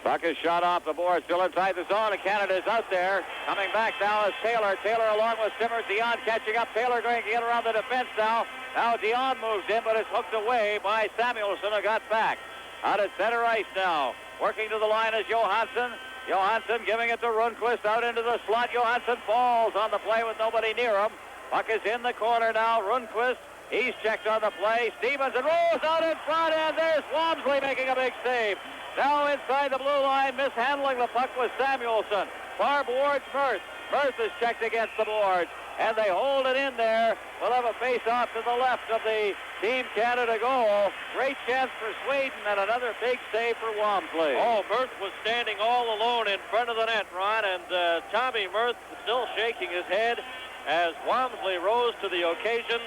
Puck is shot off the board, still inside the zone, and Canada's out there. Coming back now is Taylor. Taylor along with Simmer. Dion catching up. Taylor going to get around the defense now. Now Dion moves in, but it's hooked away by Samuelsson, who got back. Out at center ice now. Working to the line is Johansson. Johansson giving it to Rundqvist out into the slot. Johansson falls on the play with nobody near him. Puck is in the corner now. Rundqvist, he's checked on the play. Stevens and rolls out in front, and there's Walmsley making a big save. Now inside the blue line, mishandling the puck was Samuelsson. Far boards Mirth. Mirth is checked against the boards, and they hold it in there. We'll have a face-off to the left of the Team Canada goal. Great chance for Sweden, and another big save for Walmsley. Oh, Mirth was standing all alone in front of the net, Ron, and Tommy Mirth still shaking his head as Walmsley rose to the occasion.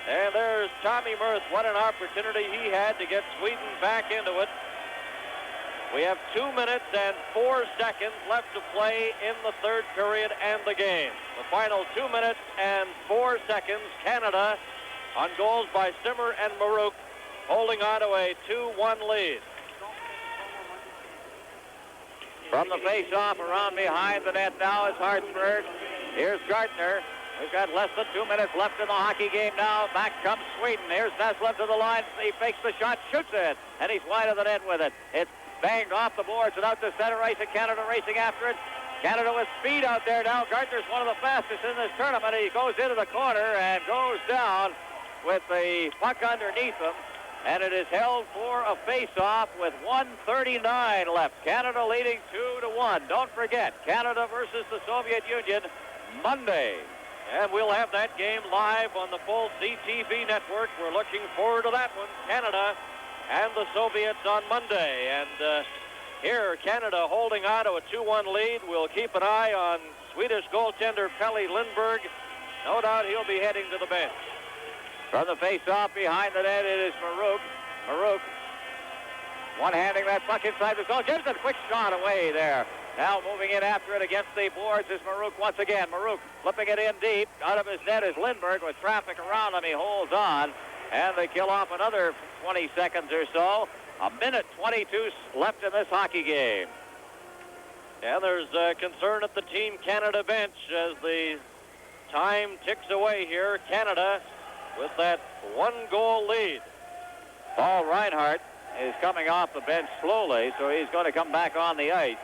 And there's Tommy Mirth. What an opportunity he had to get Sweden back into it. We have 2 minutes and 4 seconds left to play in the third period and the game. The final 2 minutes and 4 seconds, Canada on goals by Simmer and Marouk, holding on to a 2-1 lead. From the face-off around behind the net now is Hartsburg. Here's Gardner. We've got less than 2 minutes left in the hockey game now. Back comes Sweden. Here's Naslund to the line. He fakes the shot, shoots it, and he's wide of the net with it. It's banged off the boards and out to center ice, and Canada racing after it. Canada with speed out there now. Gardner's one of the fastest in this tournament. He goes into the corner and goes down with the puck underneath him, and it is held for a face-off with 1:39 left. Canada leading 2-1. Don't forget, Canada versus the Soviet Union Monday. And we'll have that game live on the full CTV network. We're looking forward to that one. Canada and the Soviets on Monday. And here, Canada holding on to a 2-1 lead. We'll keep an eye on Swedish goaltender Pelle Lindberg. No doubt he'll be heading to the bench. From the face-off behind the net, it is Marouk. Marouk one-handing that puck inside the zone. Gives a quick shot away there. Now moving in after it against the boards is Marouk once again. Marouk flipping it in deep. Out of his net is Lindberg with traffic around him. He holds on. And they kill off another 20 seconds or so. 1:22 left in this hockey game. And there's concern at the Team Canada bench as the time ticks away here. Canada with that 1-goal lead. Paul Reinhardt is coming off the bench slowly, so he's going to come back on the ice.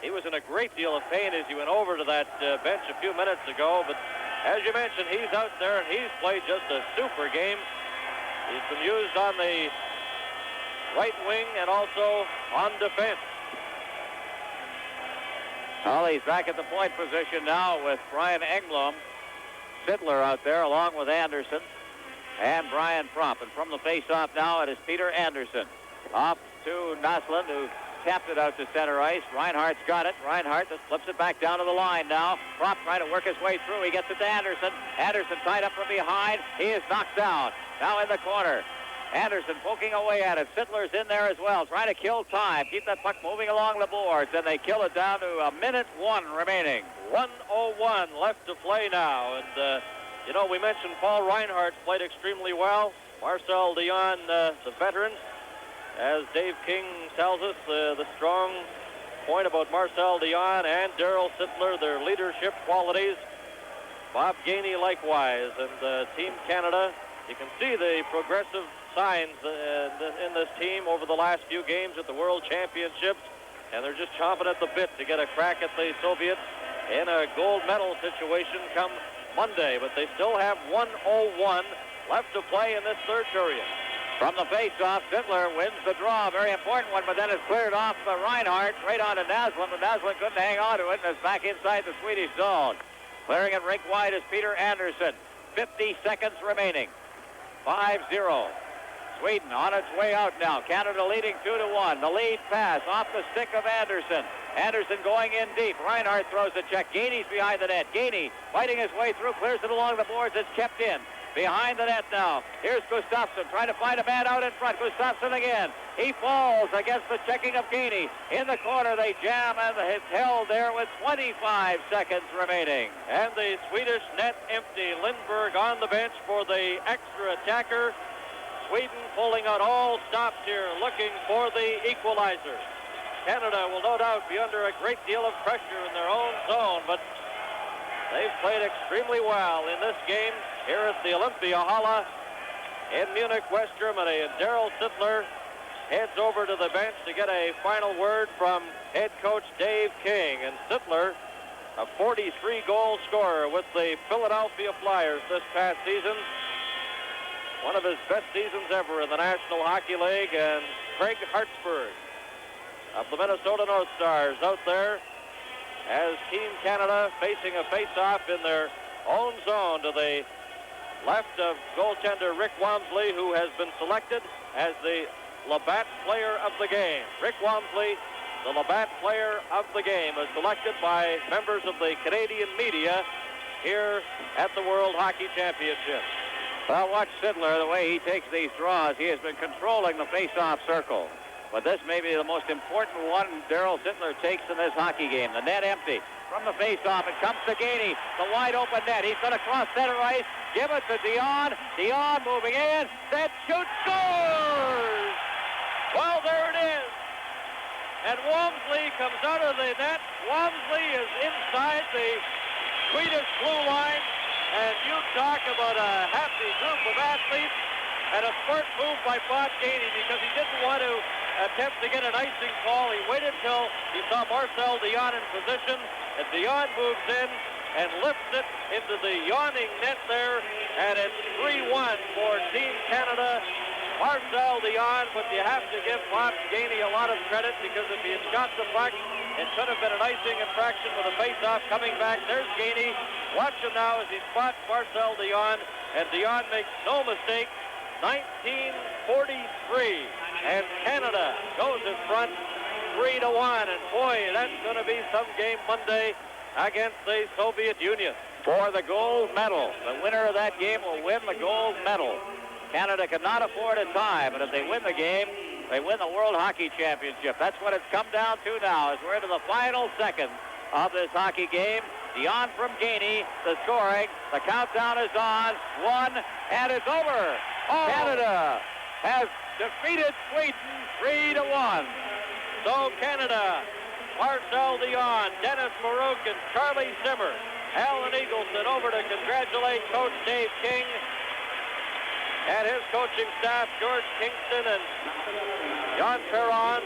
He was in a great deal of pain as he went over to that bench a few minutes ago, but as you mentioned, he's out there and he's played just a super game. He's been used on the right wing and also on defense. Well, he's back at the point position now with Brian Engblom. Sittler out there along with Anderson and Brian Propp. And from the face-off now, it is Peter Anderson. Off to Naslund, who tapped it out to center ice. Reinhardt's got it. Reinhardt just flips it back down to the line now. Propp trying to work his way through. He gets it to Anderson. Anderson tied up from behind. He is knocked down. Now in the corner. Anderson poking away at it. Sittler's in there as well, trying to kill time. Keep that puck moving along the boards. And they kill it down to 1:01 remaining. 1:01 left to play now. And, you know, we mentioned Paul Reinhardt played extremely well. Marcel Dion, the veteran. As Dave King tells us, the strong point about Marcel Dion and Darryl Sittler, their leadership qualities. Bob Gainey likewise. And Team Canada, you can see the progressive signs in this team over the last few games at the World Championships. And they're just chomping at the bit to get a crack at the Soviets in a gold medal situation come Monday. But they still have 1:01 left to play in this third period. From the face-off, Sittler wins the draw. A very important one, but then it's cleared off by Reinhardt right onto Naslund, but Naslund couldn't hang on to it, and it's back inside the Swedish zone. Clearing it rink wide is Peter Anderson. 50 seconds remaining. 5-0. Sweden on its way out now. Canada leading 2-1. The lead pass off the stick of Anderson. Anderson going in deep. Reinhardt throws the check. Gainey's behind the net. Gainey fighting his way through, clears it along the boards. It's kept in. Behind the net now. Here's Gustafsson trying to find a man out in front. Gustafsson again. He falls against the checking of Gainey. In the corner they jam, and it's held there with 25 seconds remaining. And the Swedish net empty. Lindberg on the bench for the extra attacker. Sweden pulling out all stops here, looking for the equalizer. Canada will no doubt be under a great deal of pressure in their own zone, but they've played extremely well in this game here at the Olympia Halle in Munich, West Germany. And Darryl Sittler heads over to the bench to get a final word from head coach Dave King. And Sittler, a 43-goal scorer with the Philadelphia Flyers this past season. One of his best seasons ever in the National Hockey League. And Craig Hartsburg of the Minnesota North Stars out there as Team Canada facing a face-off in their own zone to the left of goaltender Rick Wamsley, who has been selected as the Labatt Player of the Game. Rick Wamsley, the Labatt Player of the Game, is selected by members of the Canadian media here at the World Hockey Championship. Well, watch Sittler, the way he takes these draws. He has been controlling the face-off circle. But this may be the most important one Darrell Sittler takes in this hockey game. The net empty. From the face-off, it comes to Gainey. The wide-open net. He's going to cross center ice. Give it to Dion. Dion moving in. Set, shoots, scores! Well, there it is. And Walmsley comes out of the net. Walmsley is inside the Swedish blue line. And you talk about a happy group of athletes. And a smart move by Bob Gainey because he didn't want to attempt to get an icing call. He waited till he saw Marcel Dion in position, and Dion moves in and lifts it into the yawning net there, and it's 3-1 for Team Canada. Marcel Dion, but you have to give Bob Gainey a lot of credit because if he had shot the puck, it could have been an icing infraction with a face-off coming back. There's Gainey. Watch him now as he spots Marcel Dion, and Dion makes no mistake. 1943, and Canada goes in front 3-1, and boy, that's going to be some game Monday against the Soviet Union. For the gold medal, the winner of that game will win the gold medal. Canada cannot afford a tie, but if they win the game, they win the World Hockey Championship. That's what it's come down to now as we're into the final seconds of this hockey game. Dion from Gainey, the scoring. The countdown is on. 1, and it's over. Oh. Canada has defeated Sweden 3-1. So Canada, Marcel Dion, Dennis Marouk, and Charlie Simmer, Alan Eagleson over to congratulate Coach Dave King and his coaching staff, George Kingston and Jan Perron.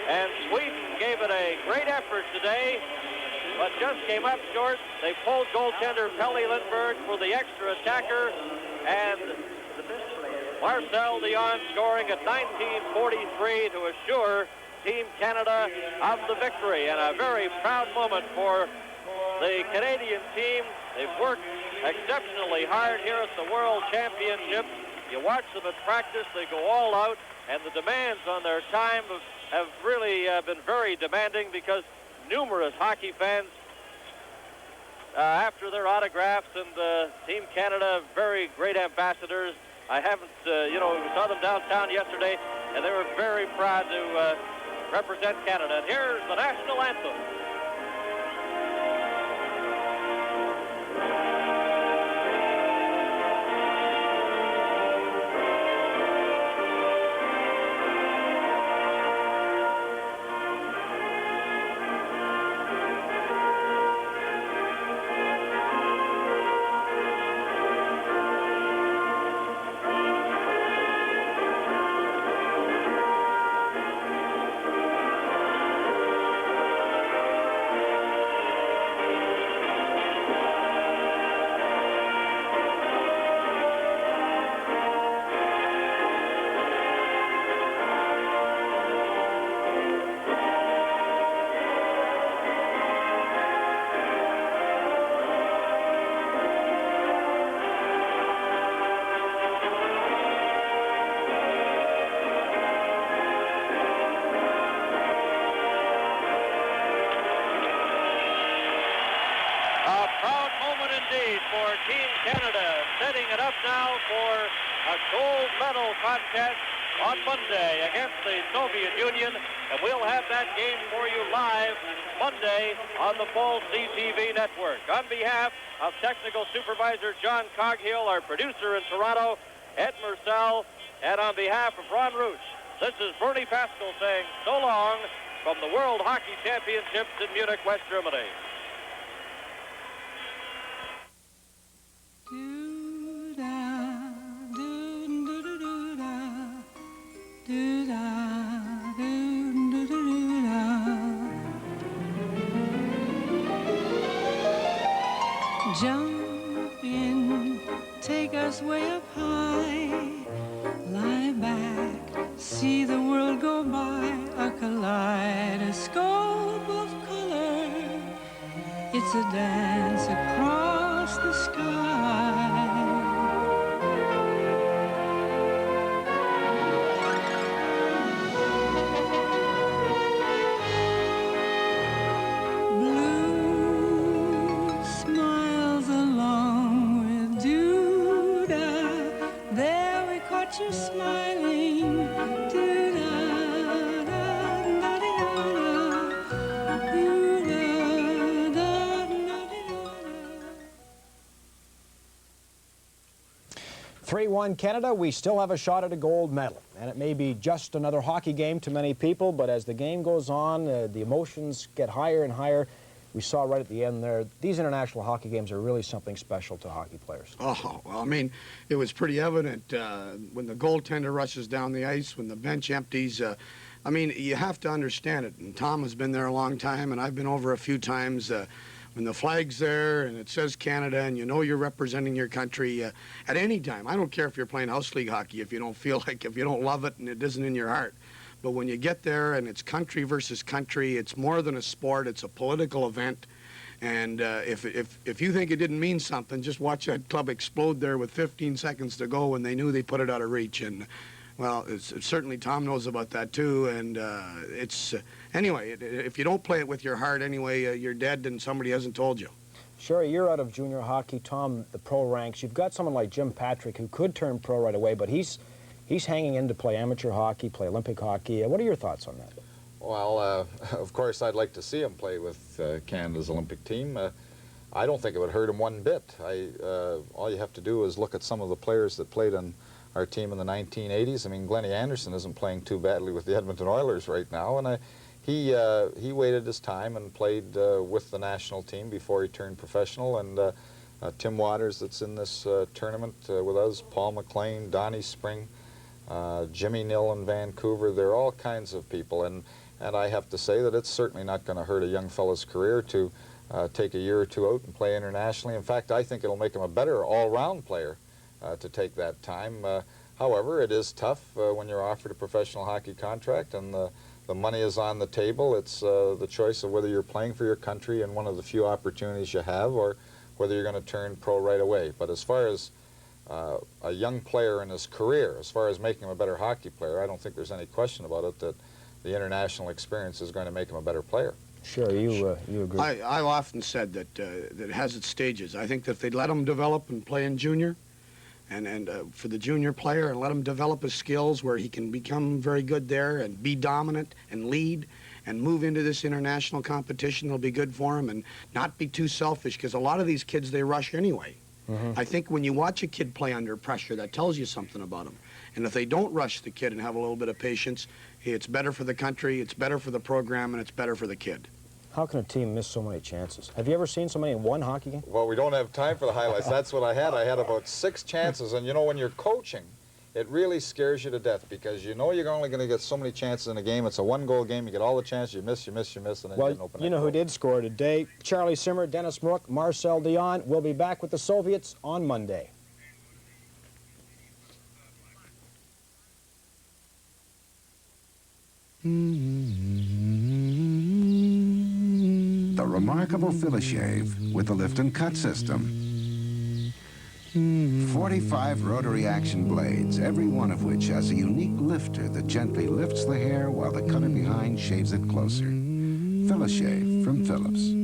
And Sweden gave it a great effort today, but just came up short. They pulled goaltender Pelle Lindberg for the extra attacker, and Marcel Dion scoring at 1943 to assure Team Canada of the victory, and a very proud moment for the Canadian team. They've worked exceptionally hard here at the World Championships. You watch them at practice, they go all out, and the demands on their time have really been very demanding because numerous hockey fans after their autographs, and Team Canada, very great ambassadors. I haven't, we saw them downtown yesterday, and they were very proud to represent Canada. And here's the national anthem. For Team Canada, setting it up now for a gold medal contest on Monday against the Soviet Union, and we'll have that game for you live Monday on the full CTV network. On behalf of technical supervisor John Coghill, our producer in Toronto, Ed Murcell, and on behalf of Ron Roosh, this is Bernie Pascal saying so long from the World Hockey Championships in Munich, West Germany. Jump in, take us way up high, lie back, see the world go by, a kaleidoscope of color. It's a dance across the sky. You're smiling, doo-da. 3-1 Canada, we still have a shot at a gold medal. And it may be just another hockey game to many people, but as the game goes on, the emotions get higher and higher. We saw right at the end there, these international hockey games are really something special to hockey players. Oh, well, I mean, it was pretty evident when the goaltender rushes down the ice, when the bench empties. I mean, you have to understand it. And Tom has been there a long time, and I've been over a few times. When the flag's there and it says Canada and you know you're representing your country at any time. I don't care if you're playing house league hockey if you don't feel like, if you don't love it and it isn't in your heart. But when you get there and it's country versus country, it's more than a sport, it's a political event. And if you think it didn't mean something, just watch that club explode there with 15 seconds to go when they knew they put it out of reach. And well, certainly Tom knows about that too, and anyway, if you don't play it with your heart anyway, you're dead and somebody hasn't told you. Sure, you're out of junior hockey, Tom, the pro ranks. You've got someone like Jim Patrick who could turn pro right away, but he's hanging in to play amateur hockey, play Olympic hockey. What are your thoughts on that? Well, of course, I'd like to see him play with Canada's Olympic team. I don't think it would hurt him one bit. All you have to do is look at some of the players that played on our team in the 1980s. I mean, Glennie Anderson isn't playing too badly with the Edmonton Oilers right now, and he waited his time and played with the national team before he turned professional. And Tim Waters, that's in this tournament with us, Paul McLean, Donnie Spring, Jimmy Nill in Vancouver. They're all kinds of people, and I have to say that it's certainly not going to hurt a young fellow's career to take a year or two out and play internationally. In fact, I think it'll make him a better all-round player to take that time. However, it is tough when you're offered a professional hockey contract and the money is on the table. It's the choice of whether you're playing for your country and one of the few opportunities you have, or whether you're going to turn pro right away. But as far as a young player in his career, as far as making him a better hockey player, I don't think there's any question about it that the international experience is going to make him a better player. Sure, you agree. I've often said that it has its stages. I think that if they'd let him develop and play in junior, and for the junior player, and let him develop his skills where he can become very good there and be dominant and lead and move into this international competition, it'll be good for him, and not be too selfish, because a lot of these kids, they rush anyway. I think when you watch a kid play under pressure, that tells you something about him. And if they don't rush the kid and have a little bit of patience, it's better for the country, it's better for the program, and it's better for the kid. How can a team miss so many chances? Have you ever seen so many in one hockey game? Well, we don't have time for the highlights. That's what I had. I had about 6 chances, and you know, when you're coaching, it really scares you to death, because you know you're only going to get so many chances in a game. It's a one-goal game. You get all the chances, you miss, and then you get an open. You know who did score today? Charlie Simmer, Dennis Marouk, Marcel Dion. We'll be back with the Soviets on Monday. The remarkable Filishave with the lift and cut system. 45 rotary action blades, every one of which has a unique lifter that gently lifts the hair while the cutter behind shaves it closer. Filishave from Philips.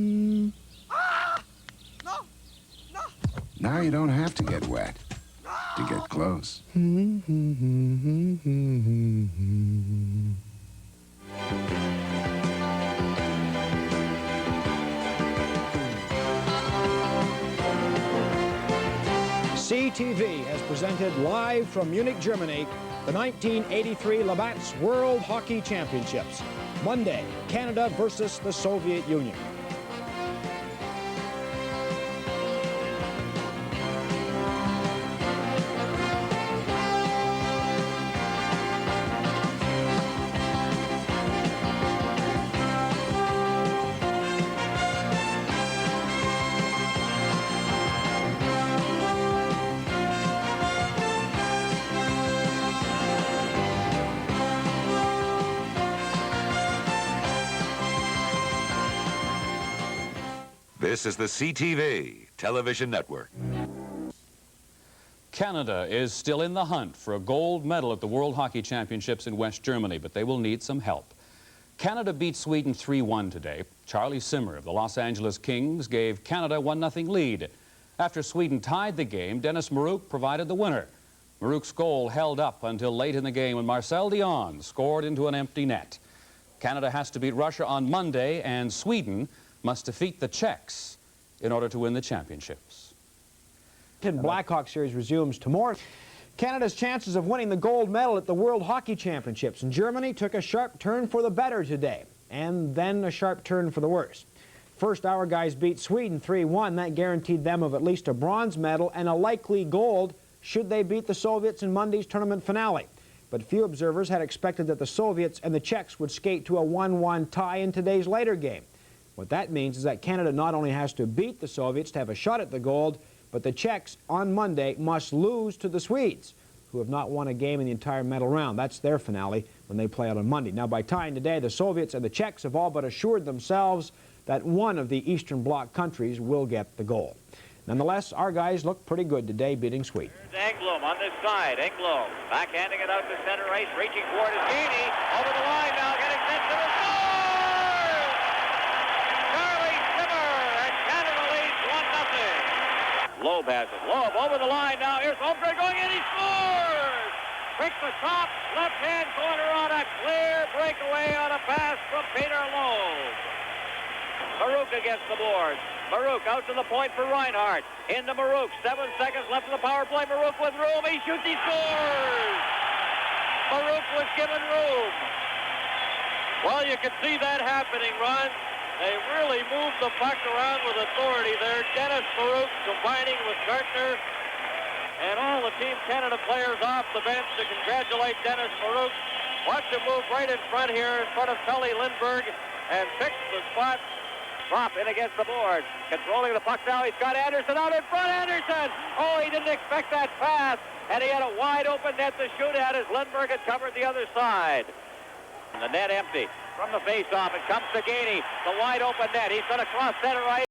Now you don't have to get wet to get close. CTV has presented live from Munich, Germany, the 1983 Labatt's World Hockey Championships. Monday, Canada versus the Soviet Union. This is the CTV Television Network. Canada is still in the hunt for a gold medal at the World Hockey Championships in West Germany, but they will need some help. Canada beat Sweden 3-1 today. Charlie Simmer of the Los Angeles Kings gave Canada 1-0 lead. After Sweden tied the game, Dennis Marouk provided the winner. Marouk's goal held up until late in the game when Marcel Dion scored into an empty net. Canada has to beat Russia on Monday, and Sweden must defeat the Czechs in order to win the championships. Blackhawk series resumes tomorrow. Canada's chances of winning the gold medal at the World Hockey Championships in Germany took a sharp turn for the better today, and then a sharp turn for the worse. First, our guys beat Sweden 3-1. That guaranteed them of at least a bronze medal and a likely gold should they beat the Soviets in Monday's tournament finale. But few observers had expected that the Soviets and the Czechs would skate to a 1-1 tie in today's later game. What that means is that Canada not only has to beat the Soviets to have a shot at the gold, but the Czechs on Monday must lose to the Swedes, who have not won a game in the entire medal round. That's their finale when they play out on Monday. Now, by tying today, the Soviets and the Czechs have all but assured themselves that one of the Eastern Bloc countries will get the gold. Nonetheless, our guys look pretty good today, beating Sweden. Here's Engblom on this side. Engblom backhanding it out to center ice, reaching toward his Gini. Over the line now, getting sent to the score! Charlie Simmer, and Canada leads 1-0. Loeb has it. Loeb over the line now. Here's Holmgren going in. He scores! Picks the top, left-hand corner on a clear breakaway on a pass from Peter Loeb. Marouk against the boards. Marouk out to the point for Reinhardt. Into Marouk. 7 seconds left in the power play. Marouk with room. He shoots. He scores! Marouk was given room. Well, you can see that happening, Ron. They really moved the puck around with authority there. Dennis Marouk combining with Gartner. And all the Team Canada players off the bench to congratulate Dennis Marouk. Watch him move right in front here, in front of Tully Lindbergh, and fix the spot. Drop in against the board. Controlling the puck now. He's got Anderson out in front. Anderson! Oh, he didn't expect that pass. And he had a wide open net to shoot at as Lindbergh had covered the other side. And the net empty. From the face-off, it comes to Gainey. The wide open net. He's going to cross center ice.